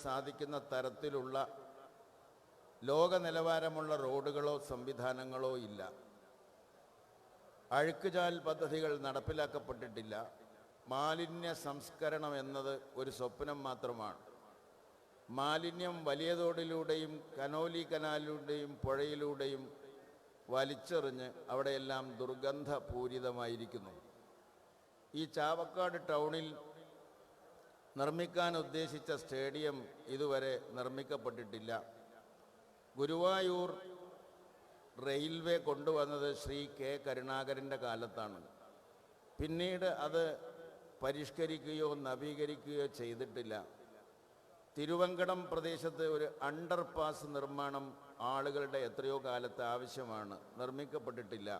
സാധിക്കുന്ന തരത്തിലുള്ള ലോക നിലവാരമുള്ള റോഡുകളോ സംവിധാനങ്ങളോ ഇല്ല. അഴുക്കുചാൽ പദ്ധതികൾ നടപ്പിലാക്കപ്പെട്ടിട്ടില്ല. മാലിന്യ സംസ്കരണം എന്നത് ഒരു സ്വപ്നം മാത്രമാണ്. മാലിന്യം വലിയ തോടിലൂടെയും കനോലി കനാലിലൂടെയും പുഴയിലൂടെയും വലിച്ചെറിഞ്ഞ് അവിടെയെല്ലാം ദുർഗന്ധപൂരിതമായിരിക്കുന്നു. ഈ ചാവക്കാട് ടൗണിൽ നിർമ്മിക്കാൻ ഉദ്ദേശിച്ച സ്റ്റേഡിയം ഇതുവരെ നിർമ്മിക്കപ്പെട്ടിട്ടില്ല. ഗുരുവായൂർ റെയിൽവേ കൊണ്ടുവന്നത് ശ്രീ കെ കരുണാകരൻ്റെ കാലത്താണ്. പിന്നീട് അത് പരിഷ്കരിക്കുകയോ നവീകരിക്കുകയോ ചെയ്തിട്ടില്ല. തിരുവങ്കടം പ്രദേശത്ത് ഒരു അണ്ടർപാസ് നിർമ്മാണം ആളുകളുടെ എത്രയോ കാലത്ത് ആവശ്യമാണ്, നിർമ്മിക്കപ്പെട്ടിട്ടില്ല.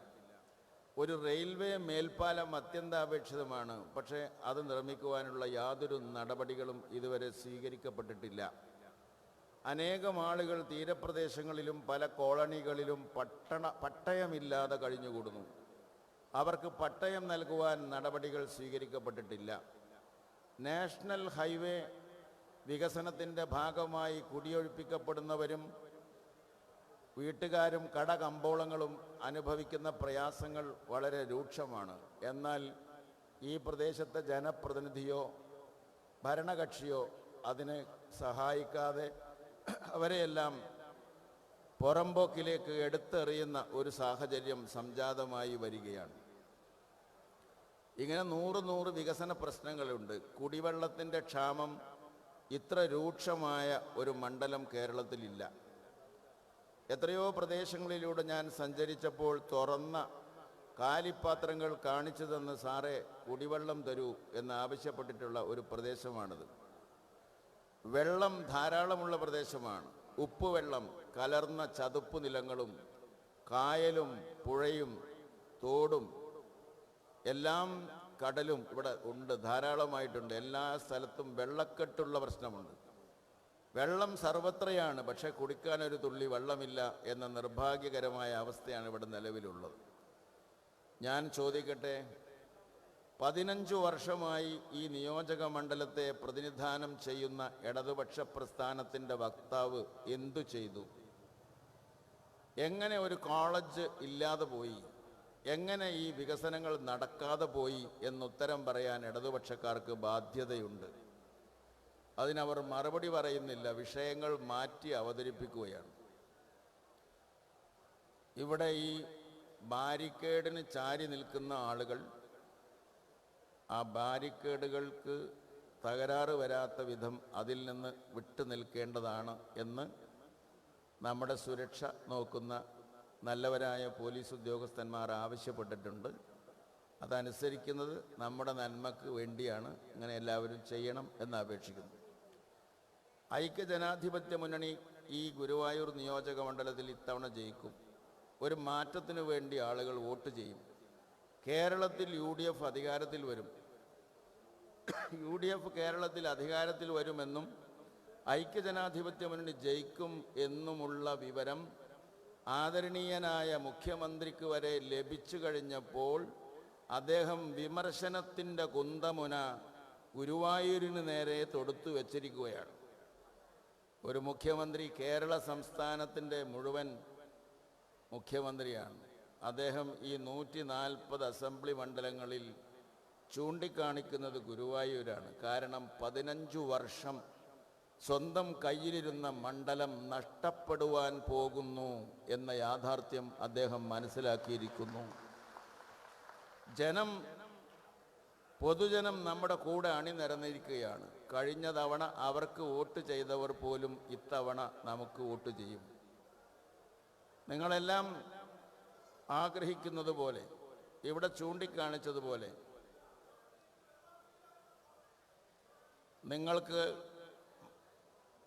ഒരു റെയിൽവേ മേൽപ്പാലം അത്യന്താപേക്ഷിതമാണ്, പക്ഷേ അത് നിർമ്മിക്കുവാനുള്ള യാതൊരു നടപടികളും ഇതുവരെ സ്വീകരിക്കപ്പെട്ടിട്ടില്ല. അനേകം ആളുകൾ തീരപ്രദേശങ്ങളിലും പല കോളനികളിലും പട്ടയമില്ലാതെ കഴിഞ്ഞുകൂടുന്നു. അവർക്ക് പട്ടയം നൽകുവാൻ നടപടികൾ സ്വീകരിക്കപ്പെട്ടിട്ടില്ല. നാഷണൽ ഹൈവേ വികസനത്തിൻ്റെ ഭാഗമായി കുടിയൊഴിപ്പിക്കപ്പെടുന്നവരും വീട്ടുകാരും കടകമ്പോളങ്ങളും അനുഭവിക്കുന്ന പ്രയാസങ്ങൾ വളരെ രൂക്ഷമാണ്. എന്നാൽ ഈ പ്രദേശത്തെ ജനപ്രതിനിധിയോ ഭരണകക്ഷിയോ അതിനെ സഹായിക്കാതെ അവരെയെല്ലാം പുറമ്പോക്കിലേക്ക് എടുത്തെറിയുന്ന ഒരു സാഹചര്യം സംജാതമായി വരികയാണ്. ഇങ്ങനെ നൂറ് വികസന പ്രശ്നങ്ങളുണ്ട്. കുടിവെള്ളത്തിൻ്റെ ക്ഷാമം ഇത്ര രൂക്ഷമായ ഒരു മണ്ഡലം കേരളത്തിലില്ല. എത്രയോ പ്രദേശങ്ങളിലൂടെ ഞാൻ സഞ്ചരിച്ചപ്പോൾ തുറന്ന കാലിപ്പാത്രങ്ങൾ കാണിച്ചു തന്ന് സാറേ കുടിവെള്ളം തരൂ എന്നാവശ്യപ്പെട്ടിട്ടുള്ള ഒരു പ്രദേശമാണിത്. വെള്ളം ധാരാളമുള്ള പ്രദേശമാണ്. ഉപ്പുവെള്ളം കലർന്ന ചതുപ്പ് നിലങ്ങളും കായലും പുഴയും തോടും എല്ലാം കടലും ഇവിടെ ഉണ്ട്, ധാരാളമായിട്ടുണ്ട്. എല്ലാ സ്ഥലത്തും വെള്ളക്കെട്ടുള്ള പ്രശ്നമുണ്ട്. വെള്ളം സർവത്രയാണ്, പക്ഷേ കുടിക്കാനൊരു തുള്ളി വെള്ളമില്ല എന്ന നിർഭാഗ്യകരമായ അവസ്ഥയാണ് ഇവിടെ നിലവിലുള്ളത്. ഞാൻ ചോദിക്കട്ടെ, 15 വർഷമായി ഈ നിയോജക മണ്ഡലത്തെ പ്രതിനിധാനം ചെയ്യുന്ന ഇടതുപക്ഷ പ്രസ്ഥാനത്തിൻ്റെ വക്താവ് എന്തു ചെയ്തു? എങ്ങനെ ഒരു കോളേജ് ഇല്ലാതെ പോയി? എങ്ങനെ ഈ വികസനങ്ങൾ നടക്കാതെ പോയി എന്നുത്തരം പറയാൻ ഇടതുപക്ഷക്കാർക്ക് ബാധ്യതയുണ്ട്. അതിനവർ മറുപടി പറയുന്നില്ല, വിഷയങ്ങൾ മാറ്റി അവതരിപ്പിക്കുകയാണ്. ഇവിടെ ഈ ബാരിക്കേഡിന് ചാരി നിൽക്കുന്ന ആളുകൾ ആ ബാരിക്കേഡുകൾക്ക് തകരാറ് വരാത്ത വിധം അതിൽ നിന്ന് വിട്ടു നിൽക്കേണ്ടതാണ് എന്ന് നമ്മുടെ സുരക്ഷ നോക്കുന്ന നല്ലവരായ പോലീസ് ഉദ്യോഗസ്ഥന്മാർ ആവശ്യപ്പെട്ടിട്ടുണ്ട്. അതനുസരിക്കുന്നത് നമ്മുടെ നന്മക്ക് വേണ്ടിയാണ്. അങ്ങനെ എല്ലാവരും ചെയ്യണം എന്ന് അപേക്ഷിക്കുന്നു. ഐക്യജനാധിപത്യ മുന്നണി ഈ ഗുരുവായൂർ നിയോജക മണ്ഡലത്തിൽ ഇത്തവണ ജയിക്കും. ഒരു മാറ്റത്തിനു വേണ്ടി ആളുകൾ വോട്ട് ചെയ്യും. കേരളത്തിൽ UDF അധികാരത്തിൽ വരും. UDF കേരളത്തിൽ അധികാരത്തിൽ വരുമെന്നും ഐക്യജനാധിപത്യ മുന്നണി ജയിക്കും എന്നുമുള്ള വിവരം ആദരണീയനായ മുഖ്യമന്ത്രിക്ക് വരെ ലഭിച്ചു കഴിഞ്ഞപ്പോൾ അദ്ദേഹം വിമർശനത്തിൻ്റെ കുന്തമുന ഗുരുവായൂരിന് നേരെ തൊടുത്തു വച്ചിരിക്കുകയാണ്. ഒരു മുഖ്യമന്ത്രി കേരള സംസ്ഥാനത്തിൻ്റെ മുഴുവൻ മുഖ്യമന്ത്രിയാണ്. അദ്ദേഹം ഈ 140 അസംബ്ലി മണ്ഡലങ്ങളിൽ ചൂണ്ടിക്കാണിക്കുന്നത് ഗുരുവായൂരാണ്. കാരണം 15 വർഷം സ്വന്തം കയ്യിലിരുന്ന മണ്ഡലം നഷ്ടപ്പെടുവാൻ പോകുന്നു എന്ന യാഥാർത്ഥ്യം അദ്ദേഹം മനസ്സിലാക്കിയിരിക്കുന്നു. പൊതുജനം നമ്മുടെ കൂടെ അണിനിരന്നിരിക്കുകയാണ്. കഴിഞ്ഞ തവണ അവർക്ക് വോട്ട് ചെയ്തവർ പോലും ഇത്തവണ നമുക്ക് വോട്ട് ചെയ്യും. നിങ്ങളെല്ലാം ആഗ്രഹിക്കുന്നത് പോലെ, ഇവിടെ ചൂണ്ടിക്കാണിച്ചതുപോലെ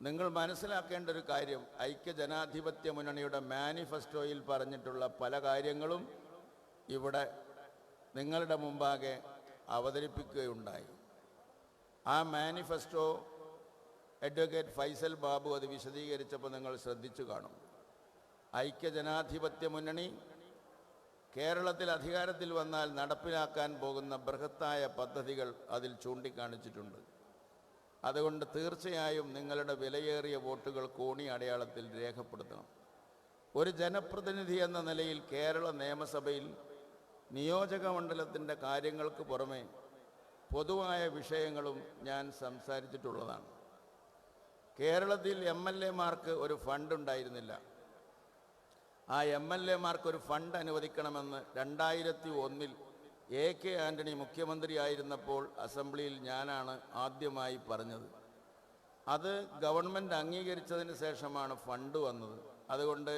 നിങ്ങൾ മനസ്സിലാക്കേണ്ട ഒരു കാര്യം, ഐക്യജനാധിപത്യ മുന്നണിയുടെ മാനിഫെസ്റ്റോയിൽ പറഞ്ഞിട്ടുള്ള പല കാര്യങ്ങളും ഇവിടെ നിങ്ങളുടെ മുമ്പാകെ അവതരിപ്പിക്കുകയുണ്ടായി. ആ മാനിഫെസ്റ്റോ അഡ്വക്കേറ്റ് ഫൈസൽ ബാബു അത് വിശദീകരിച്ചപ്പോൾ നിങ്ങൾ ശ്രദ്ധിച്ചു കാണും. ഐക്യജനാധിപത്യ മുന്നണി കേരളത്തിൽ അധികാരത്തിൽ വന്നാൽ നടപ്പിലാക്കാൻ പോകുന്ന ബൃഹത്തായ പദ്ധതികൾ അതിൽ ചൂണ്ടിക്കാണിച്ചിട്ടുണ്ട്. അതുകൊണ്ട് തീർച്ചയായും നിങ്ങളുടെ വിലയേറിയ വോട്ടുകൾ കോണി അടയാളത്തിൽ രേഖപ്പെടുത്തണം. ഒരു ജനപ്രതിനിധി എന്ന നിലയിൽ കേരള നിയമസഭയിൽ നിയോജക മണ്ഡലത്തിൻ്റെ കാര്യങ്ങൾക്ക് പുറമെ പൊതുവായ വിഷയങ്ങളും ഞാൻ സംസാരിച്ചിട്ടുള്ളതാണ്. കേരളത്തിൽ MLA-മാർക്ക് ഒരു ഫണ്ട് ഉണ്ടായിരുന്നില്ല. ആ MLA-മാർക്ക് ഒരു ഫണ്ട് അനുവദിക്കണമെന്ന് 2001 AK ആൻ്റണി മുഖ്യമന്ത്രിയായിരുന്നപ്പോൾ അസംബ്ലിയിൽ ഞാനാണ് ആദ്യമായി പറഞ്ഞത്. അത് ഗവൺമെൻറ് അംഗീകരിച്ചതിന് ശേഷമാണ് ഫണ്ട് വന്നത്. അതുകൊണ്ട്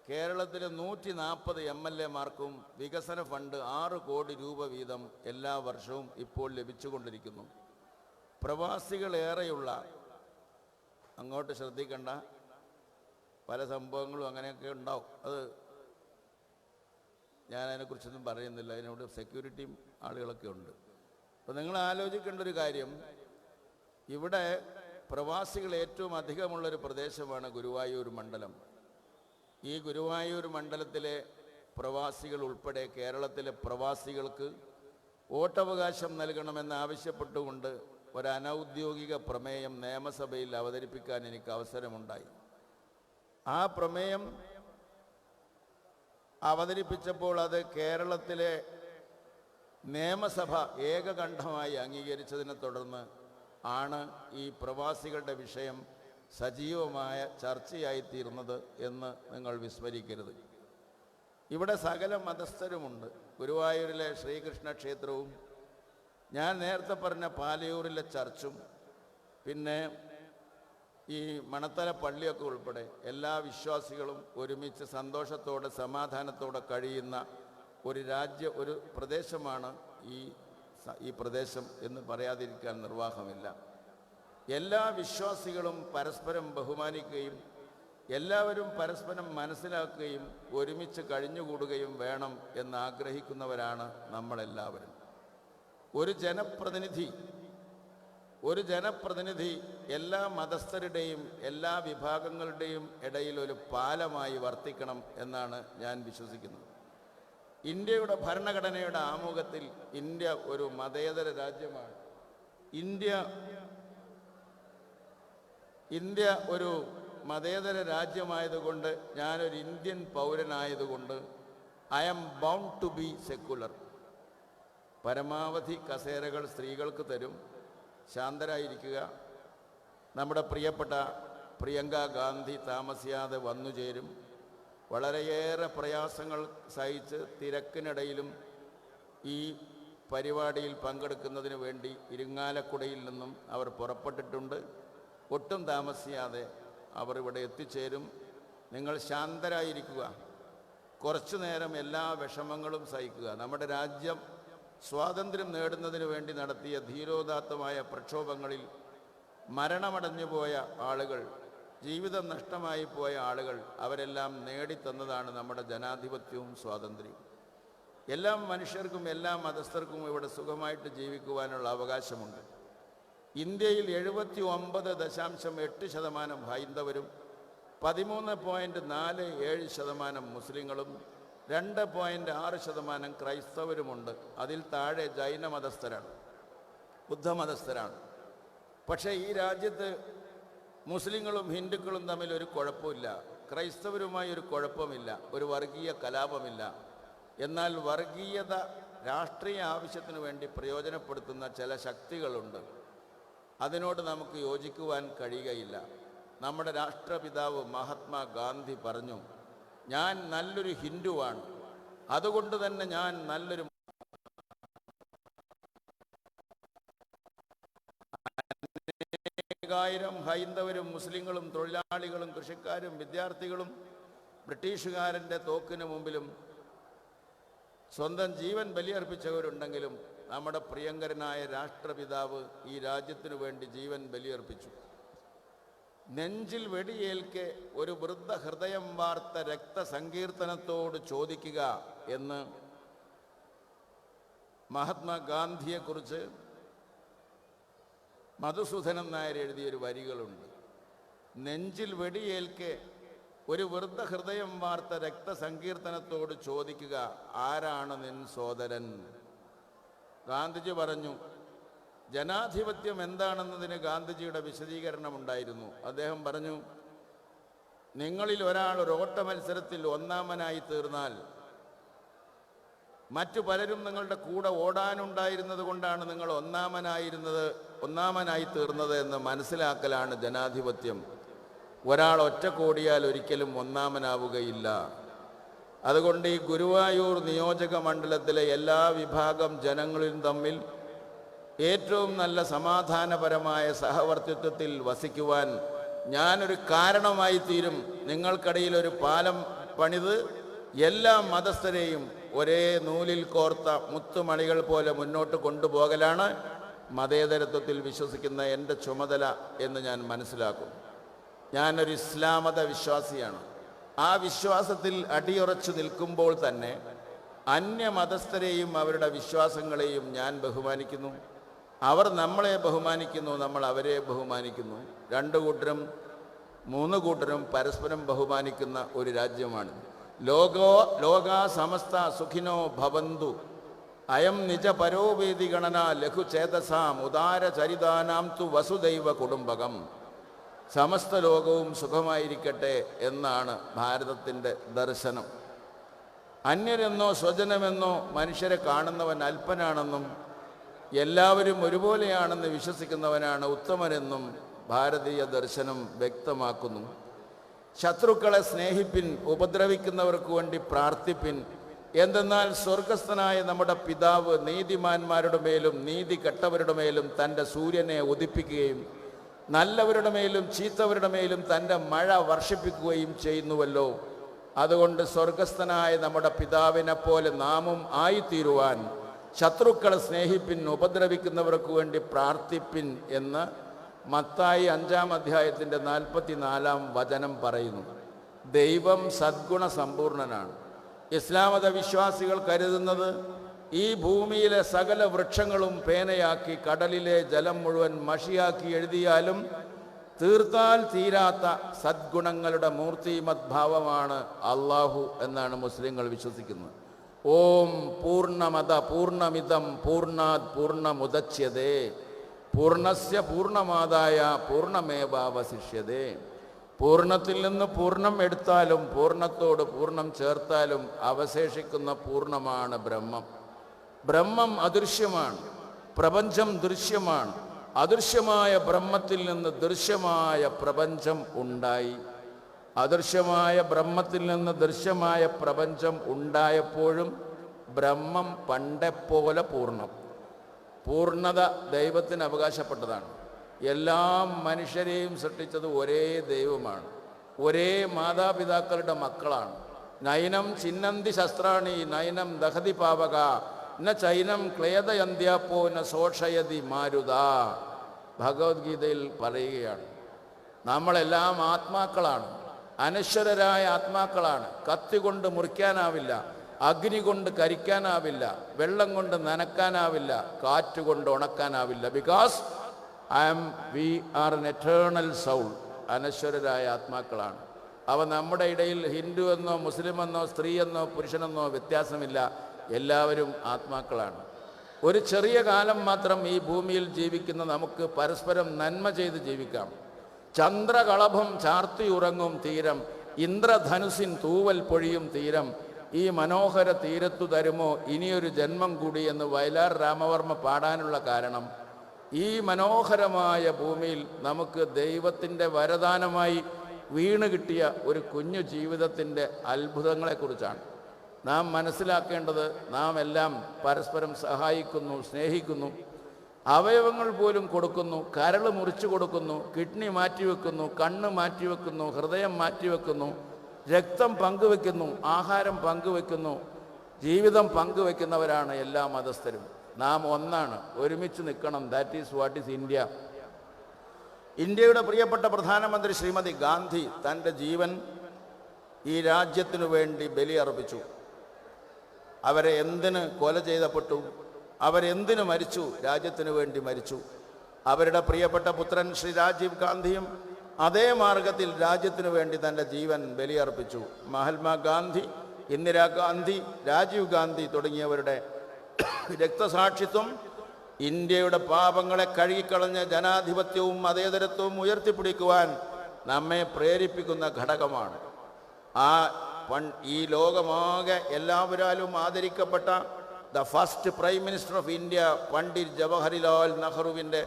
കേരളത്തിലെ 140 MLA-മാർക്കും വികസന ഫണ്ട് 6 കോടി രൂപ വീതം എല്ലാ വർഷവും ഇപ്പോൾ ലഭിച്ചുകൊണ്ടിരിക്കുന്നു. പ്രവാസികളേറെയുള്ള, അങ്ങോട്ട് ശ്രദ്ധിക്കേണ്ട, പല സംഭവങ്ങളും അങ്ങനെയൊക്കെ ഉണ്ടാവും. അത് ഞാനതിനെക്കുറിച്ചൊന്നും പറയുന്നില്ല. അതിനോട് സെക്യൂരിറ്റിയും ആളുകളൊക്കെ ഉണ്ട്. അപ്പോൾ നിങ്ങൾ ആലോചിക്കേണ്ട ഒരു കാര്യം, ഇവിടെ പ്രവാസികൾ ഏറ്റവും അധികമുള്ളൊരു പ്രദേശമാണ് ഗുരുവായൂർ മണ്ഡലം. ഈ ഗുരുവായൂർ മണ്ഡലത്തിലെ പ്രവാസികൾ ഉൾപ്പെടെ കേരളത്തിലെ പ്രവാസികൾക്ക് വോട്ടവകാശം നൽകണമെന്നാവശ്യപ്പെട്ടുകൊണ്ട് ഒരു അനൗദ്യോഗിക പ്രമേയം നിയമസഭയിൽ അവതരിപ്പിക്കാൻ എനിക്ക് അവസരമുണ്ടായി. ആ പ്രമേയം അവതരിപ്പിച്ചപ്പോൾ അത് കേരളത്തിലെ നിയമസഭ ഏകകണ്ഠമായി അംഗീകരിച്ചതിനെ തുടർന്ന് ആണ് ഈ പ്രവാസികളുടെ വിഷയം സജീവമായ ചർച്ചയായിത്തീർന്നത് എന്ന് നിങ്ങൾ വിസ്മരിക്കരുത്. ഇവിടെ സകല മതസ്ഥരുമുണ്ട്. ഗുരുവായൂരിലെ ശ്രീകൃഷ്ണ ക്ഷേത്രവും ഞാൻ നേരത്തെ പറഞ്ഞ പാലയൂരിലെ ചർച്ചും പിന്നെ ഈ മണത്തല പള്ളിയൊക്കെ ഉൾപ്പെടെ എല്ലാ വിശ്വാസികളും ഒരുമിച്ച് സന്തോഷത്തോടെ സമാധാനത്തോടെ കഴിയുന്ന ഒരു പ്രദേശമാണ് ഈ പ്രദേശം എന്ന് പറയാതിരിക്കാൻ നിർവാഹമില്ല. എല്ലാ വിശ്വാസികളും പരസ്പരം ബഹുമാനിക്കുകയും എല്ലാവരും പരസ്പരം മനസ്സിലാക്കുകയും ഒരുമിച്ച് കഴിഞ്ഞുകൂടുകയും വേണം എന്നാഗ്രഹിക്കുന്നവരാണ് നമ്മളെല്ലാവരും. ഒരു ജനപ്രതിനിധി എല്ലാ മതസ്ഥരുടെയും എല്ലാ വിഭാഗങ്ങളുടെയും ഇടയിൽ ഒരു പാലമായി വർത്തിക്കണം എന്നാണ് ഞാൻ വിശ്വസിക്കുന്നത്. ഇന്ത്യയുടെ ഭരണഘടനയുടെ ആമുഖത്തിൽ ഇന്ത്യ ഒരു മതേതര രാജ്യമാണ്. ഇന്ത്യ ഒരു മതേതര രാജ്യമായതുകൊണ്ട്, ഞാനൊരു ഇന്ത്യൻ പൗരനായതുകൊണ്ട് I am bound to be secular. പരമാവധി കസേരകൾ സ്ത്രീകൾക്ക് തരും. ശാന്തരായിരിക്കുക. നമ്മുടെ പ്രിയപ്പെട്ട പ്രിയങ്ക ഗാന്ധി താമസിയാതെ വന്നുചേരും. വളരെയേറെ പ്രയാസങ്ങൾ സഹിച്ച് തിരക്കിനിടയിലും ഈ പരിപാടിയിൽ പങ്കെടുക്കുന്നതിന് വേണ്ടി ഇരിങ്ങാലക്കുടയിൽ നിന്നും അവർ പുറപ്പെട്ടിട്ടുണ്ട്. ഒട്ടും താമസിയാതെ അവർ ഇവിടെ എത്തിച്ചേരും. നിങ്ങൾ ശാന്തരായിരിക്കുക. കുറച്ചു നേരം എല്ലാ വിഷമങ്ങളും സഹിക്കുക. നമ്മുടെ രാജ്യം സ്വാതന്ത്ര്യം നേടുന്നതിന് വേണ്ടി നടത്തിയ ധീരോദാത്തമായ പ്രക്ഷോഭങ്ങളിൽ മരണമടഞ്ഞു പോയ ആളുകൾ, ജീവിതം നഷ്ടമായി പോയ ആളുകൾ, അവരെല്ലാം നേടിത്തന്നതാണ് നമ്മുടെ ജനാധിപത്യവും സ്വാതന്ത്ര്യവും. എല്ലാ മനുഷ്യർക്കും എല്ലാ മതസ്ഥർക്കും ഇവിടെ സുഖമായിട്ട് ജീവിക്കുവാനുള്ള അവകാശമുണ്ട്. ഇന്ത്യയിൽ 79.8% ഹൈന്ദവരും 13.47% മുസ്ലിങ്ങളും 2.6% ക്രൈസ്തവരുമുണ്ട്. അതിൽ താഴെ ജൈന മതസ്ഥരാണ്, ബുദ്ധമതസ്ഥരാണ്. പക്ഷേ ഈ രാജ്യത്ത് മുസ്ലിങ്ങളും ഹിന്ദുക്കളും തമ്മിൽ ഒരു കുഴപ്പമില്ല, ക്രൈസ്തവരുമായി ഒരു കുഴപ്പമില്ല, ഒരു വർഗീയ കലാപമില്ല. എന്നാൽ വർഗീയത രാഷ്ട്രീയ ആവശ്യത്തിനു വേണ്ടി പ്രയോജനപ്പെടുത്തുന്ന ചില ശക്തികളുണ്ട്. അതിനോട് നമുക്ക് യോജിക്കുവാൻ കഴിയുകയില്ല. നമ്മുടെ രാഷ്ട്രപിതാവ് മഹാത്മാഗാന്ധി പറഞ്ഞു, ഞാൻ നല്ലൊരു ഹിന്ദുവാണ്, അതുകൊണ്ട് തന്നെ ഞാൻ നല്ലൊരു അനേകായിരം ഹൈന്ദവരും മുസ്ലിങ്ങളും തൊഴിലാളികളും കൃഷിക്കാരും വിദ്യാർത്ഥികളും ബ്രിട്ടീഷുകാരൻ്റെ തോക്കിന് മുമ്പിലും സ്വന്തം ജീവൻ ബലിയർപ്പിച്ചവരുണ്ടെങ്കിലും നമ്മുടെ പ്രിയങ്കരനായ രാഷ്ട്രപിതാവ് ഈ രാജ്യത്തിനു വേണ്ടി ജീവൻ ബലിയർപ്പിച്ചു. നെഞ്ചിൽ വെടിയേൽക്കെ ഒരു വൃദ്ധ ഹൃദയം വാർത്ത രക്തസങ്കീർത്തനത്തോട് ചോദിക്കുക എന്ന് മഹാത്മാഗാന്ധിയെക്കുറിച്ച് മധുസൂദനൻ നായർ എഴുതിയൊരു വരികളുണ്ട്. നെഞ്ചിൽ വെടിയേൽക്കെ ഒരു വൃദ്ധ ഹൃദയം വാർത്ത രക്തസങ്കീർത്തനത്തോട് ചോദിക്കുക, ആരാണ് നിൻ സോദരൻ? ഗാന്ധിജി പറഞ്ഞു, ജനാധിപത്യം എന്താണെന്നതിന് ഗാന്ധിജിയുടെ വിശദീകരണമുണ്ടായിരുന്നു. അദ്ദേഹം പറഞ്ഞു, നിങ്ങളിൽ ഒരാൾ ഒരു ഓട്ട മത്സരത്തിൽ ഒന്നാമനായി തീർന്നാൽ മറ്റു പലരും നിങ്ങളുടെ കൂടെ ഓടാനുണ്ടായിരുന്നത് കൊണ്ടാണ് നിങ്ങൾ ഒന്നാമനായി തീർന്നത് എന്ന് മനസ്സിലാക്കലാണ് ജനാധിപത്യം. ഒരാൾ ഒറ്റക്കോടിയാൽ ഒരിക്കലും ഒന്നാമനാവുകയില്ല. അതുകൊണ്ട് ഈ ഗുരുവായൂർ നിയോജക മണ്ഡലത്തിലെ എല്ലാ വിഭാഗം ജനങ്ങളും തമ്മിൽ ഏറ്റവും നല്ല സമാധാനപരമായ സഹവർത്തിത്വത്തിൽ വസിക്കുവാൻ ഞാനൊരു കാരണമായി തീരും. നിങ്ങൾക്കിടയിൽ ഒരു പാലം പണിത് എല്ലാ മതസ്ഥരെയും ഒരേ നൂലിൽ കോർത്ത മുത്തുമണികൾ പോലെ മുന്നോട്ട് കൊണ്ടുപോകലാണ് മതേതരത്വത്തിൽ വിശ്വസിക്കുന്ന എൻ്റെ ചുമതല എന്ന് ഞാൻ മനസ്സിലാക്കും. ഞാനൊരു ഇസ്ലാം മത വിശ്വാസിയാണ്. ആ വിശ്വാസത്തിൽ അടിയുറച്ചു നിൽക്കുമ്പോൾ തന്നെ അന്യമതസ്ഥരെയും അവരുടെ വിശ്വാസങ്ങളെയും ഞാൻ ബഹുമാനിക്കുന്നു. അവർ നമ്മളെ ബഹുമാനിക്കുന്നു, നമ്മൾ അവരെ ബഹുമാനിക്കുന്നു. രണ്ടു കൂട്ടരും മൂന്ന് കൂട്ടരും പരസ്പരം ബഹുമാനിക്കുന്ന ഒരു രാജ്യമാണ്. ലോകാ സമസ്ത സുഖിനോ ഭവന്തു അയം നിജ പരോവേദി ഗണന ലഘുചേതസാം ഉദാരചരിതാനാം തു വസുദൈവ കുടുംബകം. സമസ്ത ലോകവും സുഖമായിരിക്കട്ടെ എന്നാണ് ഭാരതത്തിൻ്റെ ദർശനം. അന്യരെന്നോ സ്വജനമെന്നോ മനുഷ്യരെ കാണുന്നവൻ അല്പനാണെന്നും എല്ലാവരും ഒരുപോലെയാണെന്ന് വിശ്വസിക്കുന്നവനാണ് ഉത്തമനെന്നും ഭാരതീയ ദർശനം വ്യക്തമാക്കുന്നു. ശത്രുക്കളെ സ്നേഹിപ്പിൻ, ഉപദ്രവിക്കുന്നവർക്ക് വേണ്ടി പ്രാർത്ഥിപ്പിൻ. എന്തെന്നാൽ സ്വർഗസ്ഥനായ നമ്മുടെ പിതാവ് നീതിമാന്മാരുടെ മേലും നീതി കെട്ടവരുടെ മേലും തൻ്റെ സൂര്യനെ ഉദിപ്പിക്കുകയും നല്ലവരുടെ മേലും ചീത്തവരുടെ മേലും തൻ്റെ മഴ വർഷിപ്പിക്കുകയും ചെയ്യുന്നുവല്ലോ. അതുകൊണ്ട് സ്വർഗസ്ഥനായ നമ്മുടെ പിതാവിനെ പോലെ നാമും ആയിത്തീരുവാൻ ശത്രുക്കളെ സ്നേഹിപ്പിൻ, ഉപദ്രവിക്കുന്നവർക്ക് വേണ്ടി പ്രാർത്ഥിപ്പിൻ എന്ന് മത്തായി 5-ാം അധ്യായത്തിൻ്റെ 44-ാം വചനം പറയുന്നു. ദൈവം സദ്ഗുണ സമ്പൂർണനാണ്. ഇസ്ലാം മത വിശ്വാസികൾ കരുതുന്നത് ഈ ഭൂമിയിലെ സകല വൃക്ഷങ്ങളും പേനയാക്കി കടലിലെ ജലം മുഴുവൻ മഷിയാക്കി എഴുതിയാലും തീർത്താൽ തീരാത്ത സദ്ഗുണങ്ങളുടെ മൂർത്തിമദ്ഭാവമാണ് അള്ളാഹു എന്നാണ് മുസ്ലിങ്ങൾ വിശ്വസിക്കുന്നത്. ഓം പൂർണ്ണമത പൂർണ്ണമിതം പൂർണ്ണാത് പൂർണ്ണമുദച്യതേ പൂർണ്ണസ്യ പൂർണ്ണമാതായ പൂർണ്ണമേവാവശിഷ്യതേ. പൂർണ്ണത്തിൽ നിന്ന് പൂർണ്ണം എടുത്താലും പൂർണ്ണത്തോട് പൂർണ്ണം ചേർത്താലും അവശേഷിക്കുന്ന പൂർണ്ണമാണ് ബ്രഹ്മം. ബ്രഹ്മം അദൃശ്യമാണ്, പ്രപഞ്ചം ദൃശ്യമാണ്. അദൃശ്യമായ ബ്രഹ്മത്തിൽ നിന്ന് ദൃശ്യമായ പ്രപഞ്ചം ഉണ്ടായി. അദൃശ്യമായ ബ്രഹ്മത്തിൽ നിന്ന് ദൃശ്യമായ പ്രപഞ്ചം ഉണ്ടായപ്പോഴും ബ്രഹ്മം പണ്ടെപ്പോലെ പൂർണ്ണം. പൂർണ്ണത ദൈവത്തിന് അവകാശപ്പെട്ടതാണ്. എല്ലാ മനുഷ്യരെയും സൃഷ്ടിച്ചത് ഒരേ ദൈവമാണ്. ഒരേ മാതാപിതാക്കളുടെ മക്കളാണ്. നയനം ചിന്നന്തി ശസ്ത്രാണി നയനം ദഹതി പാവക ന ചൈനം ക്ലേദയന്ത്യാപ്പോ ന സോഷയതി മാരുത. ഭഗവത്ഗീതയിൽ പറയുകയാണ്, നമ്മളെല്ലാം ആത്മാക്കളാണ്, അനശ്വരരായ ആത്മാക്കളാണ്. കത്തി കൊണ്ട് മുറിക്കാനാവില്ല, അഗ്നി കൊണ്ട് കരിക്കാനാവില്ല, വെള്ളം കൊണ്ട് നനക്കാനാവില്ല, കാറ്റുകൊണ്ട് ഉണക്കാനാവില്ല. Because we are an eternal soul. അനശ്വരരായ ആത്മാക്കളാണ്. അവ നമ്മുടെ ഇടയിൽ ഹിന്ദു എന്നോ മുസ്ലിം എന്നോ സ്ത്രീ എന്നോ പുരുഷനെന്നോ വ്യത്യാസമില്ല. എല്ലാവരും ആത്മാക്കളാണ്. ഒരു ചെറിയ കാലം മാത്രം ഈ ഭൂമിയിൽ ജീവിക്കുന്ന നമുക്ക് പരസ്പരം നന്മ ചെയ്ത് ജീവിക്കാം. ചന്ദ്രകളഭം ചാർത്തി ഉറങ്ങും തീരം, ഇന്ദ്രധനുസിൻ തൂവൽ പൊഴിയും തീരം, ഈ മനോഹര തീരത്തു തരുമോ ഇനിയൊരു ജന്മം കൂടി എന്ന് വയലാർ രാമവർമ്മ പാടാനുള്ള കാരണം ഈ മനോഹരമായ ഭൂമിയിൽ നമുക്ക് ദൈവത്തിൻ്റെ വരദാനമായി വീണ് കിട്ടിയ ഒരു കുഞ്ഞു ജീവിതത്തിൻ്റെ അത്ഭുതങ്ങളെക്കുറിച്ചാണ്. നാം മനസ്സിലാക്കേണ്ടത് നാം എല്ലാം പരസ്പരം സഹായിക്കുന്നു, സ്നേഹിക്കുന്നു, അവയവങ്ങൾ പോലും കൊടുക്കുന്നു, കരൾ മുറിച്ചു കൊടുക്കുന്നു, കിഡ്നി മാറ്റിവെക്കുന്നു, കണ്ണ് മാറ്റിവെക്കുന്നു, ഹൃദയം മാറ്റിവെക്കുന്നു, രക്തം പങ്കുവെക്കുന്നു, ആഹാരം പങ്കുവെക്കുന്നു, ജീവിതം പങ്കുവെക്കുന്നവരാണ് എല്ലാ മതസ്ഥരും. നാം ഒന്നാണ്, ഒരുമിച്ച് നിൽക്കണം. That is what is India. ഇന്ത്യയുടെ പ്രിയപ്പെട്ട പ്രധാനമന്ത്രി ശ്രീമതി ഗാന്ധി തൻ്റെ ജീവൻ ഈ രാജ്യത്തിനു വേണ്ടി ബലിയർപ്പിച്ചു. അവരെ എന്തിന് കൊല ചെയ്യപ്പെട്ടു, അവരെന്തിനു മരിച്ചു? രാജ്യത്തിനു വേണ്ടി മരിച്ചു. അവരുടെ പ്രിയപ്പെട്ട പുത്രൻ ശ്രീ രാജീവ് ഗാന്ധിയും അതേ മാർഗത്തിൽ രാജ്യത്തിനു വേണ്ടി തൻ്റെ ജീവൻ ബലിയർപ്പിച്ചു. മഹാത്മാഗാന്ധി, ഇന്ദിരാഗാന്ധി, രാജീവ് ഗാന്ധി തുടങ്ങിയവരുടെ രക്തസാക്ഷിത്വം ഇന്ത്യയുടെ പാപങ്ങളെ കഴുകിക്കളഞ്ഞ് ജനാധിപത്യവും മതേതരത്വവും ഉയർത്തിപ്പിടിക്കുവാൻ നമ്മെ പ്രേരിപ്പിക്കുന്ന ഘടകമാണ്. ഈ ലോകമാകെ എല്ലാവരാലും ആദരിക്കപ്പെട്ട the first prime minister of India Pandit Jawaharlal നെഹ്റുവിൻ്റെ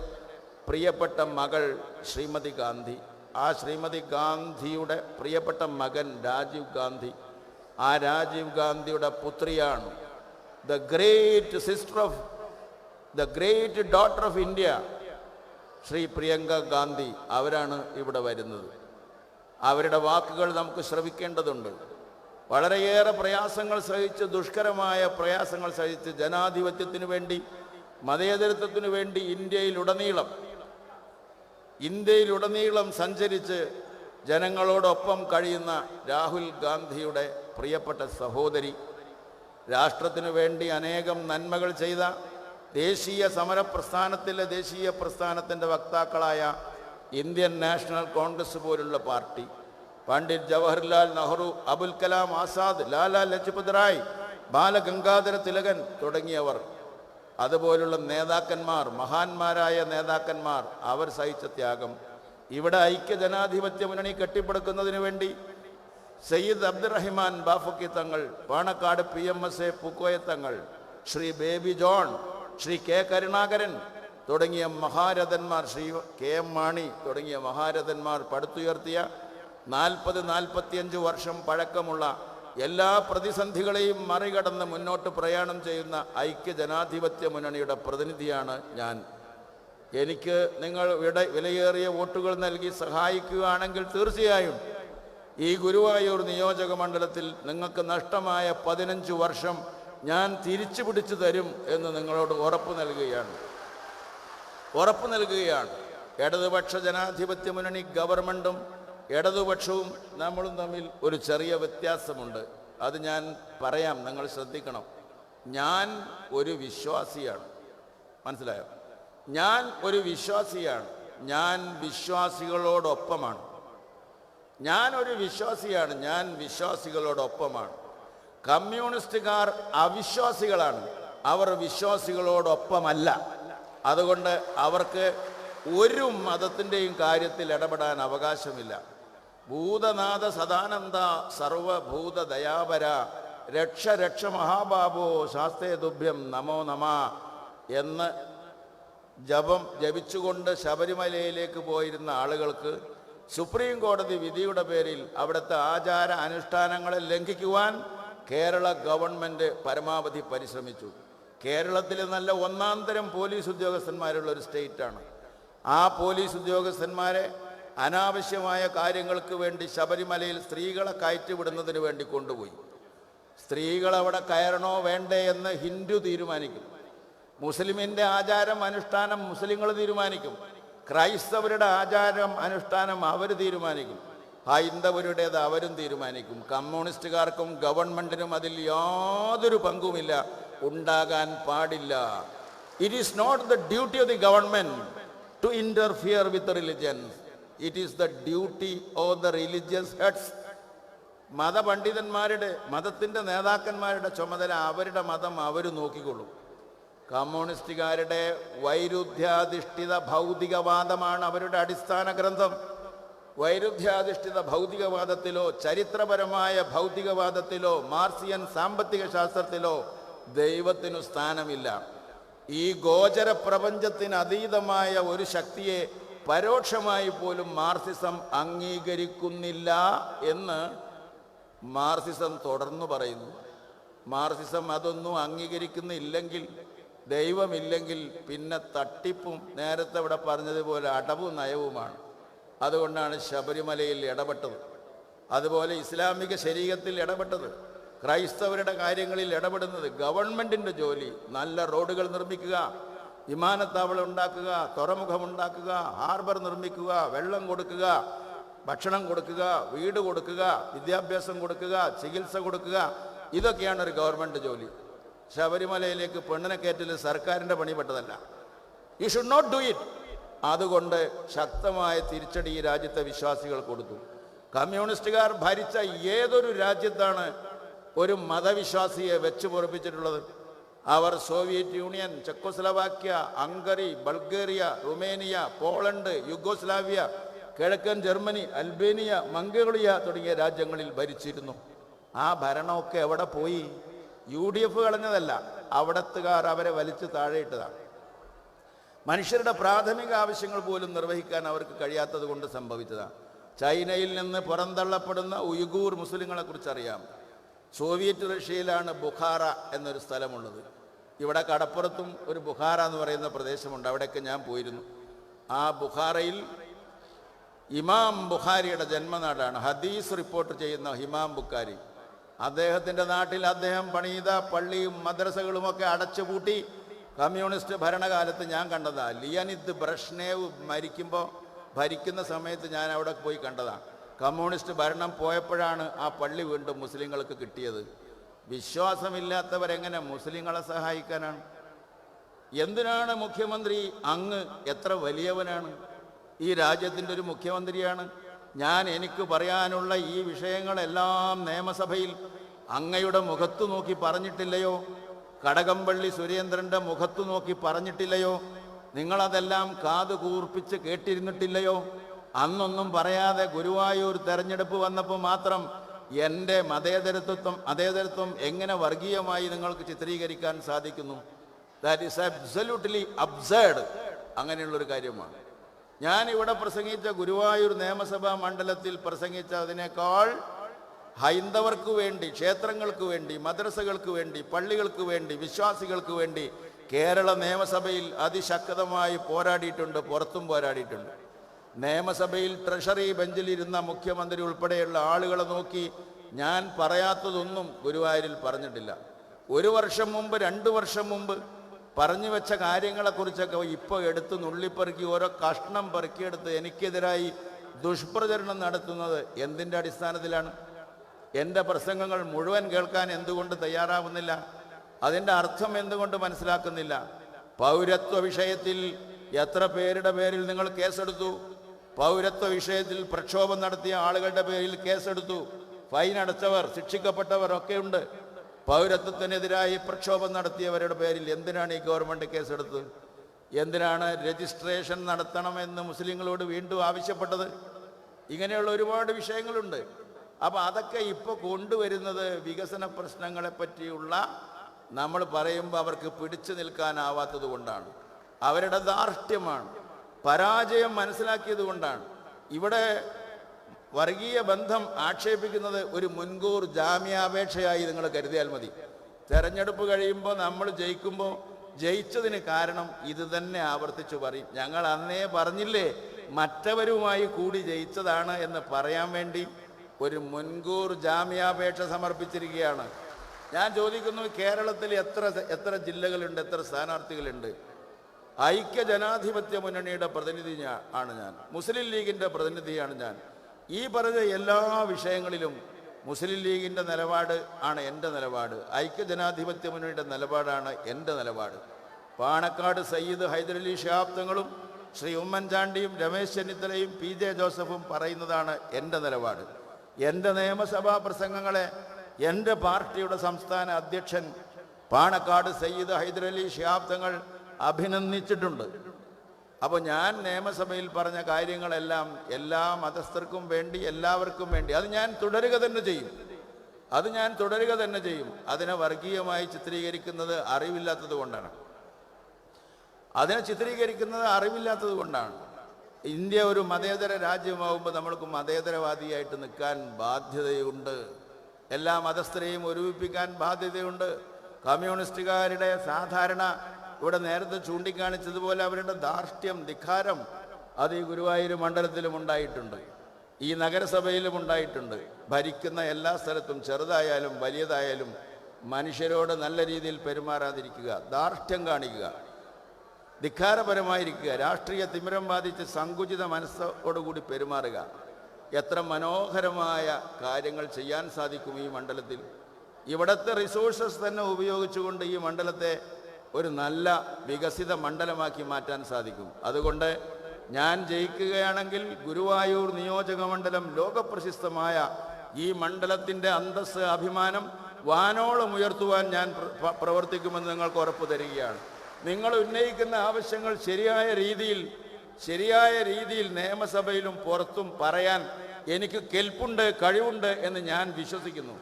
പ്രിയപ്പെട്ട മകൾ ശ്രീമതി ഗാന്ധി, ആ ശ്രീമതി ഗാന്ധിയുടെ പ്രിയപ്പെട്ട മകൻ രാജീവ് ഗാന്ധി, ആ രാജീവ് ഗാന്ധിയുടെ പുത്രിയാണ് the great daughter of India Shri Priyanka Gandhi. അവരാണ് ഇവിടെ വരുന്നത്. അവരുടെ വാക്കുകൾ നമുക്ക് ശ്രവിക്കേണ്ടതുണ്ട്. വളരെയേറെ പ്രയാസങ്ങൾ സഹിച്ച്, ദുഷ്കരമായ പ്രയാസങ്ങൾ സഹിച്ച് ജനാധിപത്യത്തിനു വേണ്ടി, മതേതരത്വത്തിനു വേണ്ടി ഇന്ത്യയിലുടനീളം സഞ്ചരിച്ച് ജനങ്ങളോടൊപ്പം കഴിയുന്ന രാഹുൽ ഗാന്ധിയുടെ പ്രിയപ്പെട്ട സഹോദരി, രാഷ്ട്രത്തിനു വേണ്ടി അനേകം നന്മകൾ ചെയ്ത ദേശീയ പ്രസ്ഥാനത്തിൻ്റെ വക്താക്കളായ ഇന്ത്യൻ നാഷണൽ കോൺഗ്രസ് പോലുള്ള പാർട്ടി, പണ്ഡിറ്റ് ജവഹർലാൽ നെഹ്റു, അബുൽ കലാം ആസാദ്, ലാലാ ലജ്പത് റായ്, ബാലഗംഗാധര തിലകൻ തുടങ്ങിയവർ, അതുപോലുള്ള നേതാക്കന്മാർ, മഹാന്മാരായ നേതാക്കന്മാർ, അവർ സഹിച്ച ത്യാഗം. ഇവിടെ ഐക്യ ജനാധിപത്യ മുന്നണി കെട്ടിപ്പടുക്കുന്നതിന് വേണ്ടി സയ്യിദ് അബ്ദുറഹിമാൻ ബാഫക്കി തങ്ങൾ, Panakkad PMSA Pookoya Thangal, Shri baby John, Shri K Karunakaran തുടങ്ങിയ മഹാരഥന്മാർ, ശ്രീ KM മാണി തുടങ്ങിയ മഹാരഥന്മാർ പടുത്തുയർത്തിയ 40-45 വർഷം പഴക്കമുള്ള എല്ലാ പ്രതിസന്ധികളെയും മറികടന്ന് മുന്നോട്ട് പ്രയാണം ചെയ്യുന്ന ഐക്യ ജനാധിപത്യ മുന്നണിയുടെ പ്രതിനിധിയാണ് ഞാൻ. എനിക്ക് നിങ്ങൾ വിലയേറിയ വോട്ടുകൾ നൽകി സഹായിക്കുകയാണെങ്കിൽ തീർച്ചയായും ഈ ഗുരുവായൂർ നിയോജക മണ്ഡലത്തിൽ നിങ്ങൾക്ക് നഷ്ടമായ 15 വർഷം ഞാൻ തിരിച്ചു പിടിച്ചു തരും എന്ന് നിങ്ങളോട് ഉറപ്പ് നൽകുകയാണ്. ഇടതുപക്ഷ ജനാധിപത്യ മുന്നണി ഗവൺമെൻറ്റും ഇടതുപക്ഷവും നമ്മളും തമ്മിൽ ഒരു ചെറിയ വ്യത്യാസമുണ്ട്. അത് ഞാൻ പറയാം, നിങ്ങൾ ശ്രദ്ധിക്കണം. ഞാൻ ഒരു വിശ്വാസിയാണ്, മനസ്സിലായോ? ഞാൻ ഒരു വിശ്വാസിയാണ്. ഞാൻ വിശ്വാസികളോടൊപ്പമാണ്. ഞാൻ വിശ്വാസികളോടൊപ്പമാണ്. കമ്മ്യൂണിസ്റ്റുകാർ അവിശ്വാസികളാണ്. അവർ വിശ്വാസികളോടൊപ്പമല്ല. അതുകൊണ്ട് അവർക്ക് ഒരു മതത്തിൻ്റെയും കാര്യത്തിൽ ഇടപെടാൻ അവകാശമില്ല. ഭൂതനാഥ സദാനന്ദ സർവഭൂത ദയാപര രക്ഷ രക്ഷ മഹാബാബോ ശാസ്ത്രേ തുഭ്യം നമോ നമ എന്ന് ജപിച്ചുകൊണ്ട് ശബരിമലയിലേക്ക് പോയിരുന്ന ആളുകൾക്ക് സുപ്രീം കോടതി വിധിയുടെ പേരിൽ അവിടുത്തെ ആചാര അനുഷ്ഠാനങ്ങളെ ലംഘിക്കുവാൻ കേരള ഗവൺമെൻറ് പരമാവധി പരിശ്രമിച്ചു. കേരളത്തിൽ നല്ല ഒന്നാന്തരം പോലീസ് ഉദ്യോഗസ്ഥന്മാരുള്ള ഒരു സ്റ്റേറ്റാണ്. ആ പോലീസ് ഉദ്യോഗസ്ഥന്മാരെ അനാവശ്യമായ കാര്യങ്ങൾക്ക് വേണ്ടി ശബരിമലയിൽ സ്ത്രീകളെ കയറ്റിവിടുന്നതിന് വേണ്ടി കൊണ്ടുപോയി. സ്ത്രീകൾ അവിടെ കയറണോ വേണ്ടേ എന്ന് ഹിന്ദു തീരുമാനിക്കും. മുസ്ലിമിൻ്റെ ആചാരം അനുഷ്ഠാനം മുസ്ലിങ്ങൾ തീരുമാനിക്കും. ക്രൈസ്തവരുടെ ആചാരം അനുഷ്ഠാനം അവർ തീരുമാനിക്കും. ഹൈന്ദവരുടേത് അവരും തീരുമാനിക്കും. കമ്മ്യൂണിസ്റ്റുകാർക്കും ഗവൺമെൻറ്റിനും അതിൽ യാതൊരു പങ്കുമില്ല, ഉണ്ടാകാൻ പാടില്ല. It is not the duty of the government to interfere with the religion. It is the duty of the religious heads. മതത്തിൻ്റെ നേതാക്കന്മാരുടെ ചുമതല അവരുടെ മതം അവർ നോക്കിക്കൊള്ളും. കമ്മ്യൂണിസ്റ്റുകാരുടെ വൈരുദ്ധ്യാധിഷ്ഠിത ഭൗതികവാദമാണ് അവരുടെ അടിസ്ഥാന ഗ്രന്ഥം. വൈരുദ്ധ്യാധിഷ്ഠിത ഭൗതികവാദത്തിലോ ചരിത്രപരമായ ഭൗതികവാദത്തിലോ മാർക്സിയൻ സാമ്പത്തിക ശാസ്ത്രത്തിലോ ദൈവത്തിനു സ്ഥാനമില്ല. ഈ ഗോചര പ്രപഞ്ചത്തിന് അതീതമായ ഒരു ശക്തിയെ പരോക്ഷമായി പോലും മാർക്സിസം അംഗീകരിക്കുന്നില്ല എന്ന് മാർക്സിസം തുടർന്നു പറയുന്നു. മാർക്സിസം അതൊന്നും അംഗീകരിക്കുന്നില്ലെങ്കിൽ, ദൈവമില്ലെങ്കിൽ പിന്നെ തട്ടിപ്പും നേരത്തെ ഇവിടെ പറഞ്ഞതുപോലെ അടവും നയവുമാണ്. അതുകൊണ്ടാണ് ശബരിമലയിൽ ഇടപെട്ടത്, അതുപോലെ ഇസ്ലാമിക ശരീഅത്തിൽ ഇടപെട്ടത്, ക്രൈസ്തവരുടെ കാര്യങ്ങളിൽ ഇടപെടുന്നത്. ഗവൺമെൻറ്റിൻ്റെ ജോലി നല്ല റോഡുകൾ നിർമ്മിക്കുക, വിമാനത്താവളം ഉണ്ടാക്കുക, തുറമുഖമുണ്ടാക്കുക, ഹാർബർ നിർമ്മിക്കുക, വെള്ളം കൊടുക്കുക, ഭക്ഷണം കൊടുക്കുക, വീട് കൊടുക്കുക, വിദ്യാഭ്യാസം കൊടുക്കുക, ചികിത്സ കൊടുക്കുക, ഇതൊക്കെയാണ് ഒരു ഗവൺമെൻറ് ജോലി. ശബരിമലയിലേക്ക് പെണ്ണിനെ കയറ്റൽ സർക്കാരിൻ്റെ പണിപ്പെട്ടതല്ല. You should not do it. അതുകൊണ്ട് ശക്തമായ തിരിച്ചടി ഈ രാജ്യത്തെ വിശ്വാസികൾ കൊടുത്തു. കമ്മ്യൂണിസ്റ്റുകാർ ഭരിച്ച ഏതൊരു രാജ്യത്താണ് ഒരു മതവിശ്വാസിയെ വെച്ച് പൊറപ്പിച്ചിട്ടുള്ളത്? അവർ Soviet Union, Czechoslovakia, Hungary, Bulgaria, Romania, Poland, Yugoslavia, കിഴക്കൻ ജർമ്മനി, അൽബേനിയ, മംഗോളിയ തുടങ്ങിയ രാജ്യങ്ങളിൽ ഭരിച്ചിരുന്നു. ആ ഭരണമൊക്കെ എവിടെ പോയി? UDF കളഞ്ഞതല്ല, അവിടത്തുകാർ അവരെ വലിച്ചു താഴെയിട്ടതാണ്. മനുഷ്യരുടെ പ്രാഥമിക ആവശ്യങ്ങൾ പോലും നിർവഹിക്കാൻ അവർക്ക് കഴിയാത്തത് കൊണ്ട് സംഭവിച്ചതാണ്. ചൈനയിൽ നിന്ന് പുറന്തള്ളപ്പെടുന്ന ഉയ്ഗൂർ മുസ്ലിങ്ങളെ കുറിച്ച് അറിയാം. സോവിയറ്റ് റഷ്യയിലാണ് ബുഖാറ എന്നൊരു സ്ഥലമുള്ളത്. ഇവിടെ കടപ്പുറത്തും ഒരു ബുഖാറ എന്ന് പറയുന്ന പ്രദേശമുണ്ട്. അവിടെയൊക്കെ ഞാൻ പോയിരുന്നു. ആ ബുഖാറയിൽ ഇമാം ബുഖാരിയുടെ ജന്മനാടാണ്. ഹദീസ് റിപ്പോർട്ട് ചെയ്യുന്ന ഇമാം ബുഖാരി, അദ്ദേഹത്തിൻ്റെ നാട്ടിൽ അദ്ദേഹം പണിത പള്ളിയും മദ്രസകളുമൊക്കെ അടച്ചുപൂട്ടി. കമ്മ്യൂണിസ്റ്റ് ഭരണകാലത്ത് ഞാൻ കണ്ടതാണ്. ലിയനിദ് ബ്രഷ്നേവ് ഭരിക്കുന്ന സമയത്ത് ഞാൻ അവിടെ പോയി കണ്ടതാണ്. കമ്മ്യൂണിസ്റ്റ് ഭരണം പോയപ്പോഴാണ് ആ പള്ളി വീണ്ടും മുസ്ലിങ്ങൾക്ക് കിട്ടിയത്. വിശ്വാസമില്ലാത്തവരെങ്ങനെ മുസ്ലിങ്ങളെ സഹായിക്കാനാണ്? എന്തിനാണ് മുഖ്യമന്ത്രി അങ്ങ് എത്ര വലിയവനാണ്? ഈ രാജ്യത്തിൻ്റെ ഒരു മുഖ്യമന്ത്രിയാണ് ഞാൻ. എനിക്ക് പറയാനുള്ള ഈ വിഷയങ്ങളെല്ലാം നിയമസഭയിൽ അങ്ങയുടെ മുഖത്തു നോക്കി പറഞ്ഞിട്ടില്ലയോ? കടകംപള്ളി സുരേന്ദ്രൻ്റെ മുഖത്തു നോക്കി പറഞ്ഞിട്ടില്ലയോ? നിങ്ങളതെല്ലാം കാതു കൂർപ്പിച്ച് കേട്ടിരുന്നിട്ടില്ലയോ? അന്നൊന്നും പറയാതെ ഗുരുവായൂർ തെരഞ്ഞെടുപ്പ് വന്നപ്പോൾ മാത്രം എൻ്റെ മതേതരത്വം എങ്ങനെ വർഗീയമായി നിങ്ങൾക്ക് ചിത്രീകരിക്കാൻ സാധിക്കുന്നു? That is absolutely absurd. അങ്ങനെയുള്ളൊരു കാര്യമാണ്. ഞാൻ ഇവിടെ പ്രസംഗിച്ച ഗുരുവായൂർ നിയമസഭാ മണ്ഡലത്തിൽ പ്രസംഗിച്ചതിനേക്കാൾ ഹൈന്ദവർക്ക് വേണ്ടി, ക്ഷേത്രങ്ങൾക്ക് വേണ്ടി, മദ്രസകൾക്ക് വേണ്ടി, പള്ളികൾക്ക് വേണ്ടി, വിശ്വാസികൾക്ക് വേണ്ടി കേരള നിയമസഭയിൽ അതിശക്തമായി പോരാടിയിട്ടുണ്ട്, പുറത്തും പോരാടിയിട്ടുണ്ട്. നിയമസഭയിൽ ട്രഷറി ബെഞ്ചിലിരുന്ന മുഖ്യമന്ത്രി ഉൾപ്പെടെയുള്ള ആളുകളെ നോക്കി ഞാൻ പറയാത്തതൊന്നും ഗുരുവായൂരിൽ പറഞ്ഞിട്ടില്ല. 1 വർഷം മുമ്പ്, 2 വർഷം മുമ്പ് പറഞ്ഞു വെച്ച കാര്യങ്ങളെക്കുറിച്ചൊക്കെ ഇപ്പോൾ എടുത്ത് നുള്ളിപ്പെറുക്കി ഓരോ കഷ്ണം പെറുക്കിയെടുത്ത് എനിക്കെതിരായി ദുഷ്പ്രചരണം നടത്തുന്നത് എന്തിൻ്റെ അടിസ്ഥാനത്തിലാണ്? എൻ്റെ പ്രസംഗങ്ങൾ മുഴുവൻ കേൾക്കാൻ എന്തുകൊണ്ട് തയ്യാറാവുന്നില്ല? അതിൻ്റെ അർത്ഥം എന്തുകൊണ്ട് മനസ്സിലാക്കുന്നില്ല? പൗരത്വ വിഷയത്തിൽ എത്ര പേരുടെ പേരിൽ നിങ്ങൾ കേസെടുത്തു? പൗരത്വ വിഷയത്തിൽ പ്രക്ഷോഭം നടത്തിയ ആളുകളുടെ പേരിൽ കേസെടുത്തു. ഫൈൻ അടച്ചവർ, ശിക്ഷിക്കപ്പെട്ടവർ ഒക്കെയുണ്ട്. പൗരത്വത്തിനെതിരായി പ്രക്ഷോഭം നടത്തിയവരുടെ പേരിൽ എന്തിനാണ് ഈ ഗവൺമെൻറ് കേസെടുത്തത്? എന്തിനാണ് രജിസ്ട്രേഷൻ നടത്തണമെന്ന് മുസ്ലിങ്ങളോട് വീണ്ടും ആവശ്യപ്പെട്ടത്? ഇങ്ങനെയുള്ള ഒരുപാട് വിഷയങ്ങളുണ്ട്. അപ്പോൾ അതൊക്കെ ഇപ്പോൾ കൊണ്ടുവരുന്നത് വികസന പ്രശ്നങ്ങളെ പറ്റിയുള്ള നമ്മൾ പറയുമ്പോൾ അവർക്ക് പിടിച്ചു നിൽക്കാനാവാത്തത് കൊണ്ടാണ്. അവരുടെ ധാർഷ്ട്യമാണ്. പരാജയം മനസ്സിലാക്കിയത് കൊണ്ടാണ്. ഇവിടെ വർഗീയ ബന്ധം ആക്ഷേപിക്കുന്നത് ഒരു മുൻകൂർ ജാമ്യാപേക്ഷയായി നിങ്ങൾ കരുതിയാൽ മതി. തെരഞ്ഞെടുപ്പ് കഴിയുമ്പോൾ നമ്മൾ ജയിക്കുമ്പോൾ ജയിച്ചതിന് കാരണം ഇത് തന്നെ ആവർത്തിച്ചു പറയും. ഞങ്ങൾ അന്നേ പറഞ്ഞില്ലേ മറ്റവരുമായി കൂടി ജയിച്ചതാണ് എന്ന് പറയാൻ വേണ്ടി ഒരു മുൻകൂർ ജാമ്യാപേക്ഷ സമർപ്പിച്ചിരിക്കുകയാണ്. ഞാൻ ചോദിക്കുന്നു, കേരളത്തിൽ എത്ര ജില്ലകളുണ്ട്, എത്ര സ്ഥാനാർത്ഥികളുണ്ട്? ഐക്യ ജനാധിപത്യ മുന്നണിയുടെ പ്രതിനിധി ആണ് ഞാൻ, മുസ്ലിം ലീഗിൻ്റെ പ്രതിനിധിയാണ് ഞാൻ. ഈ പറഞ്ഞ എല്ലാ വിഷയങ്ങളിലും മുസ്ലിം ലീഗിൻ്റെ നിലപാട് ആണ് എൻ്റെ നിലപാട്, ഐക്യ ജനാധിപത്യ മുന്നണിയുടെ നിലപാടാണ് എൻ്റെ നിലപാട്. പാണക്കാട് സയ്യിദ് ഹൈദരലി ശിഹാബ് തങ്ങളും ശ്രീ ഉമ്മൻചാണ്ടിയും രമേശ് ചെന്നിത്തലയും PJ ജോസഫും പറയുന്നതാണ് എൻ്റെ നിലപാട്. എൻ്റെ നിയമസഭാ പ്രസംഗങ്ങളെ എൻ്റെ പാർട്ടിയുടെ സംസ്ഥാന അധ്യക്ഷൻ പാണക്കാട് സയ്യിദ് ഹൈദരലി ശിഹാബ് തങ്ങൾ അഭിനന്ദിച്ചിട്ടുണ്ട്. അപ്പോൾ ഞാൻ നിയമസഭയിൽ പറഞ്ഞ കാര്യങ്ങളെല്ലാം എല്ലാ മതസ്ഥർക്കും വേണ്ടി, എല്ലാവർക്കും വേണ്ടി അത് ഞാൻ തുടരുക തന്നെ ചെയ്യും. അതിനെ വർഗീയമായി ചിത്രീകരിക്കുന്നത് അറിവില്ലാത്തത് കൊണ്ടാണ്. ഇന്ത്യ ഒരു മതേതര രാജ്യമാകുമ്പോൾ നമ്മൾക്ക് മതേതരവാദിയായിട്ട് നിൽക്കാൻ ബാധ്യതയുണ്ട്. എല്ലാ മതസ്ഥരെയും ഒരുമിപ്പിക്കാൻ ബാധ്യതയുണ്ട്. കമ്മ്യൂണിസ്റ്റുകാരുടെ സാധാരണ ഇവിടെ നേരത്തെ ചൂണ്ടിക്കാണിച്ചതുപോലെ അവരുടെ ധാർഷ്ട്യം, ധിക്കാരം അത് ഈ ഗുരുവായൂർ മണ്ഡലത്തിലും ഉണ്ടായിട്ടുണ്ട്, ഈ നഗരസഭയിലും ഉണ്ടായിട്ടുണ്ട്. ഭരിക്കുന്ന എല്ലാ സ്ഥലത്തും ചെറുതായാലും വലിയതായാലും മനുഷ്യരോട് നല്ല രീതിയിൽ പെരുമാറാതിരിക്കുക, ധാർഷ്ട്യം കാണിക്കുക, ധിക്കാരപരമായിരിക്കുക, രാഷ്ട്രീയ തിമിരം ബാധിച്ച് സങ്കുചിത മനസ്സോടുകൂടി പെരുമാറുക. എത്ര മനോഹരമായ കാര്യങ്ങൾ ചെയ്യാൻ സാധിക്കും ഈ മണ്ഡലത്തിൽ. ഇവിടുത്തെ റിസോഴ്സസ് തന്നെ ഉപയോഗിച്ചുകൊണ്ട് ഈ മണ്ഡലത്തെ ഒരു നല്ല വികസിത മണ്ഡലമാക്കി മാറ്റാൻ സാധിക്കും. അതുകൊണ്ട് ഞാൻ ജയിക്കുകയാണെങ്കിൽ ഗുരുവായൂർ നിയോജക മണ്ഡലം ലോകപ്രശസ്തമായ ഈ മണ്ഡലത്തിൻ്റെ അന്തസ്സ്, അഭിമാനം വാനോളം ഉയർത്തുവാൻ ഞാൻ പ്രവർത്തിക്കുമെന്ന് നിങ്ങൾക്ക് ഉറപ്പ് തരികയാണ്. നിങ്ങൾ ഉന്നയിക്കുന്ന ആവശ്യങ്ങൾ ശരിയായ രീതിയിൽ നിയമസഭയിലും പുറത്തും പറയാൻ എനിക്ക് കെൽപ്പുണ്ട്, കഴിവുണ്ട് എന്ന് ഞാൻ വിശ്വസിക്കുന്നു.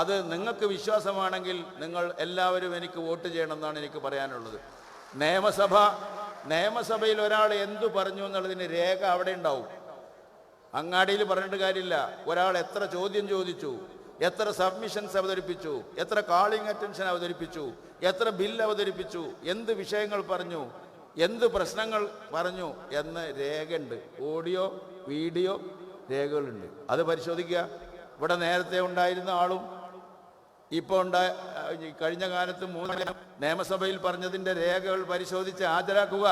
അത് നിങ്ങൾക്ക് വിശ്വാസമാണെങ്കിൽ നിങ്ങൾ എല്ലാവരും എനിക്ക് വോട്ട് ചെയ്യണമെന്നാണ് എനിക്ക് പറയാനുള്ളത്. നിയമസഭയിൽ ഒരാൾ എന്തു പറഞ്ഞു എന്നുള്ളതിന് രേഖ അവിടെ ഉണ്ടാവും. അങ്ങാടിയിൽ പറഞ്ഞിട്ട് കാര്യമില്ല. ഒരാൾ എത്ര ചോദ്യം ചോദിച്ചു, എത്ര സബ്മിഷൻസ് അവതരിപ്പിച്ചു, എത്ര കാളിംഗ് അറ്റൻഷൻ അവതരിപ്പിച്ചു, എത്ര ബിൽ അവതരിപ്പിച്ചു, എന്ത് വിഷയങ്ങൾ പറഞ്ഞു, എന്ത് പ്രശ്നങ്ങൾ പറഞ്ഞു എന്ന് രേഖയുണ്ട്. Audio video രേഖകളുണ്ട്. അത് പരിശോധിക്കുക. ഇവിടെ നേരത്തെ ഉണ്ടായിരുന്ന ആളും ഇപ്പോൾ കഴിഞ്ഞ കാലത്ത് 3 നിയമസഭയിൽ പറഞ്ഞതിൻ്റെ രേഖകൾ പരിശോധിച്ച് ഹാജരാക്കുക.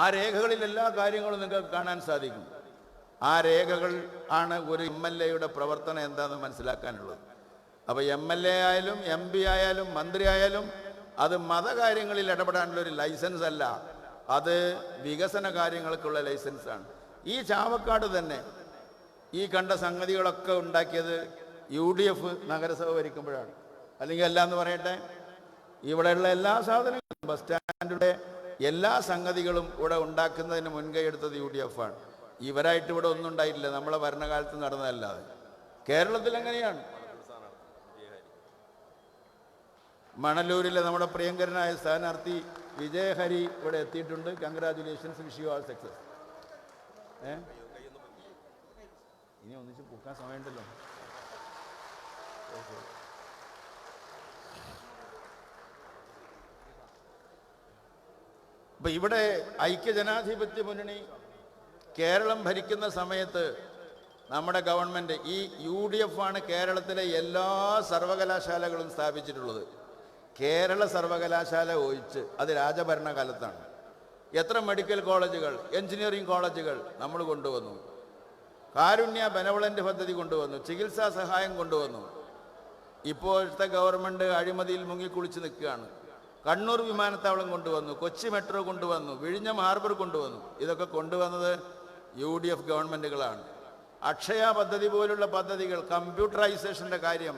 ആ രേഖകളിൽ എല്ലാ കാര്യങ്ങളും നിങ്ങൾക്ക് കാണാൻ സാധിക്കും. ആ രേഖകൾ ആണ് ഒരു MLA-യുടെ പ്രവർത്തനം എന്താണെന്ന് മനസ്സിലാക്കാനുള്ളത്. അപ്പോൾ MLA ആയാലും MP ആയാലും മന്ത്രി ആയാലും അത് മതകാര്യങ്ങളിൽ ഇടപെടാനുള്ളൊരു ലൈസൻസ് അല്ല, അത് വികസന കാര്യങ്ങൾക്കുള്ള ലൈസൻസാണ്. ഈ ചാവക്കാട് തന്നെ ഈ കണ്ട സംഗതികളൊക്കെ ഉണ്ടാക്കിയത് UDF നഗരസഭ ഭരിക്കുമ്പോഴാണ്. അല്ലെങ്കിൽ അല്ല എന്ന് പറയട്ടെ, ഇവിടെയുള്ള എല്ലാ സാധനങ്ങളും ബസ് സ്റ്റാൻഡിൻ്റെ എല്ലാ സംഗതികളും ഇവിടെ ഉണ്ടാക്കുന്നതിന് മുൻകൈ എടുത്തത് UDF ആണ്. ഇവരായിട്ട് ഇവിടെ ഒന്നും ഉണ്ടായിട്ടില്ല, നമ്മളെ ഭരണകാലത്ത് നടന്നതല്ലാതെ. കേരളത്തിൽ എങ്ങനെയാണ്? മണലൂരിലെ നമ്മുടെ പ്രിയങ്കരനായ സ്ഥാനാർത്ഥി വിജയഹരി ഇവിടെ എത്തിയിട്ടുണ്ട്. Congratulations, wish you all success. ഇനി ഒന്നിച്ച് പൂക്കാൻ സമയമുണ്ടല്ലോ. അപ്പൊ ഇവിടെ ഐക്യജനാധിപത്യ മുന്നണി കേരളം ഭരിക്കുന്ന സമയത്ത് നമ്മുടെ ഗവൺമെൻറ് ഈ UDF ആണ് കേരളത്തിലെ എല്ലാ സർവകലാശാലകളും സ്ഥാപിച്ചിട്ടുള്ളത്. കേരള സർവകലാശാല ഒഴിച്ച് അത് രാജഭരണകാലത്താണ്. എത്ര മെഡിക്കൽ കോളേജുകൾ, എഞ്ചിനീയറിംഗ് കോളേജുകൾ നമ്മൾ കൊണ്ടുവന്നു. കാരുണ്യ ബെനവളൻ്റ് പദ്ധതി കൊണ്ടുവന്നു, ചികിത്സാ സഹായം കൊണ്ടുവന്നു. ഇപ്പോഴത്തെ ഗവൺമെൻറ് അഴിമതിയിൽ മുങ്ങിക്കുളിച്ച് നിൽക്കുകയാണ്. കണ്ണൂർ വിമാനത്താവളം കൊണ്ടുവന്നു, കൊച്ചി മെട്രോ കൊണ്ടുവന്നു, വിഴിഞ്ഞം ഹാർബർ കൊണ്ടുവന്നു. ഇതൊക്കെ കൊണ്ടുവന്നത് UDF ഗവൺമെൻറ്റുകളാണ്. അക്ഷയ പദ്ധതി പോലുള്ള പദ്ധതികൾ, കമ്പ്യൂട്ടറൈസേഷൻ്റെ കാര്യം,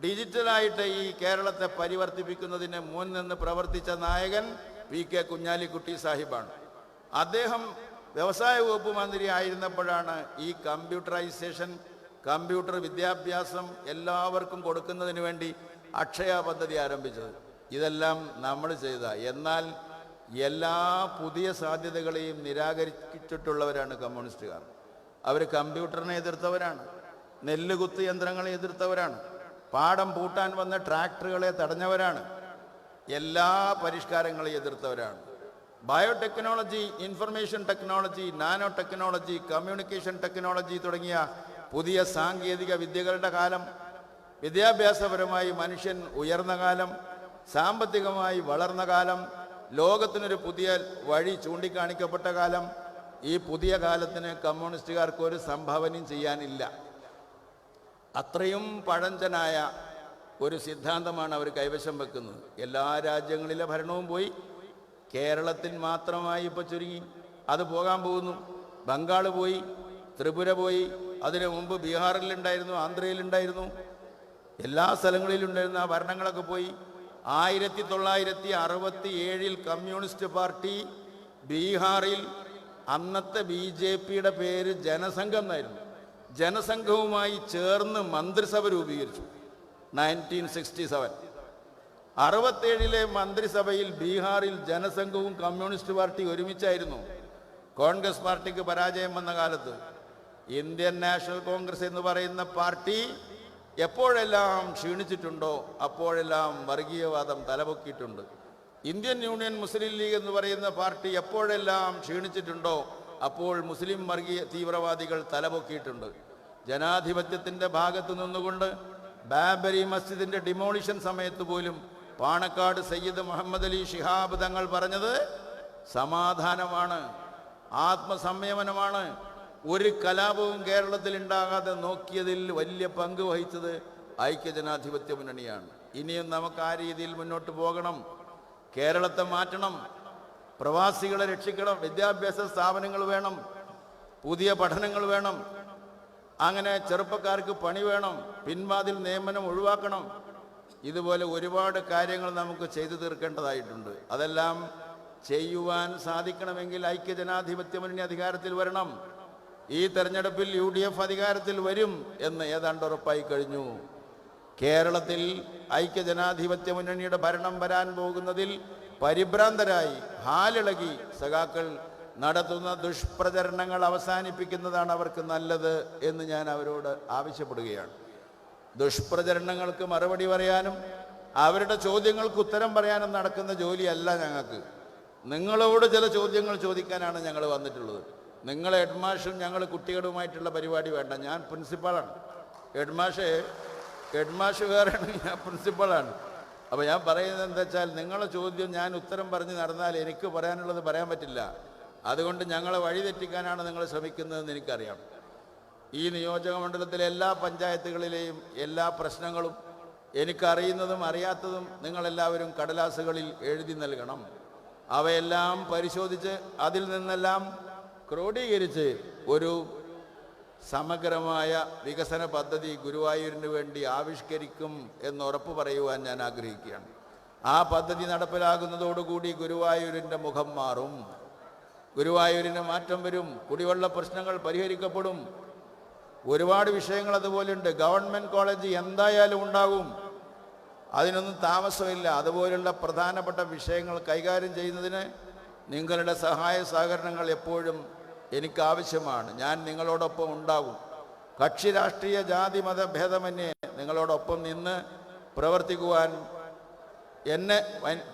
ഡിജിറ്റലായിട്ട് ഈ കേരളത്തെ പരിവർത്തിപ്പിക്കുന്നതിന് മുൻനിന്ന് പ്രവർത്തിച്ച നായകൻ PK കുഞ്ഞാലിക്കുട്ടി സാഹിബാണ്. അദ്ദേഹം വ്യവസായ വകുപ്പ് മന്ത്രി ആയിരുന്നപ്പോഴാണ് ഈ കമ്പ്യൂട്ടറൈസേഷൻ, കമ്പ്യൂട്ടർ വിദ്യാഭ്യാസം എല്ലാവർക്കും കൊടുക്കുന്നതിന് വേണ്ടി അക്ഷയ പദ്ധതി ആരംഭിച്ചത്. ഇതെല്ലാം നമ്മൾ ചെയ്ത. എന്നാൽ എല്ലാ പുതിയ സാധ്യതകളെയും നിരാകരിച്ചിട്ടുള്ളവരാണ് കമ്മ്യൂണിസ്റ്റുകാർ. അവർ കമ്പ്യൂട്ടറിനെ എതിർത്തവരാണ്, നെല്ലുകുത്ത് യന്ത്രങ്ങളെ എതിർത്തവരാണ്, പാടം പൂട്ടാൻ വന്ന ട്രാക്ടറുകളെ തടഞ്ഞവരാണ്, എല്ലാ പരിഷ്കാരങ്ങളെയും എതിർത്തവരാണ്. Biotechnology, information technology, nanotechnology, communication technology തുടങ്ങിയ പുതിയ സാങ്കേതിക വിദ്യകളുടെ കാലം, വിദ്യാഭ്യാസപരമായി മനുഷ്യൻ ഉയർന്ന കാലം, സാമ്പത്തികമായി വളർന്ന കാലം, ലോകത്തിനൊരു പുതിയ വഴി ചൂണ്ടിക്കാണിക്കപ്പെട്ട കാലം. ഈ പുതിയ കാലത്തിന് കമ്മ്യൂണിസ്റ്റുകാർക്ക് ഒരു സംഭാവനയും ചെയ്യാനില്ല. അത്രയും പഴഞ്ചനായ ഒരു സിദ്ധാന്തമാണ് അവർ കൈവശം വെക്കുന്നത്. എല്ലാ രാജ്യങ്ങളിലെ ഭരണവും പോയി, കേരളത്തിൽ മാത്രമായി ഇപ്പോൾ ചുരുങ്ങി. അത് പോകാൻ പോകുന്നു. ബംഗാൾ പോയി, ത്രിപുര പോയി, അതിനു മുമ്പ് ബീഹാറിലുണ്ടായിരുന്നു, ആന്ധ്രയിലുണ്ടായിരുന്നു, എല്ലാ സ്ഥലങ്ങളിലുണ്ടായിരുന്ന ആ ഭരണങ്ങളൊക്കെ പോയി. 1967 കമ്മ്യൂണിസ്റ്റ് പാർട്ടി ബീഹാറിൽ അന്നത്തെ BJP-യുടെ പേര് ജനസംഘം എന്നായിരുന്നു. ജനസംഘവുമായി ചേർന്ന് മന്ത്രിസഭ രൂപീകരിച്ചു 1967. 67 മന്ത്രിസഭയിൽ ബീഹാറിൽ ജനസംഘവും കമ്മ്യൂണിസ്റ്റ് പാർട്ടി ഒരുമിച്ചായിരുന്നു. കോൺഗ്രസ് പാർട്ടിക്ക് പരാജയം വന്ന കാലത്ത് ഇന്ത്യൻ നാഷണൽ കോൺഗ്രസ് എന്ന് പറയുന്ന പാർട്ടി എപ്പോഴെല്ലാം ക്ഷീണിച്ചിട്ടുണ്ടോ അപ്പോഴെല്ലാം വർഗീയവാദം തലപൊക്കിയിട്ടുണ്ട്. ഇന്ത്യൻ യൂണിയൻ മുസ്ലിം ലീഗ് എന്ന് പറയുന്ന പാർട്ടി എപ്പോഴെല്ലാം ക്ഷീണിച്ചിട്ടുണ്ടോ അപ്പോൾ മുസ്ലിം വർഗീയ തീവ്രവാദികൾ തലപൊക്കിയിട്ടുണ്ട്. ജനാധിപത്യത്തിൻ്റെ ഭാഗത്ത് നിന്നുകൊണ്ട് ബാബരി മസ്ജിദിൻ്റെ ഡിമോളിഷൻ സമയത്ത് പോലും പാണക്കാട് സയ്യിദ് മുഹമ്മദ് അലി ശിഹാബ് തങ്ങൾ പറഞ്ഞത് സമാധാനമാണ്, ആത്മസംയമനമാണ്. ഒരു കലാപവും കേരളത്തിൽ ഉണ്ടാകാതെ നോക്കിയതിൽ വലിയ പങ്ക് വഹിച്ചത് ഐക്യജനാധിപത്യ മുന്നണിയാണ്. ഇനിയും നമുക്ക് ആ രീതിയിൽ മുന്നോട്ട് പോകണം. കേരളത്തെ മാറ്റണം, പ്രവാസികളെ രക്ഷിക്കണം, വിദ്യാഭ്യാസ സ്ഥാപനങ്ങൾ വേണം, പുതിയ പഠനങ്ങൾ വേണം. അങ്ങനെ ചെറുപ്പക്കാർക്ക് പണി വേണം, പിൻവാതിൽ നിയമനം ഒഴിവാക്കണം. ഇതുപോലെ ഒരുപാട് കാര്യങ്ങൾ നമുക്ക് ചെയ്തു തീർക്കേണ്ടതായിട്ടുണ്ട്. അതെല്ലാം ചെയ്യുവാൻ സാധിക്കണമെങ്കിൽ ഐക്യജനാധിപത്യ മുന്നണി അധികാരത്തിൽ വരണം. ഈ തെരഞ്ഞെടുപ്പിൽ UDF അധികാരത്തിൽ വരും എന്ന് ഏതാണ്ട് ഉറപ്പായി കഴിഞ്ഞു. കേരളത്തിൽ ഐക്യജനാധിപത്യ മുന്നണിയുടെ ഭരണം വരാൻ പോകുന്നതിൽ പരിഭ്രാന്തരായി ഹാലിളകി സഖാക്കൾ നടത്തുന്ന ദുഷ്പ്രചരണങ്ങൾ അവസാനിപ്പിക്കുന്നതാണ് അവർക്ക് നല്ലത് എന്ന് ഞാൻ അവരോട് ആവശ്യപ്പെടുകയാണ്. ദുഷ്പ്രചരണങ്ങൾക്ക് മറുപടി പറയാനും അവരുടെ ചോദ്യങ്ങൾക്ക് ഉത്തരം പറയാനും നടക്കുന്ന ജോലിയല്ല ഞങ്ങൾക്ക്. നിങ്ങളോട് ചില ചോദ്യങ്ങൾ ചോദിക്കാനാണ് ഞങ്ങൾ വന്നിട്ടുള്ളത്. നിങ്ങൾ ഹെഡ്മാഷും ഞങ്ങൾ കുട്ടികളുമായിട്ടുള്ള പരിപാടി വേണ്ട. ഞാൻ പ്രിൻസിപ്പാളാണ്. ഹെഡ്മാഷ് വേറെയാണ്, ഞാൻ പ്രിൻസിപ്പളാണ്. അപ്പോൾ ഞാൻ പറയുന്നത് എന്താ വെച്ചാൽ, നിങ്ങളെ ചോദ്യം ഞാൻ ഉത്തരം പറഞ്ഞ് നടന്നാൽ എനിക്ക് പറയാനുള്ളത് പറയാൻ പറ്റില്ല. അതുകൊണ്ട് ഞങ്ങളെ വഴിതെറ്റിക്കാനാണ് നിങ്ങൾ ശ്രമിക്കുന്നതെന്ന് എനിക്കറിയാം. ഈ നിയോജക മണ്ഡലത്തിലെ എല്ലാ പഞ്ചായത്തുകളിലെയും എല്ലാ പ്രശ്നങ്ങളും എനിക്കറിയുന്നതും അറിയാത്തതും നിങ്ങളെല്ലാവരും കടലാസുകളിൽ എഴുതി നൽകണം. അവയെല്ലാം പരിശോധിച്ച് അതിൽ നിന്നെല്ലാം ക്രോഡീകരിച്ച് ഒരു സമഗ്രമായ വികസന പദ്ധതി ഗുരുവായൂരിന് വേണ്ടി ആവിഷ്കരിക്കും എന്ന് ഉറപ്പ് പറയുവാൻ ഞാൻ ആഗ്രഹിക്കുകയാണ്. ആ പദ്ധതി നടപ്പിലാകുന്നതോടുകൂടി ഗുരുവായൂരിൻ്റെ മുഖം മാറും, ഗുരുവായൂരിന് മാറ്റം വരും, കുടിവെള്ള പ്രശ്നങ്ങൾ പരിഹരിക്കപ്പെടും. ഒരുപാട് വിഷയങ്ങൾ അതുപോലെയുണ്ട്. ഗവൺമെൻറ് കോളേജ് എന്തായാലും ഉണ്ടാകും, അതിനൊന്നും താമസമില്ല. അതുപോലുള്ള പ്രധാനപ്പെട്ട വിഷയങ്ങൾ കൈകാര്യം ചെയ്യുന്നതിന് നിങ്ങളുടെ സഹായ സഹകരണങ്ങൾ എപ്പോഴും എനിക്കാവശ്യമാണ്. ഞാൻ നിങ്ങളോടൊപ്പം ഉണ്ടാകും. കക്ഷി രാഷ്ട്രീയ ജാതി മത ഭേദമന്യേ നിങ്ങളോടൊപ്പം നിന്ന് പ്രവർത്തിക്കുവാൻ എന്നെ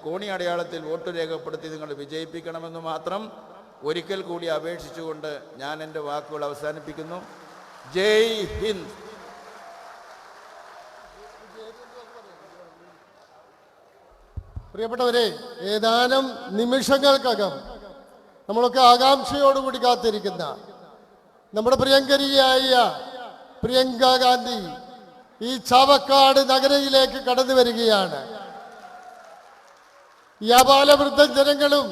കോണി അടയാളത്തിൽ വോട്ട് രേഖപ്പെടുത്തി നിങ്ങൾ വിജയിപ്പിക്കണമെന്ന് മാത്രം ഒരിക്കൽ കൂടി അപേക്ഷിച്ചുകൊണ്ട് ഞാൻ എൻ്റെ വാക്കുകൾ അവസാനിപ്പിക്കുന്നു. ജയ് ഹിന്ദ്. പ്രിയപ്പെട്ടവരെ, ഏതാനും നിമിഷങ്ങൾക്കകം നമ്മളൊക്കെ ആകാംക്ഷയോടുകൂടി കാത്തിരിക്കുന്ന നമ്മുടെ പ്രിയങ്കരിയായ പ്രിയങ്ക ഗാന്ധി ഈ ചാവക്കാട് നഗരയിലേക്ക് കടന്നു വരികയാണ്. ഈ ആബാലവൃദ്ധ ജനങ്ങളും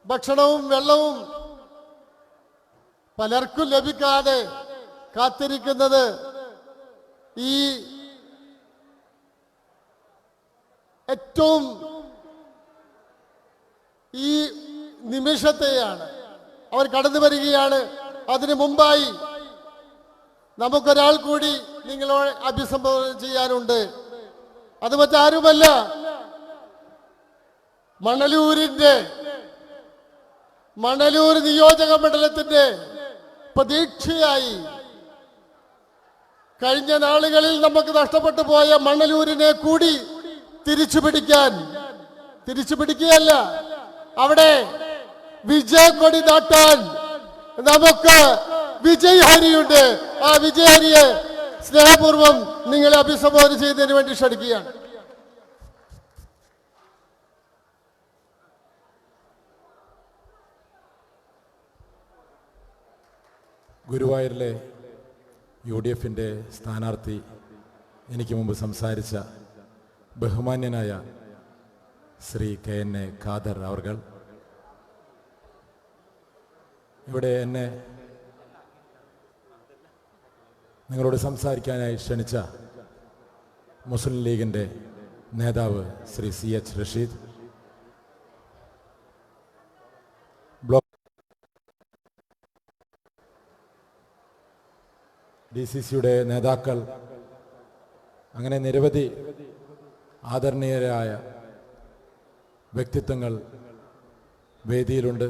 ഭക്ഷണവും വെള്ളവും പലർക്കും ലഭിക്കാതെ കാത്തിരിക്കുന്നത് ഈ ഏറ്റവും ഈ നിമിഷത്തെയാണ്. അവർ കടന്നു വരികയാണ്. അതിനു മുമ്പായി നമുക്കൊരാൾ കൂടി നിങ്ങളോട് അഭിസംബോധന ചെയ്യാനുണ്ട്. അത് മറ്റാരുമല്ല, മണലൂർ നിയോജക മണ്ഡലത്തിന്റെ പ്രതീക്ഷയായി കഴിഞ്ഞ നാളുകളിൽ നമുക്ക് നഷ്ടപ്പെട്ടു പോയ മണലൂരിനെ കൂടി തിരിച്ചു പിടിക്കുകയല്ല, അവിടെ വിജയക്കൊടി നാട്ടാൻ നമുക്ക് വിജയഹരിയുണ്ട്. ആ വിജയഹരിയെ സ്നേഹപൂർവ്വം നിങ്ങളെ അഭിസംബോധന ചെയ്തതിനു വേണ്ടി ക്ഷണിക്കുകയാണ്. ഗുരുവായൂരിലെ UDFിൻ്റെ സ്ഥാനാർത്ഥി, എനിക്ക് മുമ്പ് സംസാരിച്ച ബഹുമാന്യനായ ശ്രീ KN ഖാദർ അവർകൾ, ഇവിടെ എന്നെ നിങ്ങളോട് സംസാരിക്കാനായി ക്ഷണിച്ച മുസ്ലിം ലീഗിൻ്റെ നേതാവ് ശ്രീ CH റഷീദ്, ബ്ലോക്ക് DCCയുടെ നേതാക്കൾ, അങ്ങനെ നിരവധി ആദരണീയരായ വ്യക്തിത്വങ്ങൾ വേദിയിലുണ്ട്.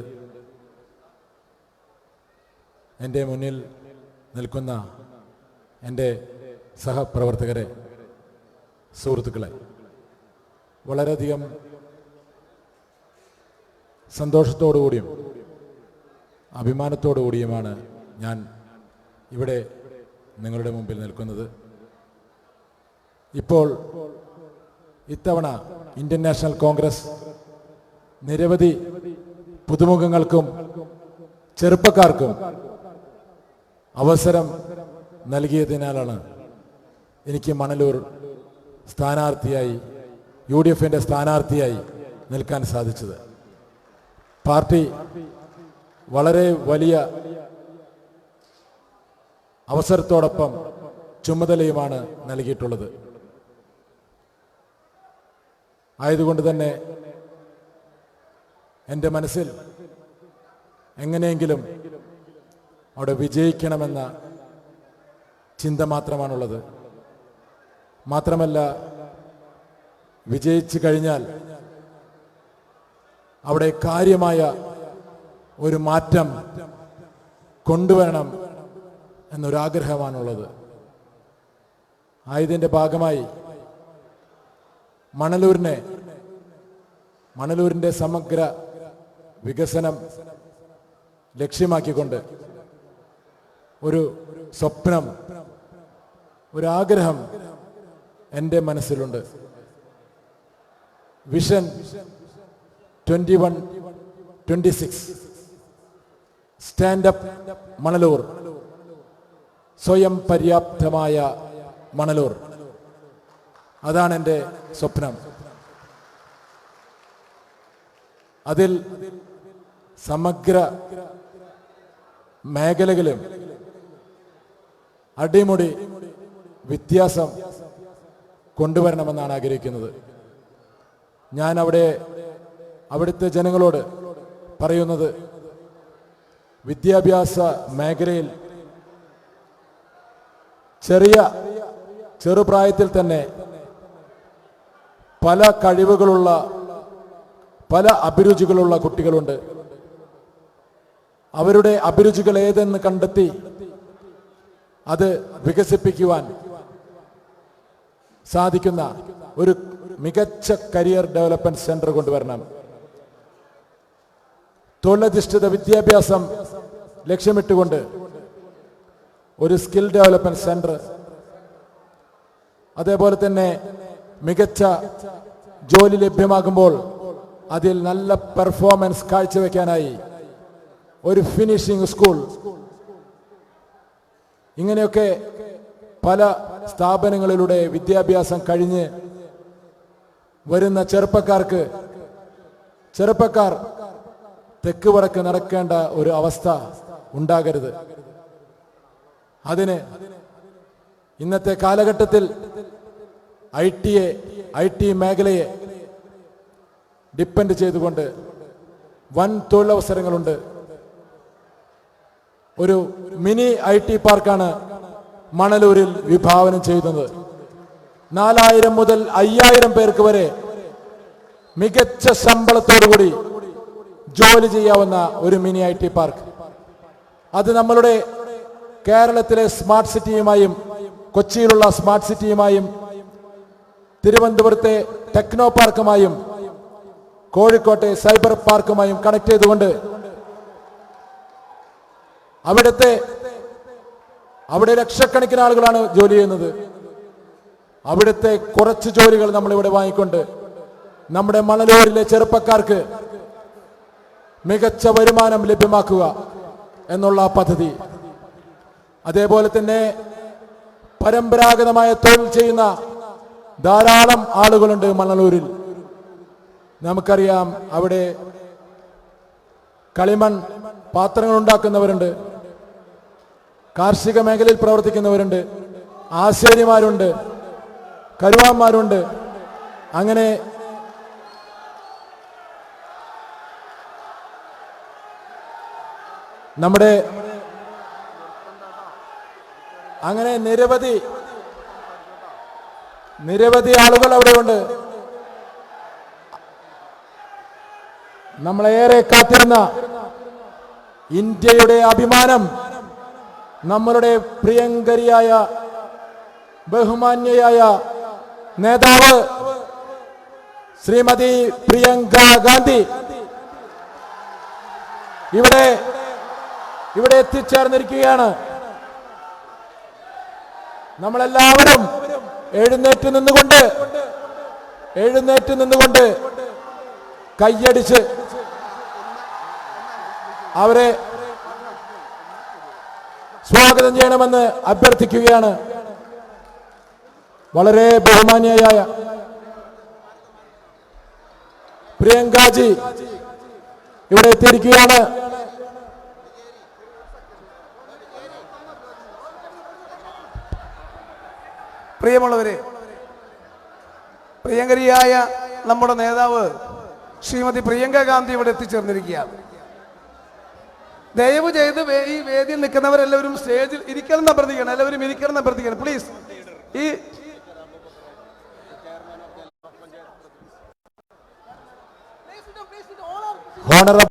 എൻ്റെ മുന്നിൽ നിൽക്കുന്ന എൻ്റെ സഹപ്രവർത്തകരെ, സുഹൃത്തുക്കളെ, വളരെയധികം സന്തോഷത്തോടു കൂടിയും അഭിമാനത്തോടു കൂടിയുമാണ് ഞാൻ ഇവിടെ നിങ്ങളുടെ മുമ്പിൽ നിൽക്കുന്നത്. ഇപ്പോൾ ഇത്തവണ ഇന്ത്യൻ നാഷണൽ കോൺഗ്രസ് നിരവധി പുതുമുഖങ്ങൾക്കും ചെറുപ്പക്കാർക്കും അവസരം നൽകിയതിനാലാണ് എനിക്ക് മണലൂർ സ്ഥാനാർത്ഥിയായി, UDFിൻ്റെ സ്ഥാനാർത്ഥിയായി നിൽക്കാൻ സാധിച്ചത്. പാർട്ടി വളരെ വലിയ അവസരത്തോടൊപ്പം ചുമതലയുമാണ് നൽകിയിട്ടുള്ളത്. ആയതുകൊണ്ട് തന്നെ എൻ്റെ മനസ്സിൽ എങ്ങനെയെങ്കിലും അവിടെ വിജയിക്കണമെന്ന ചിന്ത മാത്രമാണുള്ളത്. മാത്രമല്ല, വിജയിച്ചു കഴിഞ്ഞാൽ അവിടെ കാര്യമായ ഒരു മാറ്റം കൊണ്ടുവരണം എന്നൊരാഗ്രഹമാണുള്ളത്. ആയതിൻ്റെ ഭാഗമായി മണലൂരിൻ്റെ സമഗ്ര വികസനം ലക്ഷ്യമാക്കിക്കൊണ്ട് ഒരു സ്വപ്നം, ഒരാഗ്രഹം എൻ്റെ മനസ്സിലുണ്ട്. വിഷൻ 21-26 സ്റ്റാൻഡപ്പ് മണലൂർ, സ്വയം പര്യാപ്തമായ മണലൂർ. അതാണ് എൻ്റെ സ്വപ്നം. അതിൽ സമഗ്ര മേഖലകളിലും അടിമുടി വ്യത്യാസം കൊണ്ടുവരണമെന്നാണ് ആഗ്രഹിക്കുന്നത്. ഞാൻ അവിടുത്തെ ജനങ്ങളോട് പറയുന്നത്, വിദ്യാഭ്യാസ മേഖലയിൽ ചെറുപ്രായത്തിൽ തന്നെ പല കഴിവുകളുള്ള, പല അഭിരുചികളുള്ള കുട്ടികളുണ്ട്. അവരുടെ അഭിരുചികൾ ഏതെന്ന് കണ്ടെത്തി അത് വികസിപ്പിക്കുവാൻ സാധിക്കുന്ന ഒരു മികച്ച കരിയർ ഡെവലപ്മെന്റ് സെന്റർ കൊണ്ടുവരണം. തൊഴിലധിഷ്ഠിത വിദ്യാഭ്യാസം ലക്ഷ്യമിട്ടുകൊണ്ട് ഒരു സ്കിൽ ഡെവലപ്മെന്റ് സെന്റർ, അതേപോലെ തന്നെ മികച്ച ജോലി ലഭ്യമാകുമ്പോൾ അതിൽ നല്ല പെർഫോമൻസ് കാഴ്ചവെക്കാനായി ഒരു ഫിനിഷിംഗ് സ്കൂൾ, ഇങ്ങനെയൊക്കെ പല സ്ഥാപനങ്ങളിലൂടെ വിദ്യാഭ്യാസം കഴിഞ്ഞ് വരുന്ന ചെറുപ്പക്കാർ തെക്ക് വടക്ക് നടക്കേണ്ട ഒരു അവസ്ഥ ഉണ്ടാകരുത്. അതിന് ഇന്നത്തെ കാലഘട്ടത്തിൽ ഐ ടി മേഖലയെ ഡിപ്പെൻഡ് ചെയ്തുകൊണ്ട് വൻ തൊഴിലവസരങ്ങളുണ്ട്. ഒരു മിനി ഐ.ടി. പാർക്കാണ് മണലൂരിൽ വിഭാവനം ചെയ്യുന്നത്. 4000 മുതൽ 5000 പേർക്ക് വരെ മികച്ച ശമ്പളത്തോടുകൂടി ജോലി ചെയ്യാവുന്ന ഒരു മിനി ഐ.ടി. പാർക്ക്. അത് നമ്മളുടെ കേരളത്തിലെ സ്മാർട്ട് സിറ്റിയുമായും, കൊച്ചിയിലുള്ള സ്മാർട്ട് സിറ്റിയുമായും, തിരുവനന്തപുരത്തെ ടെക്നോ പാർക്കുമായും, കോഴിക്കോട്ടെ സൈബർ പാർക്കുമായും കണക്ട് ചെയ്തുകൊണ്ട് അവിടെ ലക്ഷക്കണക്കിന് ആളുകളാണ് ജോലി ചെയ്യുന്നത്. അവിടുത്തെ കുറച്ച് ജോലികൾ നമ്മളിവിടെ വാങ്ങിക്കൊണ്ട് നമ്മുടെ മണലൂരിലെ ചെറുപ്പക്കാർക്ക് മികച്ച വരുമാനം ലഭ്യമാക്കുക എന്നുള്ള പദ്ധതി. അതേപോലെ തന്നെ പരമ്പരാഗതമായ തൊഴിൽ ചെയ്യുന്ന ധാരാളം ആളുകളുണ്ട് മണലൂരിൽ. നമുക്കറിയാം, അവിടെ കളിമൺ പാത്രങ്ങൾ ഉണ്ടാക്കുന്നവരുണ്ട്, കാർഷിക മേഖലയിൽ പ്രവർത്തിക്കുന്നവരുണ്ട്, ആശാരിമാരുണ്ട്, കരുവാന്മാരുണ്ട്. അങ്ങനെ നിരവധി ആളുകൾ അവിടെയുണ്ട്. നമ്മളേറെ കാത്തിരുന്ന ഇന്ത്യയുടെ അഭിമാനം, നമ്മളുടെ പ്രിയങ്കരിയായ ബഹുമാന്യയായ നേതാവ് ശ്രീമതി പ്രിയങ്ക ഗാന്ധി ഇവിടെ എത്തിച്ചേർന്നിരിക്കുകയാണ്. നമ്മളെല്ലാവരും എഴുന്നേറ്റ് നിന്നുകൊണ്ട് കയ്യടിച്ച് അവരെ സ്വാഗതം ചെയ്യണമെന്ന് അഭ്യർത്ഥിക്കുകയാണ്. വളരെ ബഹുമാന്യയായ പ്രിയങ്കാജി ഇവിടെ എത്തിയിരിക്കുകയാണ്. പ്രിയമുള്ളവരെ, പ്രിയങ്കരിയായ നമ്മുടെ നേതാവ് ശ്രീമതി പ്രിയങ്ക ഗാന്ധി ഇവിടെ എത്തിച്ചേർന്നിരിക്കുകയാണ്. ദയവ് ചെയ്ത് ഈ വേദിയിൽ നിൽക്കുന്നവരെല്ലാവരും സ്റ്റേജിൽ ഇരിക്കണം എന്ന് അഭ്യർത്ഥിക്കണം. എല്ലാവരും ഇരിക്കണം എന്ന് അഭ്യർത്ഥിക്കണം പ്ലീസ്. ഈ Honorable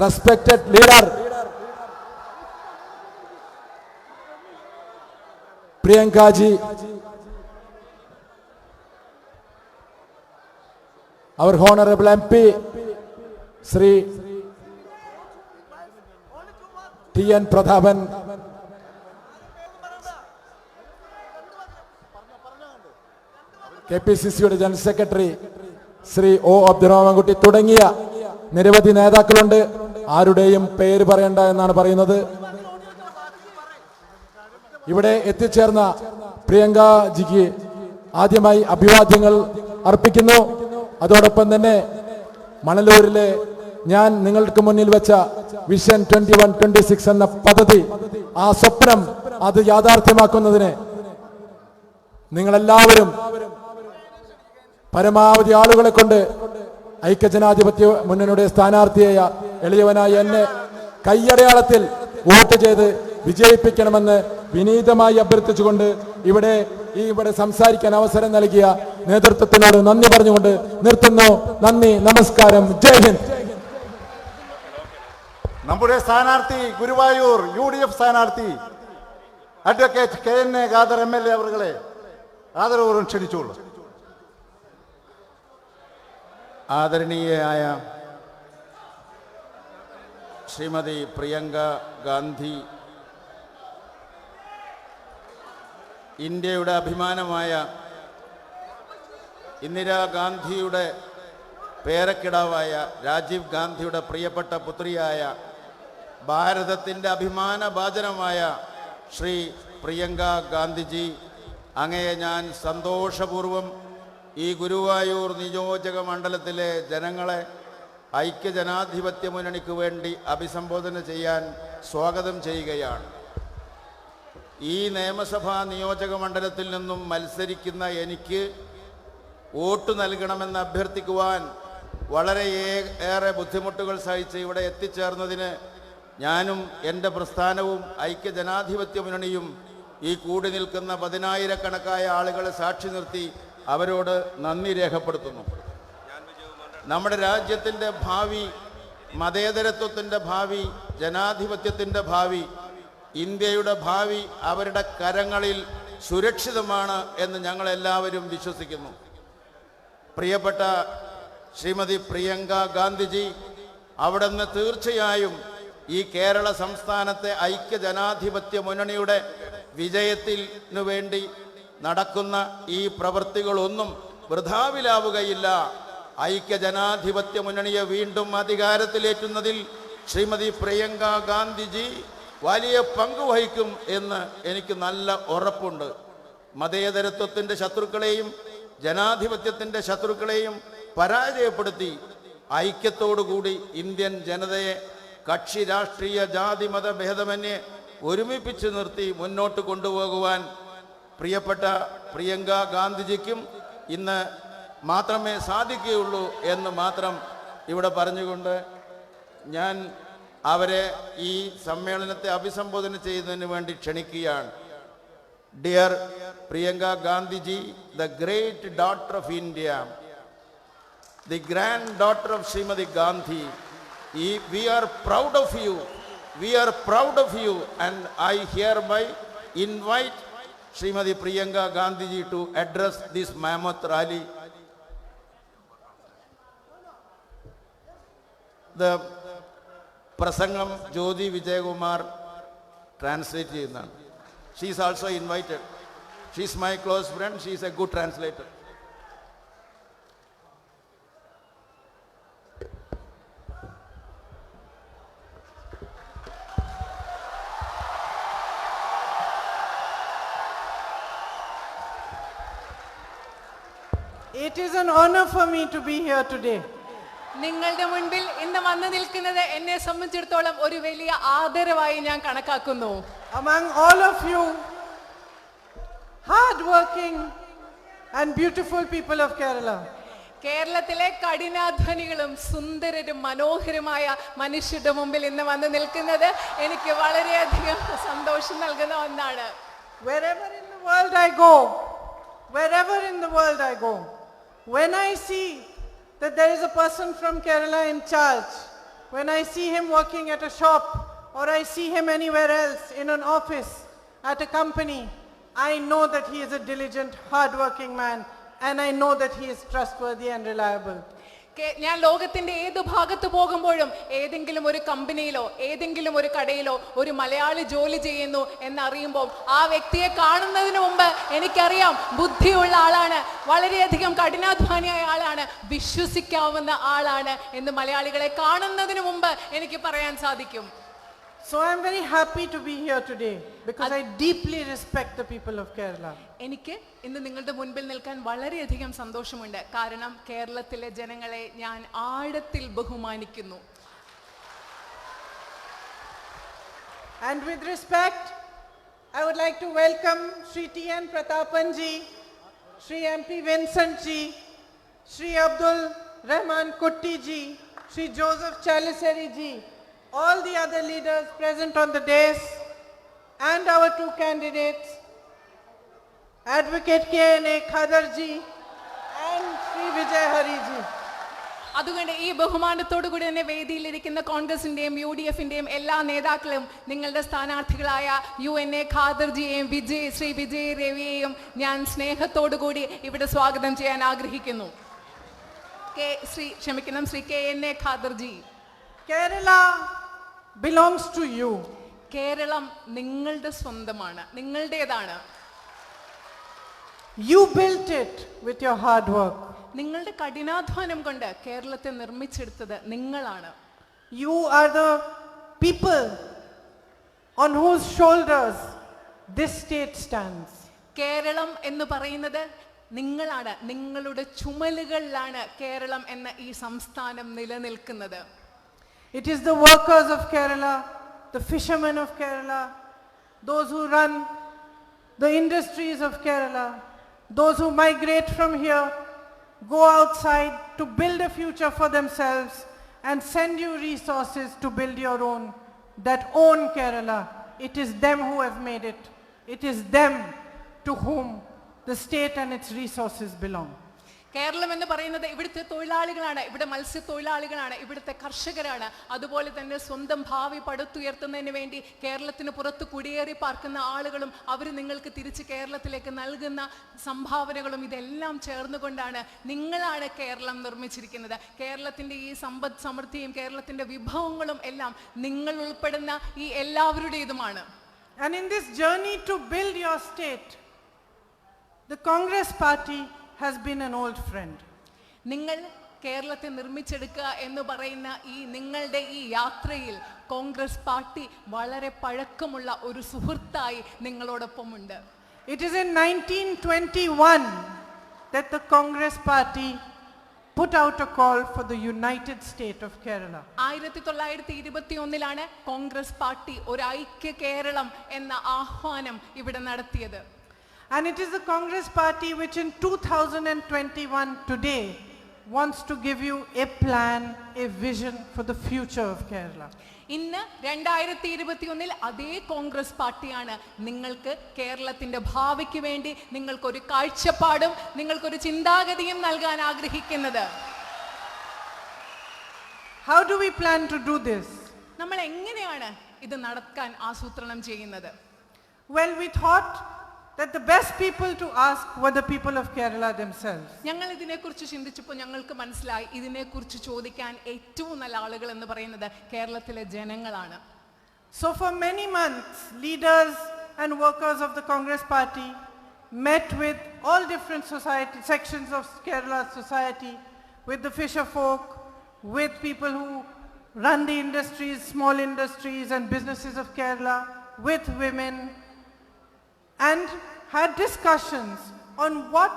respected leader Priyanka ji, our honorable MP Sri T.N. Prathapan, KPCCയുടെ ജനറൽ സെക്രട്ടറി ശ്രീ ഒ അബ്ദുറഹ്മാൻകുട്ടി തുടങ്ങിയ നിരവധി നേതാക്കളുണ്ട്. ആരുടെയും പേര് പറയണ്ട എന്നാണ് പറയുന്നത്. ഇവിടെ എത്തിച്ചേർന്ന പ്രിയങ്കാജിക്ക് ആദ്യമായി അഭിവാദ്യങ്ങൾ അർപ്പിക്കുന്നു. അതോടൊപ്പം തന്നെ മണലൂരിലെ ഞാൻ നിങ്ങൾക്ക് മുന്നിൽ വെച്ച വിഷൻ 21-26 എന്ന പദ്ധതി, ആ സ്വപ്നം അത് യാഥാർത്ഥ്യമാക്കുന്നതിന് നിങ്ങളെല്ലാവരും പരമാവധി ആളുകളെ കൊണ്ട് ഐക്യജനാധിപത്യ മുന്നണിയുടെ സ്ഥാനാർത്ഥിയായ എളിയവനായ എന്നെ കയ്യടയാളത്തിൽ വോട്ട് ചെയ്ത് വിജയിപ്പിക്കണമെന്ന് വിനീതമായി അഭ്യർത്ഥിച്ചുകൊണ്ട് ഇവിടെ സംസാരിക്കാൻ അവസരം നൽകിയ നേതൃത്വത്തിനോട് നന്ദി പറഞ്ഞുകൊണ്ട് നിർത്തുന്നു. നന്ദി, നമസ്കാരം, ജയ് ഹിന്ദ്. നമ്മുടെ സ്ഥാനാർത്ഥി ഗുരുവായൂർ UDF സ്ഥാനാർത്ഥി അഡ്വക്കേറ്റ് KN ഖാദർ MLA അവരുടെ ആദരവോടും ക്ഷണിച്ചോളൂ. ആദരണീയയായ ശ്രീമതി പ്രിയങ്ക ഗാന്ധി, ഇന്ത്യയുടെ അഭിമാനമായ ഇന്ദിരാഗാന്ധിയുടെ പേരക്കിടാവായ രാജീവ് ഗാന്ധിയുടെ പ്രിയപ്പെട്ട പുത്രിയായ ഭാരതത്തിൻ്റെ അഭിമാനഭാജനമായ ശ്രീ പ്രിയങ്ക ഗാന്ധിജി, അങ്ങയെ ഞാൻ സന്തോഷപൂർവം ഈ ഗുരുവായൂർ നിയോജക മണ്ഡലത്തിലെ ജനങ്ങളെ ഐക്യജനാധിപത്യ മുന്നണിക്ക് വേണ്ടി അഭിസംബോധന ചെയ്യാൻ സ്വാഗതം ചെയ്യുകയാണ്. ഈ നിയമസഭാ നിയോജക മണ്ഡലത്തിൽ നിന്നും മത്സരിക്കുന്ന എനിക്ക് വോട്ട് നൽകണമെന്ന് അഭ്യർത്ഥിക്കുവാൻ വളരെ ഏറെ ബുദ്ധിമുട്ടുകൾ സഹിച്ച് ഇവിടെ എത്തിച്ചേർന്നതിന് ഞാനും എൻ്റെ പ്രസ്ഥാനവും ഐക്യജനാധിപത്യ മുന്നണിയും ഈ കൂടി നിൽക്കുന്ന 10,000-കണക്കായ ആളുകളെ സാക്ഷി നിർത്തി അവരോട് നന്ദി രേഖപ്പെടുത്തുന്നു. നമ്മുടെ രാജ്യത്തിൻ്റെ ഭാവി, മതേതരത്വത്തിൻ്റെ ഭാവി, ജനാധിപത്യത്തിൻ്റെ ഭാവി, ഇന്ത്യയുടെ ഭാവി അവരുടെ കരങ്ങളിൽ സുരക്ഷിതമാണ് എന്ന് ഞങ്ങളെല്ലാവരും വിശ്വസിക്കുന്നു. പ്രിയപ്പെട്ട ശ്രീമതി പ്രിയങ്ക ഗാന്ധിജി, അവിടുന്ന് തീർച്ചയായും ഈ കേരള സംസ്ഥാനത്തെ ഐക്യജനാധിപത്യ മുന്നണിയുടെ വിജയത്തിനു വേണ്ടി നടക്കുന്ന ഈ പ്രവൃത്തികളൊന്നും വൃഥാവിലാവുകയില്ല. ഐക്യജനാധിപത്യ മുന്നണിയെ വീണ്ടും അധികാരത്തിലേറ്റുന്നതിൽ ശ്രീമതി പ്രിയങ്ക ഗാന്ധിജി വലിയ പങ്ക് വഹിക്കും എന്ന് എനിക്ക് നല്ല ഉറപ്പുണ്ട്. മതേതരത്വത്തിൻ്റെ ശത്രുക്കളെയും ജനാധിപത്യത്തിൻ്റെ ശത്രുക്കളെയും പരാജയപ്പെടുത്തി ഐക്യത്തോടുകൂടി ഇന്ത്യൻ ജനതയെ കക്ഷി രാഷ്ട്രീയ ജാതി മത ഭേദമന്യേ ഒരുമിപ്പിച്ച് നിർത്തി മുന്നോട്ട് കൊണ്ടുപോകുവാൻ പ്രിയപ്പെട്ട പ്രിയങ്ക ഗാന്ധിജിക്കും ഇന്ന് മാത്രമേ സാധിക്കുകയുള്ളൂ എന്ന് മാത്രം ഇവിടെ പറഞ്ഞുകൊണ്ട് ഞാൻ അവരെ ഈ സമ്മേളനത്തെ അഭിസംബോധന ചെയ്യുന്നതിന് വേണ്ടി ക്ഷണിക്കുകയാണ്. Dear Priyanka Gandhiji, the great daughter of India, the granddaughter of Srimati Gandhi, we are proud of you. We are proud of you, and I hereby invite Srimati Priyanka Gandhiji to address this mammoth rally. The Prasangam Jyoti Vijaykumar translate ചെയ്യുന്നതാണ്. She is also invited. She is my close friend. She is a good translator. It is an honor for me to be here today. നിങ്ങളുടെ മുൻപിൽ ഇന്ന് വന്നു നിൽക്കുന്നത് എന്നെ സംബന്ധിച്ചിടത്തോളം ഒരു വലിയ ആദരവായി ഞാൻ കണക്കാക്കുന്നു. Among all of you, hard-working and beautiful people of Kerala. കേരളത്തിലെ കഠിനാധ്വാനികളും സുന്ദരരും മനോഹരമായ മനുഷ്യരുടെ മുമ്പിൽ ഇന്ന് വന്ന് നിൽക്കുന്നത് എനിക്ക് വളരെയധികം സന്തോഷം നൽകുന്ന ഒന്നാണ്. Wherever in the world I go, wherever in the world I go, when I see that there is a person from Kerala in charge, when I see him working at a shop or I see him anywhere else in an office, at a company, I know that he is a diligent, hard-working man and I know that he is trustworthy and reliable. ഞാൻ ലോകത്തിന്റെ ഏത് ഭാഗത്ത് പോകുമ്പോഴും ഏതെങ്കിലും ഒരു കമ്പനിയിലോ ഏതെങ്കിലും ഒരു കടയിലോ ഒരു മലയാളി ജോലി ചെയ്യുന്നു എന്നറിയുമ്പോൾ ആ വ്യക്തിയെ കാണുന്നതിന് മുമ്പ് എനിക്കറിയാം ബുദ്ധിയുള്ള ആളാണ്, വളരെയധികം കഠിനാധ്വാനിയായ ആളാണ്, വിശ്വസിക്കാവുന്ന ആളാണ് എന്ന് മലയാളികളെ കാണുന്നതിന് മുമ്പ് എനിക്ക് പറയാൻ സാധിക്കും. So I am very happy to be here today because I deeply respect the people of Kerala. എനിക്ക് ഇന്ന് നിങ്ങളുടെ മുൻപിൽ നിൽക്കാൻ വളരെയധികം സന്തോഷമുണ്ട്. കാരണം കേരളത്തിലെ ജനങ്ങളെ ഞാൻ ആഴത്തിൽ ബഹുമാനിക്കുന്നു. And with respect, I would like to welcome Shri T.N. Pratapan ji, Shri M.P. Vincent ji, Shri Abdul Rahman Kutti ji, Shri Joseph Chaliseri ji, all the other leaders present on the dais, and our two candidates, Advocate K.N.A. Khadar ji and Shri Vijay Hari ji. അതുകൊണ്ട് ഈ ബഹുമാനത്തോടു കൂടി തന്നെ വേദിയിലിരിക്കുന്ന കോൺഗ്രസിന്റെയും UDF-ന്റെയും എല്ലാ നേതാക്കളും നിങ്ങളുടെ സ്ഥാനാർത്ഥികളായ UNA ഖാദർജിയെയും Shri Vijay രവിയെയും ഞാൻ സ്നേഹത്തോടു കൂടി ഇവിടെ സ്വാഗതം ചെയ്യാൻ ആഗ്രഹിക്കുന്നു. Shri KNA ഖാദർജി. Kerala belongs to you. Keralam നിങ്ങളുടെ സ്വന്തമാണ്, നിങ്ങളുടേതാണ്. You built it with your hard work. നിങ്ങളുടെ കഠിനാധ്വാനം കൊണ്ട് കേരളത്തെ നിർമ്മിച്ചെടുത്തത് നിങ്ങളാണ്. You are the people on whose shoulders this state stands. Keralam എന്ന് പറയുന്നത് നിങ്ങളാണ്, നിങ്ങളുടെ ചുമലുകളിലാണ് കേരളം എന്ന ഈ സംസ്ഥാനം നിലനിൽക്കുന്നത്. It is the workers of Kerala, the fishermen of Kerala, those who run the industries of Kerala, those who migrate from here, go outside to build a future for themselves and send you resources to build your own, that own Kerala. It is them who have made it. It is them to whom the state and its resources belong. Keralam എന്ന് പറയുന്നത് ഇവിടുത്തെ തൊഴിലാളികളാണ്, ഇവിടെ മത്സ്യത്തൊഴിലാളികളാണ്, ഇവിടുത്തെ കർഷകരാണ്. അതുപോലെ തന്നെ സ്വന്തം ഭാവി പടുത്തുയർത്തുന്നതിന് വേണ്ടി കേരളത്തിന് പുറത്ത് കുടിയേറി പാർക്കുന്ന ആളുകളും അവർ നിങ്ങൾക്ക് തിരിച്ച് കേരളത്തിലേക്ക് നൽകുന്ന സംഭാവനകളും ഇതെല്ലാം ചേർന്നുകൊണ്ടാണ് നിങ്ങളാണ് കേരളം നിർമ്മിച്ചിരിക്കുന്നത്. കേരളത്തിൻ്റെ ഈ സമ്പദ് സമൃദ്ധിയും കേരളത്തിൻ്റെ വിഭവങ്ങളും എല്ലാം നിങ്ങൾ ഉൾപ്പെടുന്ന ഈ എല്ലാവരുടേതുമാണ്. And in this journey to build your state, the Congress party has been an old friend. നിങ്ങൾ കേരളത്തെ നിർമ്മിച്ചെടുക്കുക എന്ന് പറയുന്ന ഈ നിങ്ങളുടെ ഈ യാത്രയിൽ കോൺഗ്രസ് പാർട്ടി വളരെ പഴക്കമുള്ള ഒരു സുഹൃത്തായി നിങ്ങളോടൊപ്പമുണ്ട്. It is in 1921 that the Congress party put out a call for the united state of Kerala. 1921 Congress party ഒരു ഐക്യ കേരളം എന്ന ആഹ്വാനം ഇവിടെ നടത്തിയത്. And it is the Congress party which in 2021 today wants to give you a plan, a vision for the future of Kerala. ഇന്ന് 2021 അതേ കോൺഗ്രസ് പാർട്ടിയാണ് നിങ്ങൾക്ക് കേരളത്തിന്റെ ഭാവിക്ക് വേണ്ടി നിങ്ങൾക്കൊരു കാഴ്ചപ്പാടും നിങ്ങൾക്കൊരു ചിന്താഗതിയും നൽകാൻ ആഗ്രഹിക്കുന്നത്. How do we plan to do this? നമ്മൾ എങ്ങനെയാണ് ഇത് നടക്കാൻ ആസൂത്രണം ചെയ്യുന്നത്? Well, we thought that the best people to ask were the people of Kerala themselves. ഞങ്ങൾ ഇതിനെക്കുറിച്ച് ചിന്തിച്ചപ്പോൾ ഞങ്ങൾക്ക് മനസ്സിലായി ഇതിനെക്കുറിച്ച് ചോദിക്കാൻ ഏറ്റവും നല്ല ആളുകൾ എന്ന് പറയുന്നത് കേരളത്തിലെ ജനങ്ങളാണ്. So for many months, leaders and workers of the Congress party met with all different society sections of Kerala's society, with the fisher folk, with people who run the industries, small industries and businesses of Kerala, with women, and had discussions on what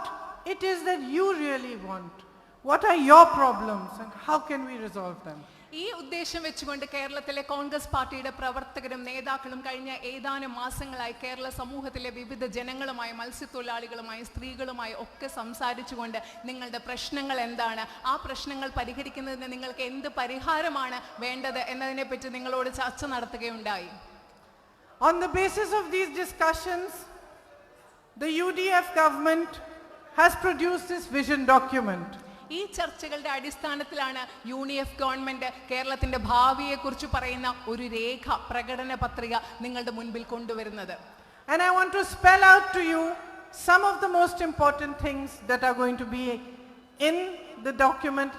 it is that you really want. What are your problems and how can we resolve them? ഈ ഉദ്ദേശം വെച്ചുകൊണ്ട് കേരളത്തിലെ കോൺഗ്രസ് പാർട്ടിയുടെ പ്രവർത്തകരും നേതാക്കളും കഴിഞ്ഞ ഏതാനും മാസങ്ങളായി കേരള സമൂഹത്തിലെ വിവിധ ജനങ്ങളുമായി, മത്സ്യത്തൊഴിലാളികളുമായി, സ്ത്രീകളുമായി ഒക്കെ സംസാരിച്ചുകൊണ്ട് നിങ്ങളുടെ പ്രശ്നങ്ങൾ എന്താണ്, ആ പ്രശ്നങ്ങൾ പരിഹരിക്കുന്നതിന് നിങ്ങൾക്ക് എന്ത് പരിഹാരമാണ് വേണ്ടത് എന്നതിനെപ്പറ്റി നിങ്ങളോട് ചർച്ച നടത്തുകയുണ്ടായി. On the basis of these discussions, the UDF government has produced this vision document. ഈ ചർച്ചകളുടെ അടിസ്ഥാനത്തിലാണ് UDF ഗവൺമെന്റ് കേരളത്തിന്റെ ഭാവിയെക്കുറിച്ച് പറയുന്ന ഒരു രേഖ, പ്രകടന പത്രിക നിങ്ങളുടെ മുൻപിൽ കൊണ്ടുവരുന്നത്. And I want to spell out to you some of the most important things that are going to be in the document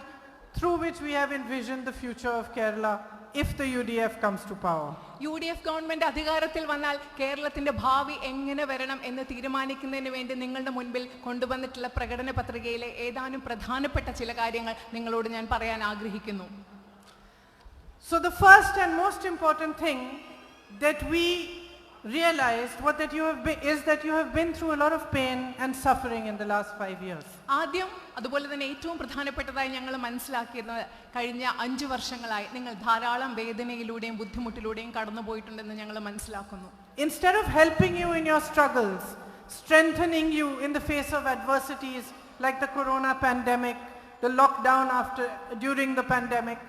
through which we have envisioned the future of Kerala if the UDF comes to power. UDF government അധികാരത്തിൽ വന്നാൽ കേരളത്തിന്റെ ഭാവി എങ്ങനെ വരണം എന്ന് തീരുമാനിക്കുന്നതിന് വേണ്ടി നിങ്ങളുടെ മുൻപിൽ കൊണ്ടുവന്നിട്ടുള്ള പ്രകടന പത്രികയിലെ ഏതാനും പ്രധാനപ്പെട്ട ചില കാര്യങ്ങൾ നിങ്ങളോട് ഞാൻ പറയാൻ ആഗ്രഹിക്കുന്നു. So the first and most important thing that we realized is that you have been through a lot of pain and suffering in the last 5 years. ആദ്യം അതുപോലെ തന്നെ ഏറ്റവും പ്രധാനപ്പെട്ടതായി ഞങ്ങൾ മനസ്സിലാക്കിയത് കഴിഞ്ഞ 5 വർഷങ്ങളായി നിങ്ങൾ ധാരാളം വേദനയിലൂടെയും ബുദ്ധിമുട്ടിലൂടെയും കടന്നുപോയിട്ടുണ്ടെന്ന് ഞങ്ങൾ മനസ്സിലാക്കുന്നു. Instead of helping you in your struggles, strengthening you in the face of adversities like the corona pandemic, the lockdown during the pandemic,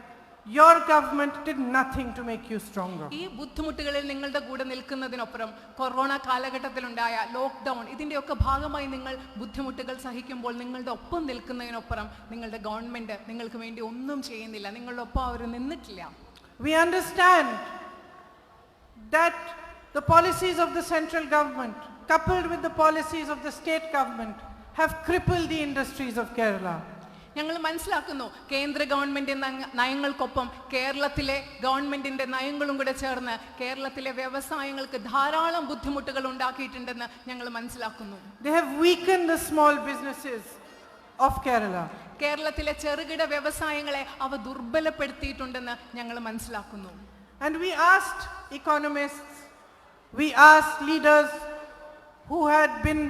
your government did nothing to make you stronger. ഈ ബുദ്ധിമുട്ടുകളിൽ നിങ്ങളുടെ കൂടെ നിൽക്കുന്നതിനൊപ്പം corona കാലഘട്ടത്തിലുണ്ടായ lockdown ഇതിന്റെയൊക്കെ ഭാഗമായി നിങ്ങൾ ബുദ്ധിമുട്ടുകൾ സഹിക്കുമ്പോൾ നിങ്ങളുടെ ഒപ്പം നിൽക്കുന്നതിനൊപ്പം നിങ്ങളുടെ ഗവൺമെന്റ് നിങ്ങൾക്ക് വേണ്ടി ഒന്നും ചെയ്യുന്നില്ല, നിങ്ങളുടെ ഒപ്പം അവർ നിന്നിട്ടില്ല. We understand that the policies of the central government coupled with the policies of the state government have crippled the industries of Kerala. ഞങ്ങൾ മനസ്സിലാക്കുന്നു കേന്ദ്ര ഗവൺമെന്റിന്റെ നയങ്ങൾക്കൊപ്പം കേരളത്തിലെ ഗവൺമെന്റിന്റെ നയങ്ങളും കൂടെ ചേർന്ന് കേരളത്തിലെ വ്യവസായങ്ങൾക്ക് ധാരാളം ബുദ്ധിമുട്ടുകൾ ഉണ്ടാക്കിയിട്ടുണ്ടെന്ന് ഞങ്ങൾ മനസ്സിലാക്കുന്നു. They have weakened the small businesses of Kerala. കേരളത്തിലെ ചെറുകിട വ്യവസായങ്ങളെ അവ ദുർബലപ്പെടുത്തിയിട്ടുണ്ടെന്ന് ഞങ്ങൾ മനസ്സിലാക്കുന്നു. And we asked economists, we asked leaders who had been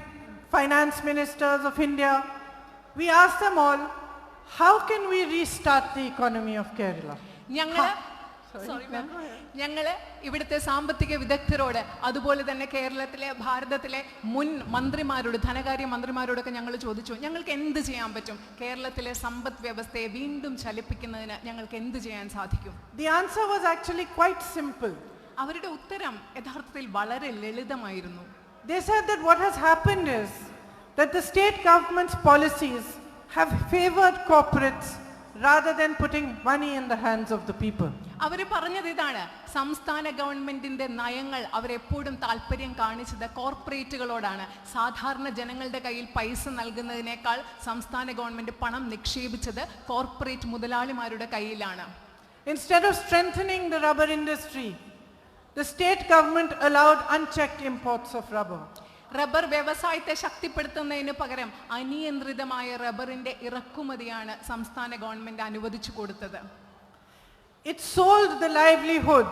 finance ministers of India, we asked them all, how can we restart the economy of Kerala? ഞങ്ങള് ഇവിടുത്തെ സാമ്പത്തിക വിദഗ്ധരോട് അതുപോലെ തന്നെ കേരളത്തിലെ ഭാരതത്തിലെ മുൻ മന്ത്രിമാരോട്, ധനകാര്യ മന്ത്രിമാരോടൊക്കെ ഞങ്ങൾ ചോദിച്ചു, ഞങ്ങൾക്ക് എന്ത് ചെയ്യാൻ പറ്റും, കേരളത്തിലെ സമ്പദ് വ്യവസ്ഥയെ വീണ്ടും ചലിപ്പിക്കുന്നതിന് ഞങ്ങൾക്ക് എന്ത് ചെയ്യാൻ സാധിക്കും? The answer was actually quite simple. അവരുടെ ഉത്തരം യഥാർത്ഥത്തിൽ വളരെ ലളിതമായിരുന്നു. They said that what has happened is that the state government's policies have favored corporates rather than putting money in the hands of the people. അവർ പറഞ്ഞത് ഇതാണ്, സംസ്ഥാന ഗവൺമെന്റിന്റെ നയങ്ങൾ അവരെപ്പോഴും താല്പര്യം കാണിച്ചത് കോർപ്പറേറ്റുകളോടാണ്. സാധാരണ ജനങ്ങളുടെ കയ്യിൽ പൈസ നൽകുന്നതിനേക്കാൾ സംസ്ഥാന ഗവൺമെന്റ് പണം നിക്ഷേപിച്ചത് കോർപ്പറേറ്റ് മുതലാളിമാരുടെ കയ്യിലാണ്. Instead of strengthening the rubber industry, the state government allowed unchecked imports of rubber. Rubber വ്യവസായത്തെ ശക്തിപ്പെടുത്തുന്നതിന് പകരം അനിയന്ത്രിതമായ റബ്ബറിന്റെ ഇറക്കുമതിയാണ് സംസ്ഥാന ഗവൺമെന്റ് അനുവദിച്ചു കൊടുത്തത്. It sold the livelihood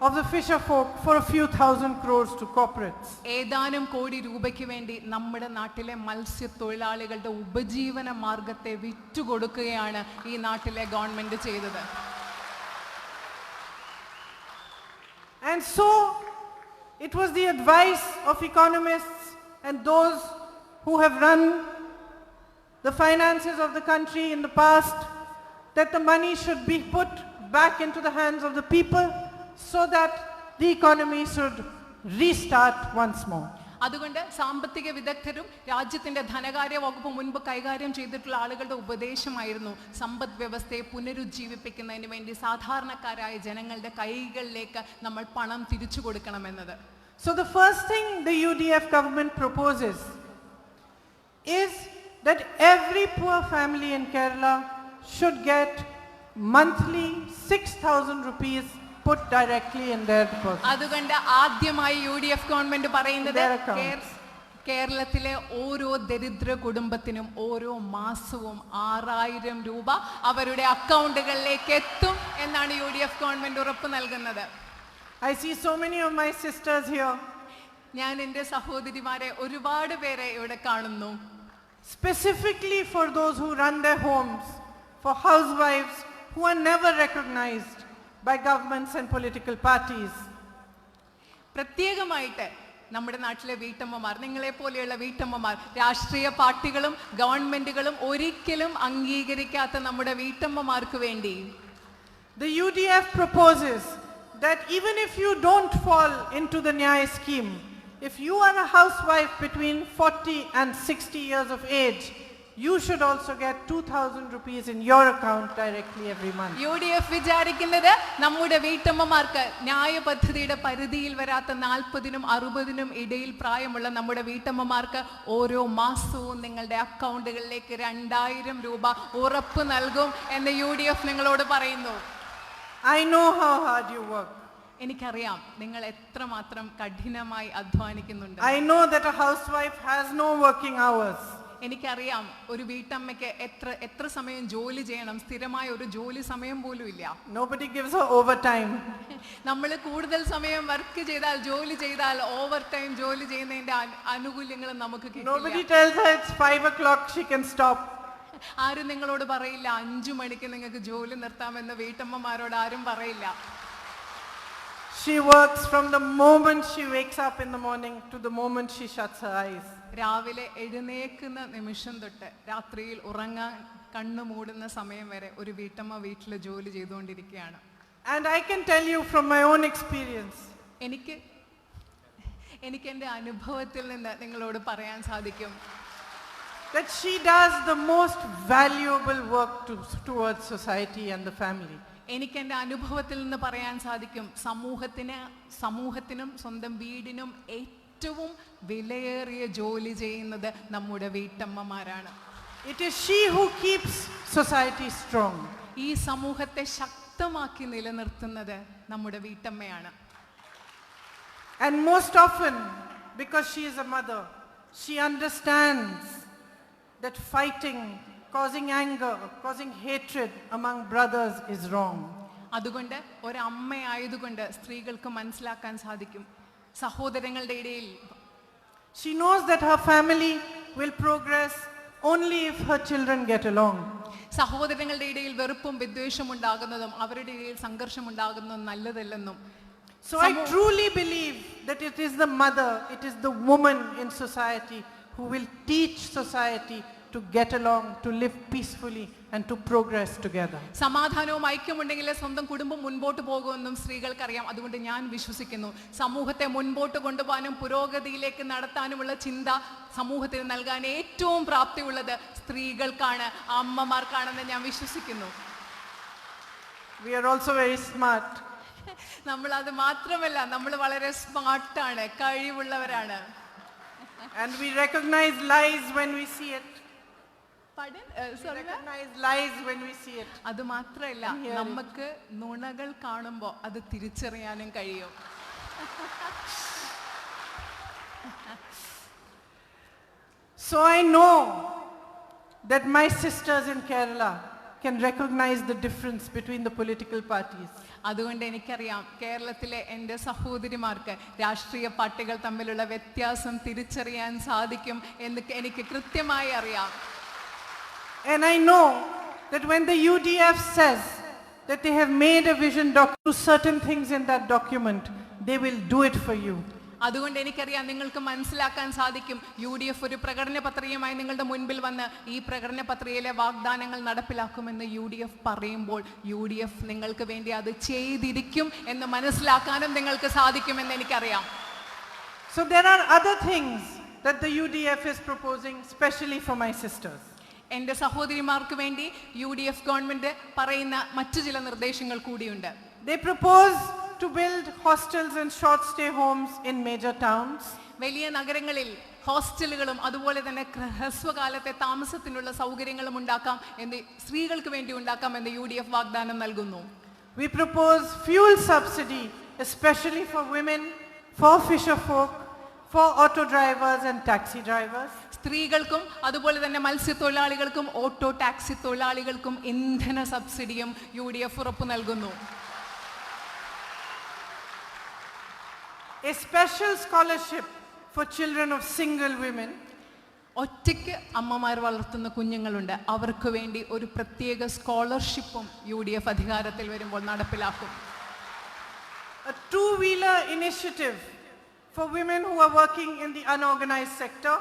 of the fisher folk for a few thousand crores to corporates. ഏതാനും കോടി രൂപയ്ക്ക് വേണ്ടി നമ്മുടെ നാട്ടിലെ മത്സ്യത്തൊഴിലാളികളുടെ ഉപജീവന മാർഗത്തെ വിറ്റുകൊടുക്കുകയാണ് ഈ നാട്ടിലെ ഗവൺമെന്റ് ചെയ്തത്. And so it was the advice of economists and those who have run the finances of the country in the past that the money should be put back into the hands of the people so that the economy should restart once more. അതുകൊണ്ട് സാമ്പത്തിക വിദഗ്ധരും രാജ്യത്തിന്റെ ധനകാര്യ വകുപ്പ് മുൻപ് കൈകാര്യം ചെയ്തിട്ടുള്ള ആളുകളുടെ ഉപദേശമായിരുന്നു സമ്പദ് വ്യവസ്ഥയെ പുനരുജ്ജീവിപ്പിക്കുന്നതിന് വേണ്ടി സാധാരണക്കാരായ ജനങ്ങളുടെ കൈകളിലേക്ക് നമ്മൾ പണം തിരിച്ചു കൊടുക്കണമെന്നത്. So the first thing the UDF government proposes is that every poor family in Kerala should get monthly 6,000 rupees put directly in their deposit. അതുകൊണ്ട് ആദ്യമായി UDF ഗവൺമെന്റ് പറയുന്നത് കേരളത്തിലെ ഓരോ ദരിദ്ര കുടുംബത്തിനും ഓരോ മാസവും 6,000 രൂപ അവരുടെ അക്കൗണ്ടുകളിലേക്ക് എത്തും എന്നാണ് UDF ഗവൺമെന്റ് ഉറപ്പ് നൽകുന്നത്. I see so many of my sisters here. ഞാൻ എൻ്റെ സഹോദരിമാരെ ഒരുപാട് പേരെ ഇവിടെ കാണുന്നു. Specifically for those who run their homes, for housewives who are never recognized by governments and political parties. പ്രത്യേകമായിട്ട് നമ്മുടെ നാട്ടിലെ വീട്ടമ്മമാർ, നിങ്ങളെ പോലെയുള്ള വീട്ടമ്മമാർ, രാഷ്ട്രീയ പാർട്ടികളും ഗവൺമെന്റുകളും ഒരിക്കലും അംഗീകരിക്കാത്ത നമ്മുടെ വീട്ടമ്മമാർക്ക് വേണ്ടി The UDF proposes that even if you don't fall into the Nyaya scheme, if you are a housewife between 40 and 60 years of age, you should also get 2,000 rupees in your account directly every month. UDF വിചാരിക്കുന്നത് നമ്മുടെ വീട്ടമ്മമാർക്ക് ന്യായ പദ്ധതിയുടെ പരിധിയിൽ വരാത്ത 40-നും 60-നും ഇടയിൽ പ്രായമുള്ള നമ്മുടെ വീട്ടമ്മമാർക്ക് ഓരോ മാസവും നിങ്ങളുടെ അക്കൗണ്ടുകളിലേക്ക് 2,000 രൂപ ഉറപ്പ് നൽകും എന്ന് UDF നിങ്ങളോട് പറയുന്നു. I know how hard you work. എനിക്കറിയാം നിങ്ങൾ എത്രമാത്രം കഠിനമായി അധ്വാനിക്കുന്നുണ്ട്. I know that a housewife has no working hours. എനിക്കറിയാം ഒരു വീട്ടമ്മയ്ക്ക് എത്ര സമയം ജോലി ചെയ്യണം, സ്ഥിരമായ ഒരു ജോലി സമയം പോലും ഇല്ല. Nobody gives her overtime. നമ്മൾ കൂടുതൽ സമയം വർക്ക് ചെയ്താൽ, ജോലി ചെയ്താൽ, ഓവർ ടൈം ജോലി ചെയ്യുന്നതിന്റെ ആനുകൂല്യങ്ങൾ നമുക്ക് Nobody കിട്ടില്ല. tells her it's 5 o'clock she can stop. ആരും നിങ്ങളോട് പറയില്ല 5 മണിക്ക് നിങ്ങൾക്ക് ജോലി നിർത്താമെന്ന്. വീട്ടമ്മമാരോട് ആരും പറയില്ല. She works from the moment she wakes up in the morning to the moment she shuts her eyes. രാവിലെ എഴുന്നേക്കുന്ന നിമിഷം തൊട്ട് രാത്രിയിൽ ഉറങ്ങാൻ കണ്ണു മൂടുന്ന സമയം വരെ ഒരു വീട്ടമ്മ വീട്ടിൽ ജോലി ചെയ്തുകൊണ്ടിരിക്കുകയാണ്. And I can tell you from my own experience, എനിക്ക് എൻ്റെ അനുഭവത്തിൽ നിന്ന് നിങ്ങളോട് പറയാൻ സാധിക്കും, that she does the most valuable work towards society and the family. എനിക്ക് എൻ്റെ അനുഭവത്തിൽ നിന്ന് പറയാൻ സാധിക്കും, സമൂഹത്തിനും സ്വന്തം വീടിനും ഏറ്റവും വിലയേറിയ ജോലി ചെയ്യുന്നത് നമ്മുടെ വീട്ടമ്മമാരാണ്. It is she who keeps society strong. ഈ സമൂഹത്തെ ശക്തമാക്കി നിലനിർത്തുന്നത് നമ്മുടെ വീട്ടമ്മയാണ്. And most often, because she is a mother, she understands that fighting, causing anger, causing hatred among brothers is wrong. അതുകൊണ്ട് ഒരമ്മയായതുകൊണ്ട് സ്ത്രീകൾക്ക് മനസ്സിലാക്കാൻ സാധിക്കും, സഹോദരങ്ങളുടെ ഇടയിൽ She knows that her family will progress only if her children get along. സഹോദരങ്ങളുടെ ഇടയിൽ വെറുപ്പും വിദ്വേഷവും ഉണ്ടാകുന്നതും അവരുടെ ഇടയിൽ സംഘർഷം ഉണ്ടാകുന്നതും നല്ലതല്ലെന്നും. So I truly believe that it is the mother, it is the woman in society who will teach society to get along, to live peacefully and to progress together. സമാധാനവും ഐക്യമുണ്ടെങ്കിലേ സ്വന്തം കുടുംബം മുൻപോട്ട് പോകുമെന്നും സ്ത്രീകൾക്കറിയാം. അതുകൊണ്ട് ഞാൻ വിശ്വസിക്കുന്നു, സമൂഹത്തെ മുൻപോട്ട് കൊണ്ടുപോകാനും പുരോഗതിയിലേക്ക് നടത്താനുമുള്ള ചിന്ത സമൂഹത്തിന് നൽകാൻ ഏറ്റവും പ്രാപ്തിയുള്ളത് സ്ത്രീകൾക്കാണ്, അമ്മമാർക്കാണെന്ന് ഞാൻ വിശ്വസിക്കുന്നു. We are also very smart. നമ്മൾ അത് മാത്രമല്ല, നമ്മൾ വളരെ സ്മാർട്ടാണ്, കഴിവുള്ളവരാണ്. And we recognize lies when we see it. Recognize lies when we see it. അത് മാത്രമല്ല, നമുക്ക് നുണകൾ കാണുമ്പോൾ അത് തിരിച്ചറിയാനും കഴിയും. So I know that my sisters in Kerala can recognize the difference between the political parties. അതുകൊണ്ട് എനിക്കറിയാം, കേരളത്തിലെ എൻ്റെ സഹോദരിമാർക്ക് രാഷ്ട്രീയ പാർട്ടികൾ തമ്മിലുള്ള വ്യത്യാസം തിരിച്ചറിയാൻ സാധിക്കും എന്ന് എനിക്ക് കൃത്യമായി അറിയാം. And I know that when the UDF says that they have made a vision document, to certain things in that document, they will do it for you. അതുകൊണ്ട് എനിക്കറിയാം, നിങ്ങൾക്ക് മനസ്സിലാക്കാൻ സാധിക്കും, UDF ഒരു പ്രകടന പത്രികയുമായി നിങ്ങളുടെ മുൻപിൽ വന്ന് ഈ പ്രകടന പത്രികയിലെ വാഗ്ദാനങ്ങൾ നടപ്പിലാക്കുമെന്ന് UDF പറയുമ്പോൾ UDF നിങ്ങൾക്ക് വേണ്ടി അത് ചെയ്തിരിക്കും എന്ന് മനസ്സിലാക്കാനും നിങ്ങൾക്ക് സാധിക്കുമെന്ന് എനിക്കറിയാം. So there are other things that the UDF is proposing, especially for my sisters. എൻ്റെ സഹോദരിമാർക്ക് വേണ്ടി UDF ഗവൺമെന്റ് പറയുന്ന മറ്റു ചില നിർദ്ദേശങ്ങൾ കൂടിയുണ്ട്. They propose to build hostels and short stay homes in major towns. വലിയ നഗരങ്ങളിൽ ഹോസ്റ്റലുകളും അതുപോലെ തന്നെ ഹ്രസ്വകാലത്തെ താമസത്തിനുള്ള സൗകര്യങ്ങളും ഉണ്ടാക്കാം എന്ന്, സ്ത്രീകൾക്ക് വേണ്ടി ഉണ്ടാക്കാം എന്ന് UDF വാഗ്ദാനം നൽകുന്നു. We propose fuel subsidy, especially for women, for fisher folk, for auto drivers and taxi drivers. സ്ത്രീകൾക്കും അതുപോലെ തന്നെ മത്സ്യത്തൊഴിലാളികൾക്കും ഓട്ടോ ടാക്സി തൊഴിലാളികൾക്കും ഇന്ധന സബ്സിഡിയും UDF ഉറപ്പു നൽകുന്നു. A special scholarship for children of single women. ഒറ്റയ്ക്ക് അമ്മമാർ വളർത്തുന്ന കുഞ്ഞുങ്ങളുണ്ട്. അവർക്ക് വേണ്ടി ഒരു പ്രത്യേക സ്കോളർഷിപ്പും UDF അധികാരത്തിൽ വരുമ്പോൾ നടപ്പിലാക്കും. A two-wheeler initiative for women who are working in the unorganized sector.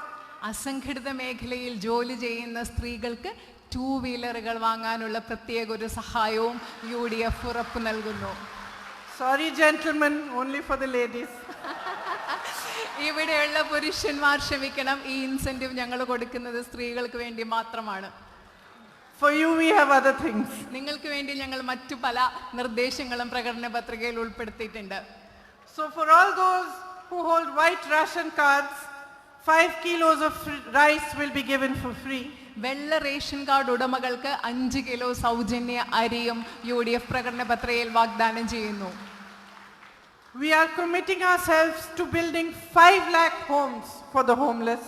അസംഘടിത മേഖലയിൽ ജോലി ചെയ്യുന്ന സ്ത്രീകൾക്ക് 2 വീലറുകൾ വാങ്ങാനുള്ള പ്രത്യേക ഒരു സഹായവും UDF ഉറപ്പു നൽകുന്നു. Sorry gentlemen, only for the ladies. ഇവിടെയുള്ള പുരുഷന്മാർ ക്ഷമിക്കണം, ഈ ഇൻസെന്റീവ് ഞങ്ങൾ കൊടുക്കുന്നത് സ്ത്രീകൾക്ക് വേണ്ടി മാത്രമാണ്. For you we have other things. നിങ്ങൾക്ക് വേണ്ടി ഞങ്ങൾ മറ്റു പല നിർദ്ദേശങ്ങളും പ്രകടന പത്രികയിൽ ഉൾപ്പെടുത്തിയിട്ടുണ്ട്. So for all those who hold white ration cards, 5 kilos of rice will be given for free. വെള്ള റേഷൻ കാർഡ് ഉടമകൾക്ക് 5 കിലോ സൗജന്യ അരിയും UDF പ്രകടന പത്രികയിൽ വാഗ്ദാനം ചെയ്യുന്നു. We are committing ourselves to building 5 lakh homes for the homeless.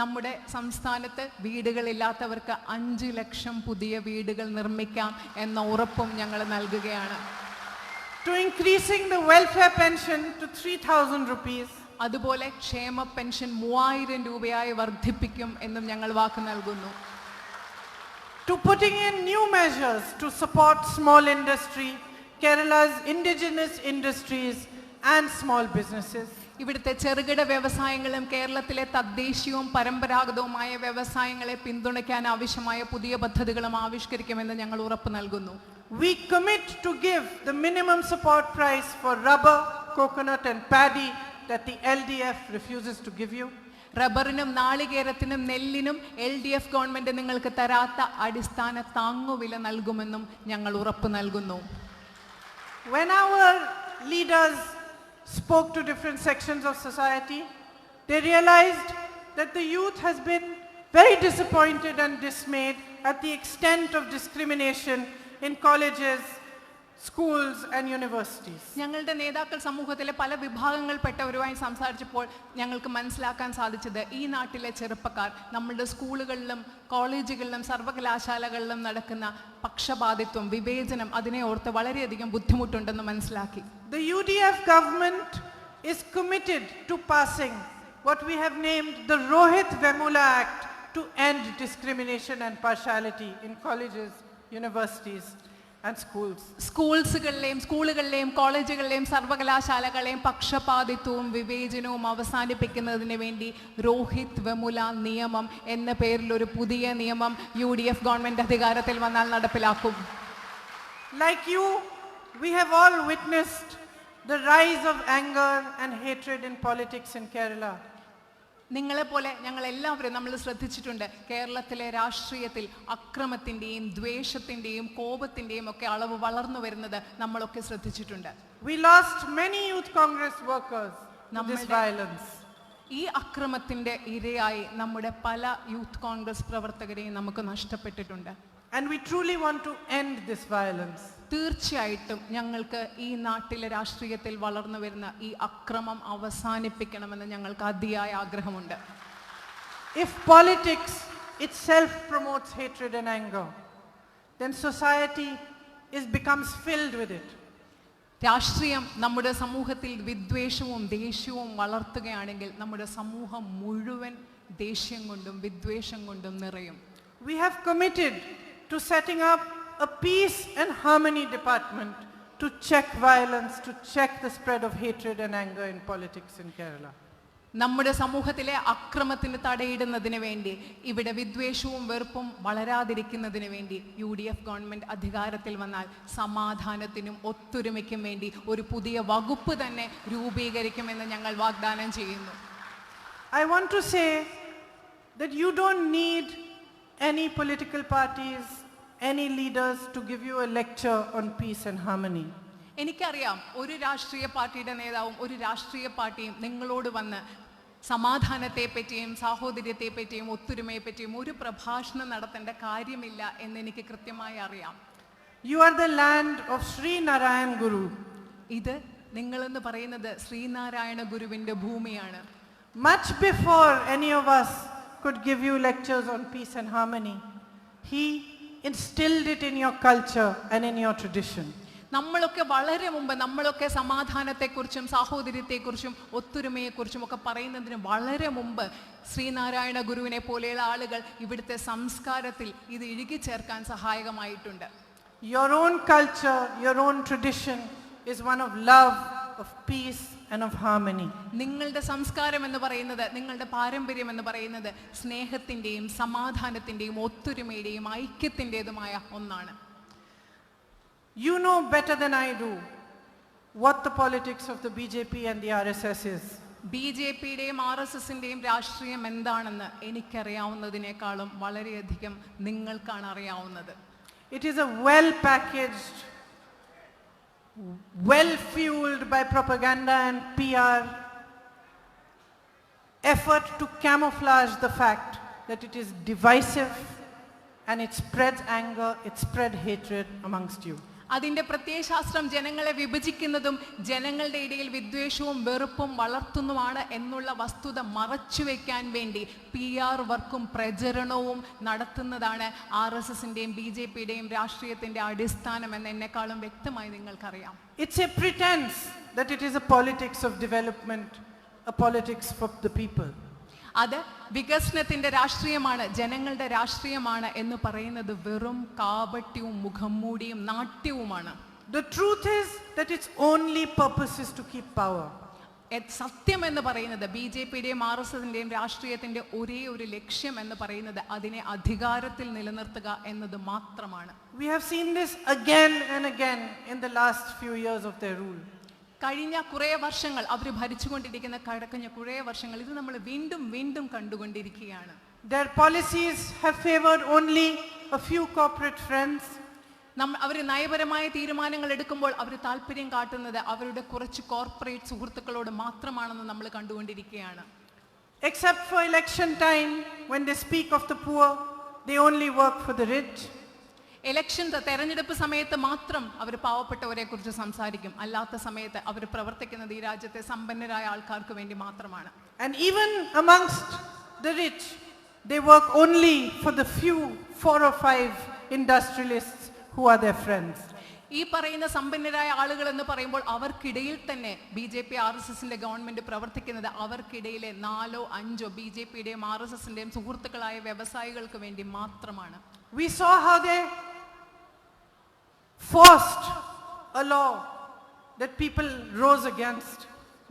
നമ്മുടെ സംസ്ഥാനത്ത് വീടുകളില്ലാത്തവർക്ക് 5 ലക്ഷം പുതിയ വീടുകൾ നിർമ്മിക്കാം എന്ന ഉറപ്പും ഞങ്ങൾ നൽകുകയാണ്. To increasing the welfare pension to 3,000 rupees. അതുപോലെ ക്ഷേമ പെൻഷൻ 3000 രൂപയായി വർദ്ധിപ്പിക്കും എന്നും ഞങ്ങൾ വാക്ക് നൽകുന്നു. To putting in new measures to support small industry, Kerala's indigenous industries and small businesses. ഇവിടുത്തെ ചെറുകിട വ്യവസായങ്ങളും കേരളത്തിലെ തദ്ദേശീയവും പരമ്പരാഗതവുമായ വ്യവസായങ്ങളെ പിന്തുണയ്ക്കാൻ ആവശ്യമായ പുതിയ പദ്ധതികളും ആവിഷ്കരിക്കുമെന്ന് ഞങ്ങൾ ഉറപ്പ് നൽകുന്നു. We commit to give the minimum support price for rubber, coconut and paddy that the LDF refuses to give you. റബ്ബറിനും നാളികേരത്തിനും നെല്ലിനും LDF government നിങ്ങൾക്ക് തരാത്ത അടിസ്ഥാന താങ്ങുവില നൽകുമെന്നും ഞങ്ങൾ ഉറപ്പ് നൽകുന്നു. When our leaders spoke to different sections of society, they realized that the youth has been very disappointed and dismayed at the extent of discrimination in colleges, schools and universities. ഞങ്ങളുടെ നേതാക്കൾ സമൂഹത്തിലെ പല വിഭാഗങ്ങളിൽപ്പെട്ടവരുമായി സംസാരിച്ചപ്പോൾ ഞങ്ങൾക്ക് മനസ്സിലാക്കാൻ സാധിച്ചത് ഈ നാട്ടിലെ ചെറുപ്പക്കാർ നമ്മുടെ സ്കൂളുകളിലും കോളേജുകളിലും സർവകലാശാലകളിലും നടക്കുന്ന പക്ഷപാതിത്വം, വിവേചനം അതിനെ ഓർത്ത് വളരെയധികം ബുദ്ധിമുട്ടുണ്ടെന്ന് മനസ്സിലാക്കി. The UDF government is committed to passing what we have named the Rohit Vemula Act to end discrimination and partiality in colleges, universities and schools. സ്കൂളുകളിലെയും കോളേജുകളിലെയും സർവകലാശാലകളെയും പക്ഷപാതിത്വവും വിവേചനവും അവസാനിപ്പിക്കുന്നതിന് വേണ്ടി രോഹിത് വെമുല നിയമം എന്ന പേരിൽ ഒരു പുതിയ നിയമം UDF ഗവൺമെന്റ് അധികാരത്തിൽ വന്നാൽ നടപ്പിലാക്കും. Like you, we have all witnessed the rise of anger and hatred in politics in Kerala. നിങ്ങളെപ്പോലെ ഞങ്ങൾ എല്ലാവരും നമ്മൾ ശ്രദ്ധിച്ചിട്ടുണ്ട്, കേരളത്തിലെ രാഷ്ട്രീയത്തിൽ അക്രമത്തിന്റെയും ദ്വേഷത്തിന്റെയും കോപത്തിന്റെയും ഒക്കെ അളവ് വളർന്നു വരുന്നത് നമ്മളൊക്കെ ശ്രദ്ധിച്ചിട്ടുണ്ട്. We lost many youth congress workers to this violence. ഈ അക്രമത്തിന്റെ ഇരയായി നമ്മുടെ പല യൂത്ത് കോൺഗ്രസ് പ്രവർത്തകരെയും നമുക്ക് നഷ്ടപ്പെട്ടിട്ടുണ്ട്. And we truly want to end this violence. തീർച്ചയായിട്ടും ഞങ്ങൾക്ക് ഈ നാട്ടിലെ രാഷ്ട്രീയത്തിൽ വളർന്നു വരുന്ന ഈ അക്രമം അവസാനിപ്പിക്കണമെന്ന് ഞങ്ങൾക്ക് അതിയായ ആഗ്രഹമുണ്ട്. If politics itself promotes hatred and anger, then society becomes filled with it. രാഷ്ട്രീയം നമ്മുടെ സമൂഹത്തിൽ വിദ്വേഷവും ദേഷ്യവും വളർത്തുകയാണെങ്കിൽ നമ്മുടെ സമൂഹം മുഴുവൻ ദേഷ്യം കൊണ്ടും വിദ്വേഷം കൊണ്ടും നിറയും. We have committed to setting up a peace and harmony department to check violence, to check the spread of hatred and anger in politics in Kerala. നമ്മുടെ സമൂഹത്തിലെ അക്രമത്തിന് തടയിടുന്നതിന് വേണ്ടി, ഇവിടെ വിദ്വേഷവും വെറുപ്പും വളരാതിരിക്കുന്നതിന് വേണ്ടി UDF ഗവൺമെന്റ് അധികാരത്തിൽ വന്നാൽ സമാധാനത്തിനും ഒത്തൊരുമയ്ക്കും വേണ്ടി ഒരു പുതിയ വകുപ്പ് തന്നെ രൂപീകരിക്കുമെന്ന് ഞങ്ങൾ വാഗ്ദാനം ചെയ്യുന്നു. I want to say that you don't need any political parties, any leaders to give you a lecture on peace and harmony. എനിക്കറിയാം, ഒരു രാഷ്ട്രീയ പാർട്ടിയുടെ നേതാവും ഒരു രാഷ്ട്രീയ പാർട്ടിയും നിങ്ങളോട് വന്ന് സമാധാനത്തെ പറ്റിയും സാഹോദര്യത്തെ പറ്റിയും ഒത്തൊരുമയെ പറ്റിയും ഒരു പ്രഭാഷണം നടത്തേണ്ട കാര്യമില്ല എന്ന് എനിക്ക് കൃത്യമായി അറിയാം. You are the land of Sri Narayan Guru. ഇത് നിങ്ങളെന്ന് പറയുന്നത് ശ്രീനാരായണ ഗുരുവിന്റെ ഭൂമിയാണ്. Much before any of us could give you lectures on peace and harmony, he instilled it in your culture and in your tradition. നമ്മളൊക്കെ വളരെ മുമ്പ് നമ്മളൊക്കെ സമാധാനത്തെക്കുറിച്ചും സാഹോദര്യത്തെക്കുറിച്ചും ഒത്തൊരുമയെക്കുറിച്ചും ഒക്കെ പറയുന്നതിന് വളരെ മുമ്പ് ശ്രീനാരായണ ഗുരുവിനെ പോലെയുള്ള ആളുകൾ ഇവിടുത്തെ സംസ്കാരത്തിൽ ഇത് ഇഴുകിച്ചേർക്കാൻ സഹായകമായിട്ടുണ്ട്. Your own culture, your own tradition is one of love, of peace and of harmony. നിങ്ങളുടെ സംസ്കാരം എന്ന് പറയുന്നത്, നിങ്ങളുടെ പാരമ്പര്യം എന്ന് പറയുന്നത് സ്നേഹത്തിൻ്റെയും സമാധാനത്തിൻ്റെയും ഒത്തൊരുമയുടെയും ഐക്യത്തിൻ്റെതുമായ ഒന്നാണ്. You know better than I do what the politics of the BJP and the RSS is. BJPയുടെയും RSSന്റെയും രാഷ്ട്രീയം എന്താണെന്ന് എനിക്കറിയാവുന്നതിനേക്കാളും വളരെയധികം നിങ്ങൾക്കാണ് അറിയാവുന്നത്. It is a well-packaged, well-fueled by propaganda and PR effort to camouflage the fact that it is divisive and it spreads anger, it spreads hatred amongst you. അതിൻ്റെ പ്രത്യയശാസ്ത്രം ജനങ്ങളെ വിഭജിക്കുന്നതും ജനങ്ങളുടെ ഇടയിൽ വിദ്വേഷവും വെറുപ്പും വളർത്തുന്നതുമാണ് എന്നുള്ള വസ്തുത മറച്ചുവെക്കാൻ വേണ്ടി PR വർക്കും പ്രചരണവും നടത്തുന്നതാണ് RSSന്റെയും BJPയുടെയും രാഷ്ട്രീയത്തിൻ്റെ അടിസ്ഥാനം എന്ന് എന്നെക്കാളും വ്യക്തമായി നിങ്ങൾക്കറിയാം. It's a pretense that it is a politics of development, a politics for the people. അത് വികസനത്തിന്റെ രാഷ്ട്രീയമാണ്, ജനങ്ങളുടെ രാഷ്ട്രീയമാണ് എന്ന് പറയുന്നത് വെറും കാപട്യവും മുഖംമൂടിയും നാട്യവുമാണ്. The truth is that its only purpose is to keep power. സത്യം എന്ന് പറയുന്നത് BJPയുടെയും RSSന്റെയും രാഷ്ട്രീയത്തിന്റെ ഒരേ ഒരു ലക്ഷ്യം എന്ന് പറയുന്നത് അതിനെ അധികാരത്തിൽ നിലനിർത്തുക എന്നത് മാത്രമാണ്. We have seen this again and again in the last few years of their rule. കഴിഞ്ഞ കുറേ വർഷങ്ങൾ അവർ ഭരിച്ചുകൊണ്ടിരിക്കുന്ന കഴിഞ്ഞ കുറേ വർഷങ്ങൾ ഇത് നമ്മൾ വീണ്ടും വീണ്ടും കണ്ടുകൊണ്ടിരിക്കുകയാണ്. Their policies have favored only a few corporate friends. അവർ നയപരമായ തീരുമാനങ്ങൾ എടുക്കുമ്പോൾ അവർ താല്പര്യം കാട്ടുന്നത് അവരുടെ കുറച്ച് കോർപ്പറേറ്റ് സുഹൃത്തുക്കളോട് മാത്രമാണെന്ന് നമ്മൾ കണ്ടുകൊണ്ടിരിക്കുകയാണ്. Except for election time, when they speak of the poor, they only work for the rich. Election തെരഞ്ഞെടുപ്പ് സമയത്ത് മാത്രം അവർ പാവപ്പെട്ടവരെ കുറിച്ച് സംസാരിക്കും, അല്ലാത്ത സമയത്ത് അവർ പ്രവർത്തിക്കുന്നത് ഈ രാജ്യത്തെ സമ്പന്നരായ ആൾക്കാർക്ക് വേണ്ടി മാത്രമാണ്. And even amongst the rich, they work only for the few 4 or 5 industrialists who are their friends. ഈ പറയുന്ന സമ്പന്നരായ ആളുകൾ എന്ന് പറയുമ്പോൾ അവർക്കിടയിൽ തന്നെ BJP RSSന്റെ ഗവൺമെന്റ് പ്രവർത്തിക്കുന്നത് അവർക്കിടയിലെ 4 or 5 BJPയുടെയും RSSന്റെയും സുഹൃത്തുക്കളായ വ്യവസായികൾക്ക് വേണ്ടി മാത്രമാണ്. We saw how they forced a law that people rose against.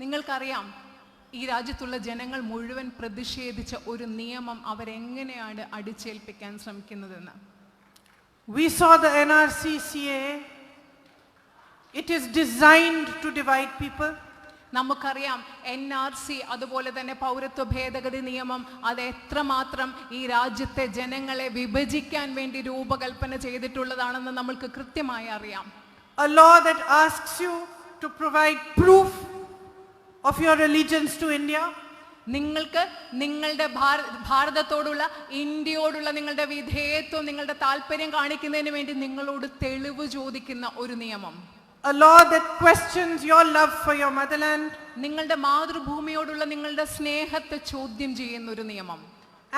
നിങ്ങൾക്കറിയാം ഈ രാജ്യത്തുള്ള ജനങ്ങൾ മുഴുവൻ പ്രതിഷേധിച്ച ഒരു നിയമം അവരെങ്ങനെയാണ് അടിച്ചേൽപ്പിക്കാൻ ശ്രമിക്കുന്നതെന്ന്. We saw the NRC CAA. It is designed to divide people. നമുക്കറിയാം NRC അതുപോലെ തന്നെ പൗരത്വ ഭേദഗതി നിയമം അത് എത്രമാത്രം ഈ രാജ്യത്തെ ജനങ്ങളെ വിഭജിക്കാൻ വേണ്ടി രൂപകൽപ്പന ചെയ്തിട്ടുള്ളതാണെന്ന് നമ്മൾക്ക് കൃത്യമായി അറിയാം. A law that asks you to provide proof of your allegiance to India. നിങ്ങൾക്ക് നിങ്ങളുടെ ഭാരതത്തോടുള്ള ഇന്ത്യയോടുള്ള നിങ്ങളുടെ വിധേയത്വം നിങ്ങളുടെ താല്പര്യം കാണിക്കുന്നതിന് വേണ്ടി നിങ്ങളോട് തെളിവ് ചോദിക്കുന്ന ഒരു നിയമം. A law that questions your love for your motherland. നിങ്ങളുടെ മാതൃഭൂമിയോടുള്ള നിങ്ങളുടെ സ്നേഹത്തെ ചോദ്യം ചെയ്യുന്ന ഒരു നിയമം.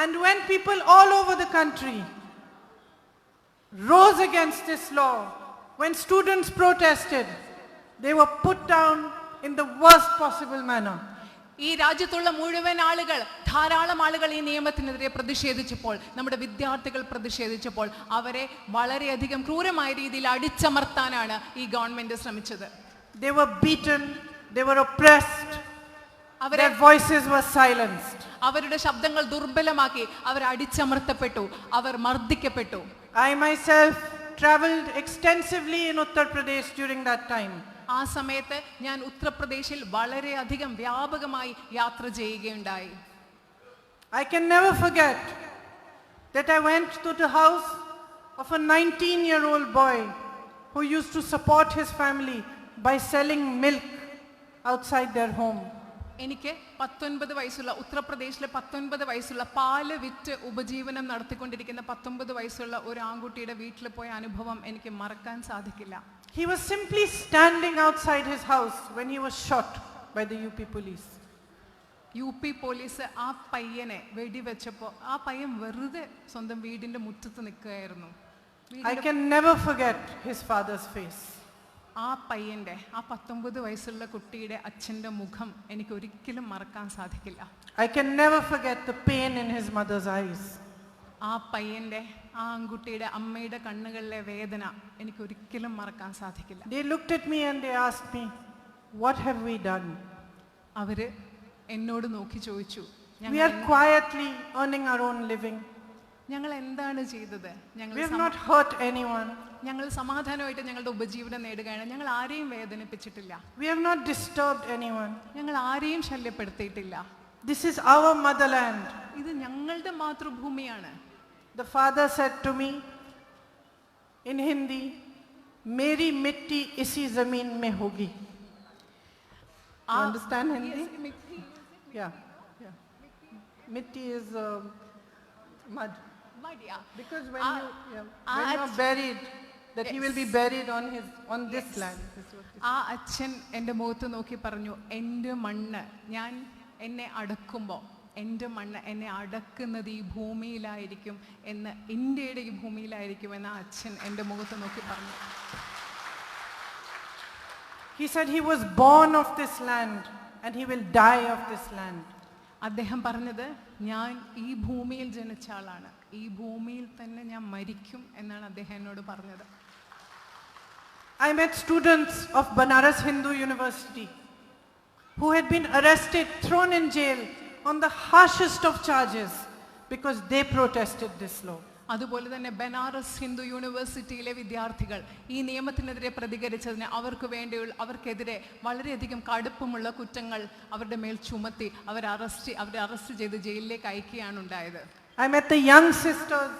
And when people all over the country rose against this law, when students protested, they were put down in the worst possible manner. ഈ രാജ്യത്തുള്ള മുഴുവൻ ആളുകൾ, ധാരാളം ആളുകൾ ഈ നിയമത്തിനെതിരെ പ്രതിഷേധിച്ചപ്പോൾ, നമ്മുടെ വിദ്യാർത്ഥികൾ പ്രതിഷേധിച്ചപ്പോൾ അവരെ വളരെയധികം ക്രൂരമായ രീതിയിൽ അടിച്ചമർത്താനാണ് ഈ ഗവൺമെന്റ് ശ്രമിച്ചത്. They were beaten, they were oppressed, their voices were silenced. അവരുടെ ശബ്ദങ്ങൾ ദുർബലമാക്കി, അവർ അടിച്ചമർത്തപ്പെട്ടു, അവർ മർദ്ദിക്കപ്പെട്ടു. I myself traveled extensively in Uttar Pradesh during that time. ആ സമയത്ത് ഞാൻ ഉത്തർപ്രദേശിൽ വളരെയധികം വ്യാപകമായി യാത്ര ചെയ്യുകയുണ്ടായി. I can never forget that I went to the house of a 19-year-old boy who used to support his family by selling milk outside their home. എനിക്ക് 19 വയസ്സുള്ള ഉത്തർപ്രദേശിലെ 19 വയസ്സുള്ള പാല് വിറ്റ് ഉപജീവനം നടത്തിക്കൊണ്ടിരിക്കുന്ന 19 വയസ്സുള്ള ഒരു ആൺകുട്ടിയുടെ വീട്ടിൽ പോയ അനുഭവം എനിക്ക് മറക്കാൻ സാധിക്കില്ല. He was simply standing outside his house when he was shot by the UP police. UP police ആ പയ്യനെ വെടിവെച്ചപ്പോൾ ആ പയ്യൻ വെറുതെ സ്വന്തം വീടിന്റെ മുറ്റത്ത് നിൽക്കുകയായിരുന്നു. I can never forget his father's face. ആ പയ്യൻ്റെ, ആ 19 വയസ്സുള്ള കുട്ടിയുടെ അച്ഛൻ്റെ മുഖം എനിക്ക് ഒരിക്കലും മറക്കാൻ സാധിക്കില്ല. I can never forget the pain in his mother's eyes. ആ പയ്യൻ്റെ, ആ ആൺകുട്ടിയുടെ അമ്മയുടെ കണ്ണുകളിലെ വേദന എനിക്ക് ഒരിക്കലും മറക്കാൻ സാധിക്കില്ല. They looked at me and they asked me, what have we done? അവര് എന്നോട് നോക്കി ചോദിച്ചു, We are quietly earning our own living. ഞങ്ങൾ എന്താണ് ചെയ്തത്? We have not hurt anyone. ഞങ്ങൾ സമാധാനമായിട്ട് ഞങ്ങളുടെ ഉപജീവനം നേടുകയാണ്. ഞങ്ങൾ ആരെയും വേദനിപ്പിച്ചിട്ടില്ല. We have not disturbed anyone. ഞങ്ങൾ ആരെയും ശല്യപ്പെടുത്തിയിട്ടില്ല. This is our motherland. ഇത് ഞങ്ങളുടെ മാതൃഭൂമിയാണ്. The father said to me in Hindi, Meri mitti isi zameen mein hogi. You understand Hindi? Yeah. Mitti is mud. Because when you are buried, that he will be buried on this land. ആ അച്ഛൻ എൻ്റെ മുഖത്ത് നോക്കി പറഞ്ഞു, എൻ്റെ മണ്ണ്, ഞാൻ എന്നെ അടക്കുമ്പോൾ എൻ്റെ മണ്ണ് എന്നെ അടക്കുന്നത് ഈ ഭൂമിയിലായിരിക്കും എന്ന്, ഇന്ത്യയുടെ ഈ ഭൂമിയിലായിരിക്കും എന്ന് ആ അച്ഛൻ എൻ്റെ മുഖത്ത് നോക്കി പറഞ്ഞു. He said he was born of this land and he will die of this land. അദ്ദേഹം പറഞ്ഞത്, ഞാൻ ഈ ഭൂമിയിൽ ജനിച്ച ആളാണ്, ഈ ഭൂമിയിൽ തന്നെ ഞാൻ മരിക്കും എന്നാണ് അദ്ദേഹം എന്നോട് പറഞ്ഞത്. I met students of Banaras Hindu University who had been arrested, thrown in jail on the harshest of charges because they protested this law. അതുപോലെ തന്നെ ബനാറസ് ഹിന്ദു യൂണിവേഴ്സിറ്റിയിലെ വിദ്യാർത്ഥികൾ ഈ നിയമത്തിനെതിരെ പ്രതികരിച്ചതിന് അവർക്കെതിരെ വളരെയധികം കടുപ്പമുള്ള കുറ്റങ്ങൾ അവരുടെ മേൽ ചുമത്തി അവരെ അറസ്റ്റ് ചെയ്ത് ജയിലിലേക്ക് അയക്കുകയാണ് ഉണ്ടായത്. I met the young sisters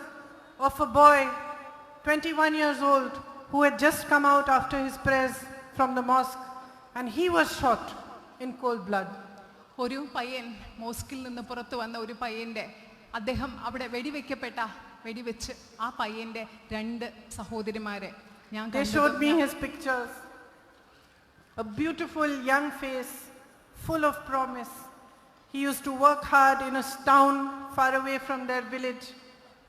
of a boy 21 years old who had just come out after his prayers from the mosque and he was shot in cold blood. ഒരു പയ്യൻ, മോസ്കിൽ നിന്ന് പുറത്തു വന്ന ഒരു പയ്യന്റെ, അദ്ദേഹം അവിടെ വെടിവെച്ച് ആ പയ്യന്റെ 2 സഹോദരിമാരെ ഞാൻ They showed me his pictures. A beautiful young face, full of promise. He used to work hard in a town far away from their village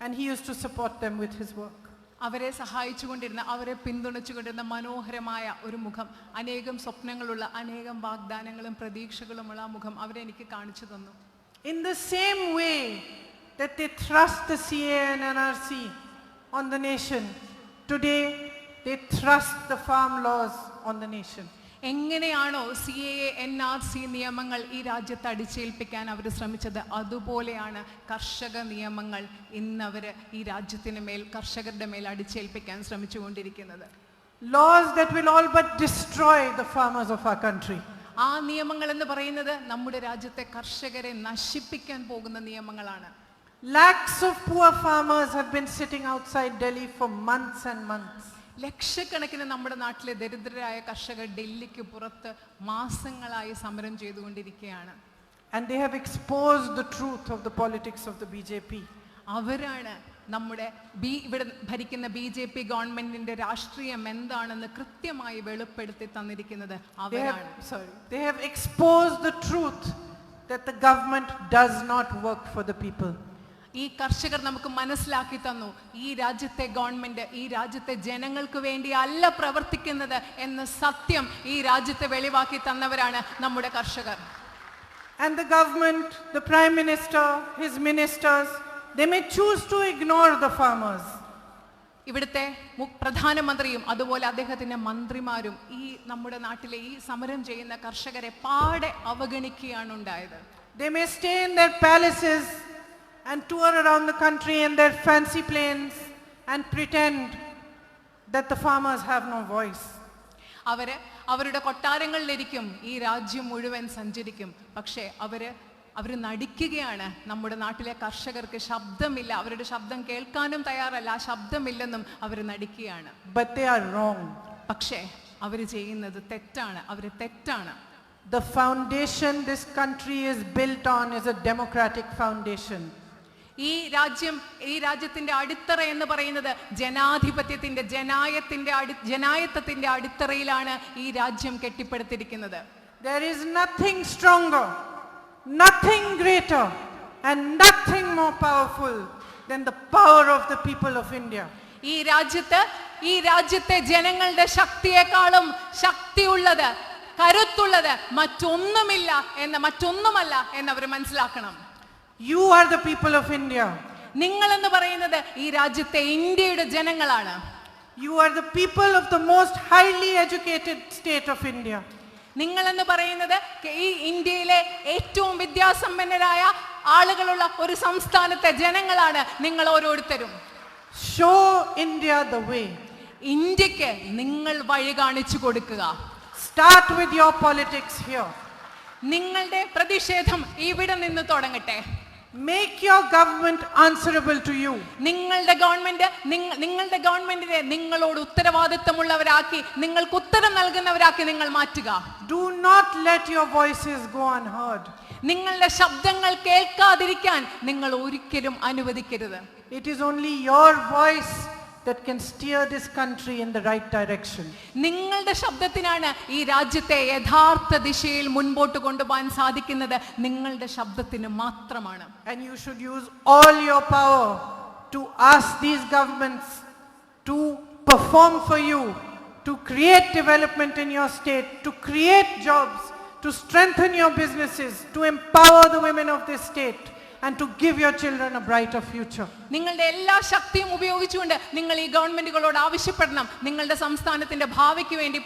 and he used to support them with his work. അവരെ സഹായിച്ചുകൊണ്ടിരുന്ന, അവരെ പിന്തുണച്ചുകൊണ്ടിരുന്ന മനോഹരമായ ഒരു മുഖം, അനേകം സ്വപ്നങ്ങളുള്ള, അനേകം വാഗ്ദാനങ്ങളും പ്രതീക്ഷകളുമുള്ള ആ മുഖം അവരെ എനിക്ക് കാണിച്ചു തന്നു. In the same way that they thrust the CA and NRC on the nation, today they thrust the farm laws on the nation. എങ്ങനെയാണോ CAA NRC നിയമങ്ങൾ ഈ രാജ്യത്ത് അടിച്ചേൽപ്പിക്കാൻ അവർ ശ്രമിച്ചത്, അതുപോലെയാണ് കർഷക നിയമങ്ങൾ ഇന്നവർ ഈ രാജ്യത്തിന് മേൽ, കർഷകരുടെ മേൽ അടിച്ചേൽപ്പിക്കാൻ ശ്രമിച്ചുകൊണ്ടിരിക്കുന്നത്. Laws that will all but destroy the farmers of our country. ആ നിയമങ്ങൾ എന്ന് പറയുന്നത് നമ്മുടെ രാജ്യത്തെ കർഷകരെ നശിപ്പിക്കാൻ പോകുന്ന നിയമങ്ങളാണ്. Lakhs of poor farmers have been sitting outside Delhi for months and months. ലക്ഷക്കണക്കിന് നമ്മുടെ നാട്ടിലെ ദരിദ്രരായ കർഷകർ ഡൽഹിക്ക് പുറത്ത് മാസങ്ങളായി സമരം ചെയ്തുകൊണ്ടിരിക്കുകയാണ്. And they have exposed the truth of the politics of the BJP. അവരാണ് നമ്മുടെ ഇവിടെ ഭരിക്കുന്ന BJP ഗവൺമെന്റിന്റെ രാഷ്ട്രീയം എന്താണെന്ന് കൃത്യമായി വെളിപ്പെടുത്തി തന്നിരിക്കുന്നത് അവരാണ്. They have exposed the truth that the government does not work for the people. ഈ കർഷകർ നമുക്ക് മനസ്സിലാക്കി തന്നു, ഈ രാജ്യത്തെ ഗവൺമെന്റ് ഈ രാജ്യത്തെ ജനങ്ങൾക്ക് വേണ്ടി അല്ല പ്രവർത്തിക്കുന്നത് എന്ന സത്യം ഈ രാജ്യത്തെ വെളിവാക്കി തന്നവരാണ് നമ്മുടെ കർഷകർ. And the government, the prime minister, his ministers, they may choose to ignore the farmers. ഇവിടുത്തെ പ്രധാനമന്ത്രിയും അതുപോലെ അദ്ദേഹത്തിന്റെ മന്ത്രിമാരും ഈ നമ്മുടെ നാട്ടിലെ ഈ സമരം ചെയ്യുന്ന കർഷകരെ പാടെ അവഗണിക്കുകയാണ് ഉണ്ടായത്. They may stay in their palaces and tour around the country in their fancy planes and pretend that the farmers have no voice. അവരുടെ കൊട്ടാരങ്ങളിലിരിക്കും, ഈ രാജ്യം മുഴുവൻ സഞ്ചരിക്കും, പക്ഷേ അവർ നടിക്കുകയാണ് നമ്മുടെ നാട്ടിലെ കർഷകർക്ക് ശബ്ദമില്ല, അവരുടെ ശബ്ദം കേൾക്കാനും തയ്യാറല്ല, ആ ശബ്ദമില്ലെന്നും അവർ നടിക്കുകയാണ്. But they are wrong. പക്ഷേ അവർ ചെയ്യുന്നത് തെറ്റാണ്. The foundation this country is built on is a democratic foundation. ഈ രാജ്യത്തിന്റെ അടിത്തറ എന്ന് പറയുന്നത് ജനാധിപത്യത്തിന്റെ, ജനായത്തത്തിന്റെ അടിത്തറയിലാണ് ഈ രാജ്യം കെട്ടിപ്പടുത്തിരിക്കുന്നത്. There is nothing stronger, nothing greater and nothing more powerful than the power of the people of India. ഈ രാജ്യത്ത് ഈ രാജ്യത്തെ ജനങ്ങളുടെ ശക്തിയെക്കാളും ശക്തിയുള്ളത്, കരുത്തുള്ളത് മറ്റൊന്നുമല്ല എന്ന് അവർ മനസ്സിലാക്കണം. You are the people of India. നിങ്ങൾ എന്ന് പറയുന്നത് ഈ രാജ്യത്തെ ഇന്ത്യയുടെ ജനങ്ങളാണ്. You are the people of the most highly educated state of India. നിങ്ങൾ എന്ന് പറയുന്നത് ഈ ഇന്ത്യയിലെ ഏറ്റവും വിദ്യാസമ്പന്നരായ ആളുകളുള്ള ഒരു സംസ്ഥാനത്തെ ജനങ്ങളാണ് നിങ്ങൾ ഓരോരുത്തരും. Show India the way. ഇന്ത്യക്ക് നിങ്ങൾ വഴി കാണിച്ചു കൊടുക്കുക. Start with your politics here. നിങ്ങളുടെ പ്രതിഷേധം ഇവിടെ നിന്ന് തുടങ്ങട്ടെ. Make your government answerable to you. നിങ്ങളുടെ ഗവൺമെന്റിനെ നിങ്ങളോട് ഉത്തരവാദിത്തമുള്ളവരാക്കി, നിങ്ങൾക്ക് ഉത്തരം നൽകുന്നവരാക്കി നിങ്ങൾ മാറ്റുക. Do not let your voices go unheard. നിങ്ങളുടെ ശബ്ദങ്ങൾ കേൾക്കാതിരിക്കാൻ നിങ്ങൾ ഒരിക്കലും അനുവദിക്കരുത്. It is only your voice that can steer this country in the right direction. നിങ്ങളുടെ ശബ്ദത്തിനാണ് ഈ രാജ്യത്തെ യഥാർത്ഥ ദിശയിൽ മുൻപോട്ട് കൊണ്ടുപോകാൻ സാധിക്കുന്നത്. നിങ്ങളുടെ ശബ്ദത്തിന് മാത്രമാണ്. And you should use all your power to ask these governments to perform for you, to create development in your state, to create jobs, to strengthen your businesses, to empower the women of this state, and to give your children a brighter future. നിങ്ങളുടെ എല്ലാ ശക്തിയും ഉപയോഗിച്ചുകൊണ്ട് നിങ്ങൾ ഈ ഗവൺമെന്റുകളോട് ആവശ്യപ്പെടണം. നിങ്ങളുടെ സംസ്ഥാനത്തിന്റെ ഭാവിക്ക് വേണ്ടി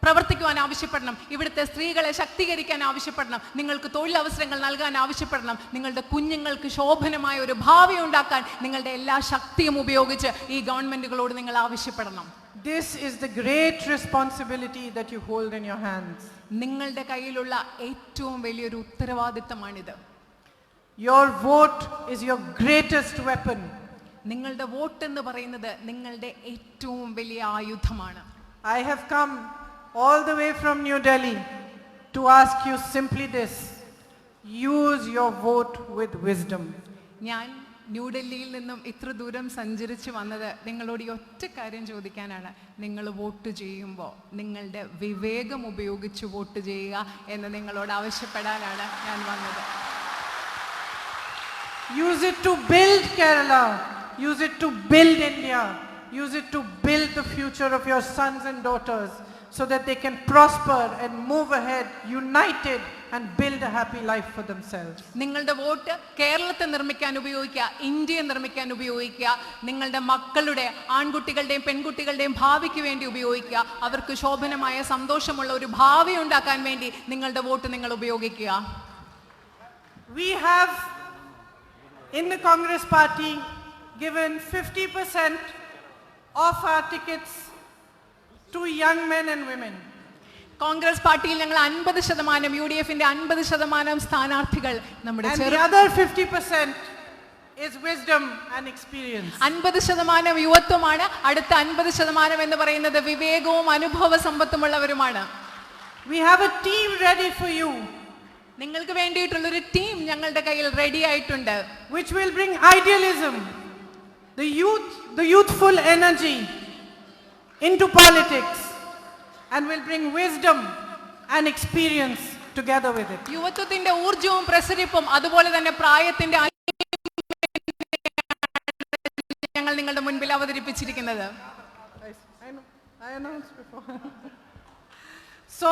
പ്രവർത്തിക്കുവാൻ ആവശ്യപ്പെടണം. ഇവിടുത്തെ സ്ത്രീകളെ ശക്തീകരിക്കാൻ ആവശ്യപ്പെടണം. നിങ്ങൾക്ക് തൊഴിലവസരങ്ങൾ നൽകാൻ ആവശ്യപ്പെടണം. നിങ്ങളുടെ കുഞ്ഞുങ്ങൾക്ക് ശോഭനമായ ഒരു ഭാവി ഉണ്ടാക്കാൻ നിങ്ങളുടെ എല്ലാ ശക്തിയും ഉപയോഗിച്ച് ഈ ഗവൺമെന്റുകളോട് നിങ്ങൾ ആവശ്യപ്പെടണം. This is the great responsibility that you hold in your hands. നിങ്ങളുടെ കയ്യിലുള്ള ഏറ്റവും വലിയൊരു ഉത്തരവാദിത്തമാണിത്. Your vote is your greatest weapon. നിങ്ങളുടെ വോട്ട് എന്ന് പറയുന്നത് നിങ്ങളുടെ ഏറ്റവും വലിയ ആയുധമാണ്. I have come all the way from New Delhi to ask you simply this: use your vote with wisdom. ഞാൻ ന്യൂഡൽഹിയിൽ നിന്നും ഇത്ര ദൂരം സഞ്ചരിച്ച് വന്നത് നിങ്ങളോട് ഈ ഒറ്റ കാര്യം ചോദിക്കാനാണ്. നിങ്ങൾ വോട്ട് ചെയ്യുമ്പോൾ നിങ്ങളുടെ വിവേകം ഉപയോഗിച്ച് വോട്ട് ചെയ്യുക എന്ന് നിങ്ങളോട് ആവശ്യപ്പെടാനാണ് ഞാൻ വന്നത്. Use it to build Kerala. Use it to build India. Use it to build the future of your sons and daughters so that they can prosper and move ahead united and build a happy life for themselves. നിങ്ങളുടെ vote കേരളത്തെ നിർമ്മിക്കാൻ ഉപയോഗിക്കുക, ഇന്ത്യയെ നിർമ്മിക്കാൻ ഉപയോഗിക്കുക, നിങ്ങളുടെ മക്കളുടെ ആൺകുട്ടികളുടെയും പെൺകുട്ടികളുടെയും ഭാവിക്ക് വേണ്ടി ഉപയോഗിക്കുക, അവർക്ക് ശോഭനമായ സന്തോഷമുള്ള ഒരു ഭാവി ഉണ്ടാക്കാൻ വേണ്ടി നിങ്ങളുടെ വോട്ട് നിങ്ങൾ ഉപയോഗിക്കുക. We have in the Congress party given 50% of our tickets to young men and women. Congress പാർട്ടിയിൽ ഞങ്ങൾ 50%, UDFന്റെ 50% സ്ഥാനാർത്ഥികൾ നമ്മുടെ And the other 50% is wisdom and experience. 50% യുവത്വമാണ്, അടുത്ത 50% എന്ന് പറയുന്നത് വിവേകവും അനുഭവ സമ്പത്തുമുള്ളവരുമാണ്. We have a team ready for you, നിങ്ങൾക്ക് വേണ്ടിയിട്ടുള്ളൊരു ടീം ഞങ്ങളുടെ കയ്യിൽ റെഡി ആയിട്ടുണ്ട്. which will bring idealism, the youthful energy into politics, and will bring wisdom and experience together with it. യുവത്വത്തിന്റെ ഊർജവും പ്രസരിപ്പും അതുപോലെ തന്നെ പ്രായത്തിന്റെ ഞങ്ങൾ നിങ്ങളുടെ മുൻപിൽ അവതരിപ്പിച്ചിരിക്കുന്നത്. I announced before. So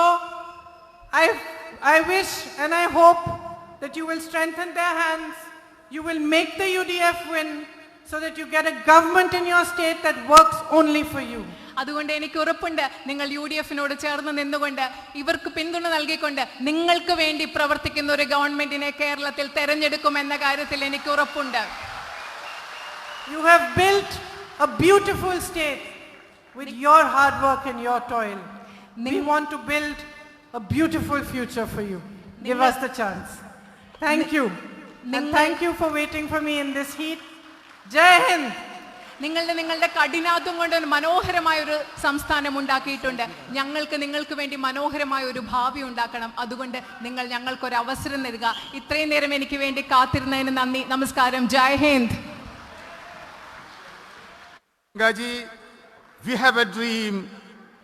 I wish and I hope that you will strengthen their hands, you will make the UDF win so that you get a government in your state that works only for you. അതുകൊണ്ട് എനിക്ക് ഉറപ്പുണ്ട്, നിങ്ങൾ UDFനോട് ചേർന്ന് നിന്നുകൊണ്ട് ഇവർക്ക് പിന്തുണ നൽകിക്കൊണ്ട് നിങ്ങൾക്ക് വേണ്ടി പ്രവർത്തിക്കുന്ന ഒരു ഗവൺമെന്റിനെ കേരളത്തിൽ തെരഞ്ഞെടുക്കുമെന്ന കാര്യത്തിൽ എനിക്ക് ഉറപ്പുണ്ട്. You have built a beautiful state with your hard work and your toil. We want to build a beautiful future for you. Give us the chance. Thank you. And thank you for waiting for me in this heat. Jai Hind. നിങ്ങളുടെ കഠിനാധ്വാനം കൊണ്ട് ഒരു മനോഹരമായ ഒരു സംസ്ഥാനം ഉണ്ടാക്കിയിട്ടുണ്ട്. നിങ്ങൾക്ക് വേണ്ടി മനോഹരമായ ഒരു ഭാവി ഉണ്ടാക്കണം. അതുകൊണ്ട് നിങ്ങൾ ഞങ്ങൾക്കൊരു അവസരം തരിക. ഇത്രയും നേരം എനിക്ക് വേണ്ടി കാത്തിരുന്നതിന് നന്ദി. നമസ്കാരം. ജയ് Hind. Gaji, we have a dream.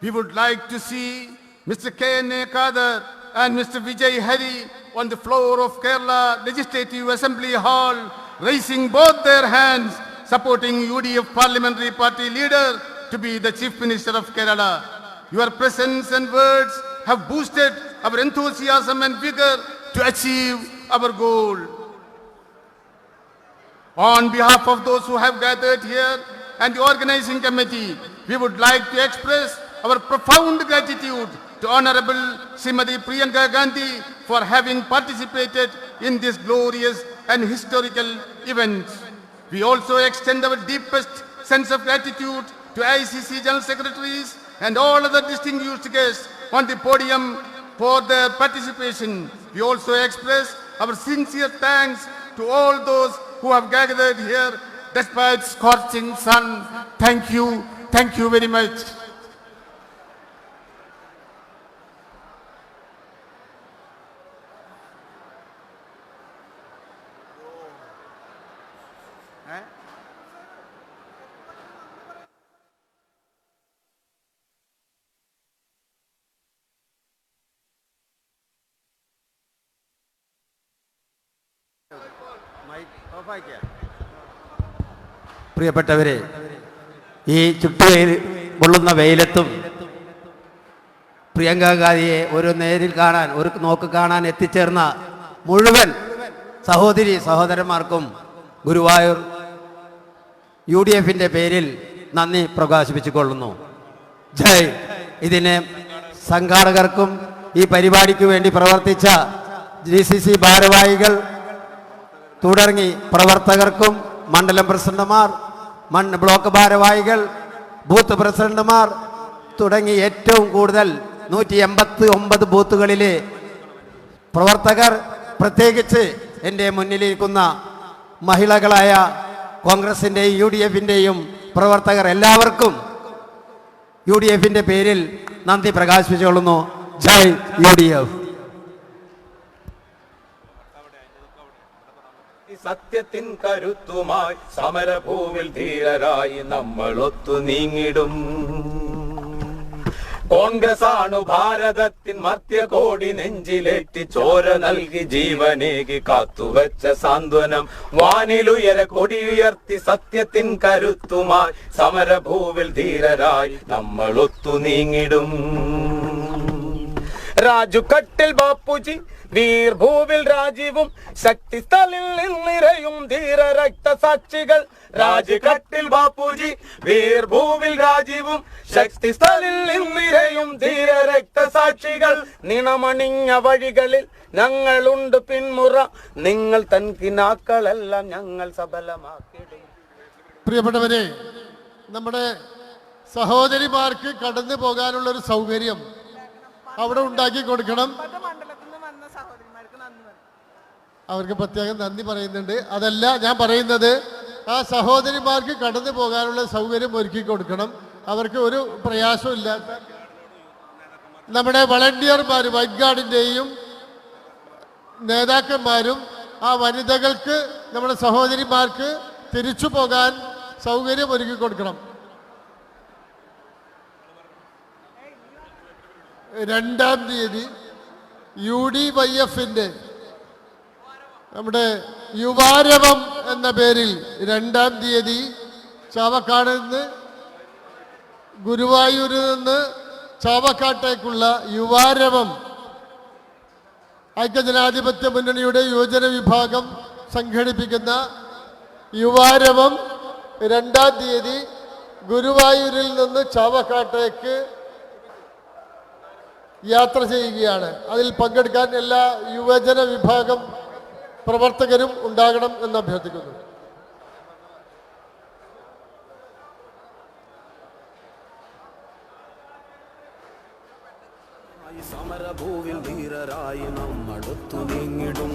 We would like to see Mr. K.N.A. Kadar and Mr. Vijay Hari on the floor of Kerala Legislative Assembly Hall, raising both their hands, supporting UDF Parliamentary Party leader to be the Chief Minister of Kerala. Your presence and words have boosted our enthusiasm and vigor to achieve our goal. On behalf of those who have gathered here and the organizing committee, we would like to express our profound gratitude to Honorable Srimati Priyanka Gandhi for having participated in this glorious and historical event. We also extend our deepest sense of gratitude to ICC General Secretaries and all other distinguished guests on the podium for their participation. We also express our sincere thanks to all those who have gathered here despite scorching sun. Thank you very much. പ്രിയപ്പെട്ടവരെ, ഈ ചുട്ടുവെയിൽ കൊള്ളുന്ന വെയിലത്തും പ്രിയങ്ക ഗാന്ധിയെ ഒരു നേരിൽ കാണാൻ, ഒരു നോക്ക് കാണാൻ എത്തിച്ചേർന്ന മുഴുവൻ സഹോദരി സഹോദരന്മാർക്കും ഗുരുവായൂർ UDFന്റെ പേരിൽ നന്ദി പ്രകാശിപ്പിച്ചുകൊള്ളുന്നു. ജയ്. ഇതിന് സംഘാടകർക്കും ഈ പരിപാടിക്ക് വേണ്ടി പ്രവർത്തിച്ച GCC ഭാരവാഹികൾ തുടങ്ങി പ്രവർത്തകർക്കും, മണ്ഡലം പ്രസിഡന്റുമാർ, ബ്ലോക്ക് ഭാരവാഹികൾ, ബൂത്ത് പ്രസിഡന്റുമാർ തുടങ്ങി ഏറ്റവും കൂടുതൽ 189 ബൂത്തുകളിലെ പ്രവർത്തകർ, പ്രത്യേകിച്ച് എൻ്റെ മുന്നിലിരിക്കുന്ന മഹിളകളായ കോൺഗ്രസിൻ്റെയും UDFൻ്റെയും പ്രവർത്തകർ എല്ലാവർക്കും UDFൻ്റെ പേരിൽ നന്ദി പ്രകാശിപ്പിച്ചുകൊള്ളുന്നു. ജയ് UDF. സത്യത്തിൻ കരുത്തുമായി സമരഭൂവിൽ ധീരരായി നമ്മൾ ഒത്തു നീങ്ങിടും. കോൺഗ്രസ് ആണു ഭാരതത്തിൻ മധ്യകോടി നെഞ്ചിലേറ്റി ചോര നൽകി ജീവനേകി കാത്തുവച്ച സാന്ത്വനം. വാനിലുയര കൊടിയുയർത്തി സത്യത്തിൻ കരുത്തുമായി സമരഭൂവിൽ ധീരരായി നമ്മൾ ഒത്തു നീങ്ങിടും. രാജുകട്ടിൽ ബാപ്പുജി, വീർഭൂവിൽ രാജീവും, ശക്തിസ്ഥലിൽ നിറയും ധീര രക്തസാക്ഷികൾ. രാജുകട്ടിൽ ബാപ്പുജി, വീർഭൂവിൽ രാജീവും, ശക്തിസ്ഥലിൽ നിറയും ധീര രക്തസാക്ഷികൾ. നിണമണിഞ്ഞ വഴികളിൽ ഞങ്ങളുണ്ട് പിന്മുറ, നിങ്ങൾ തൻ കിനാക്കളെല്ലാം ഞങ്ങൾ സഫലമാക്കിയിടും. പ്രിയപ്പെട്ടവരെ, നമ്മുടെ സഹോദരിമാർക്ക് കടന്നു പോകാനുള്ളൊരു സൗകര്യം അവിടെ ഉണ്ടാക്കി കൊടുക്കണം. അവർക്ക് പ്രത്യേകം നന്ദി പറയുന്നുണ്ട്. അതല്ല ഞാൻ പറയുന്നത്, ആ സഹോദരിമാർക്ക് കടന്നു പോകാനുള്ള സൗകര്യം ഒരുക്കി കൊടുക്കണം. അവർക്ക് ഒരു പ്രയാസവും ഇല്ലാത്ത നമ്മുടെ വളണ്ടിയർമാർ, വൈറ്റ് ഗാർഡിൻ്റെയും നേതാക്കന്മാരും ആ വനിതകൾക്ക്, നമ്മുടെ സഹോദരിമാർക്ക് തിരിച്ചു പോകാൻ സൗകര്യം ഒരുക്കി കൊടുക്കണം. 2-ാം തീയതി UDYFൻ്റെ നമ്മുടെ യുവാരവം എന്ന പേരിൽ 2-ാം തീയതി ചാവക്കാട് നിന്ന്, ഗുരുവായൂരിൽ നിന്ന് ചാവക്കാട്ടേക്കുള്ള യുവാരവം ഐക്യജനാധിപത്യ മുന്നണിയുടെ യുവജന വിഭാഗം സംഘടിപ്പിക്കുന്ന യുവാരവം 2-ാം തീയതി ഗുരുവായൂരിൽ നിന്ന് ചാവക്കാട്ടേക്ക് യാത്ര ചെയ്യുകയാണ്. അതിൽ പങ്കെടുക്കാൻ എല്ലാ യുവജന വിഭാഗം പ്രവർത്തകരും ഉണ്ടാകണം എന്ന് അഭ്യർത്ഥിക്കുന്നു. സമരഭൂവിൽ ധീരരായി നമ്മളൊത്തു നീങ്ങിടും.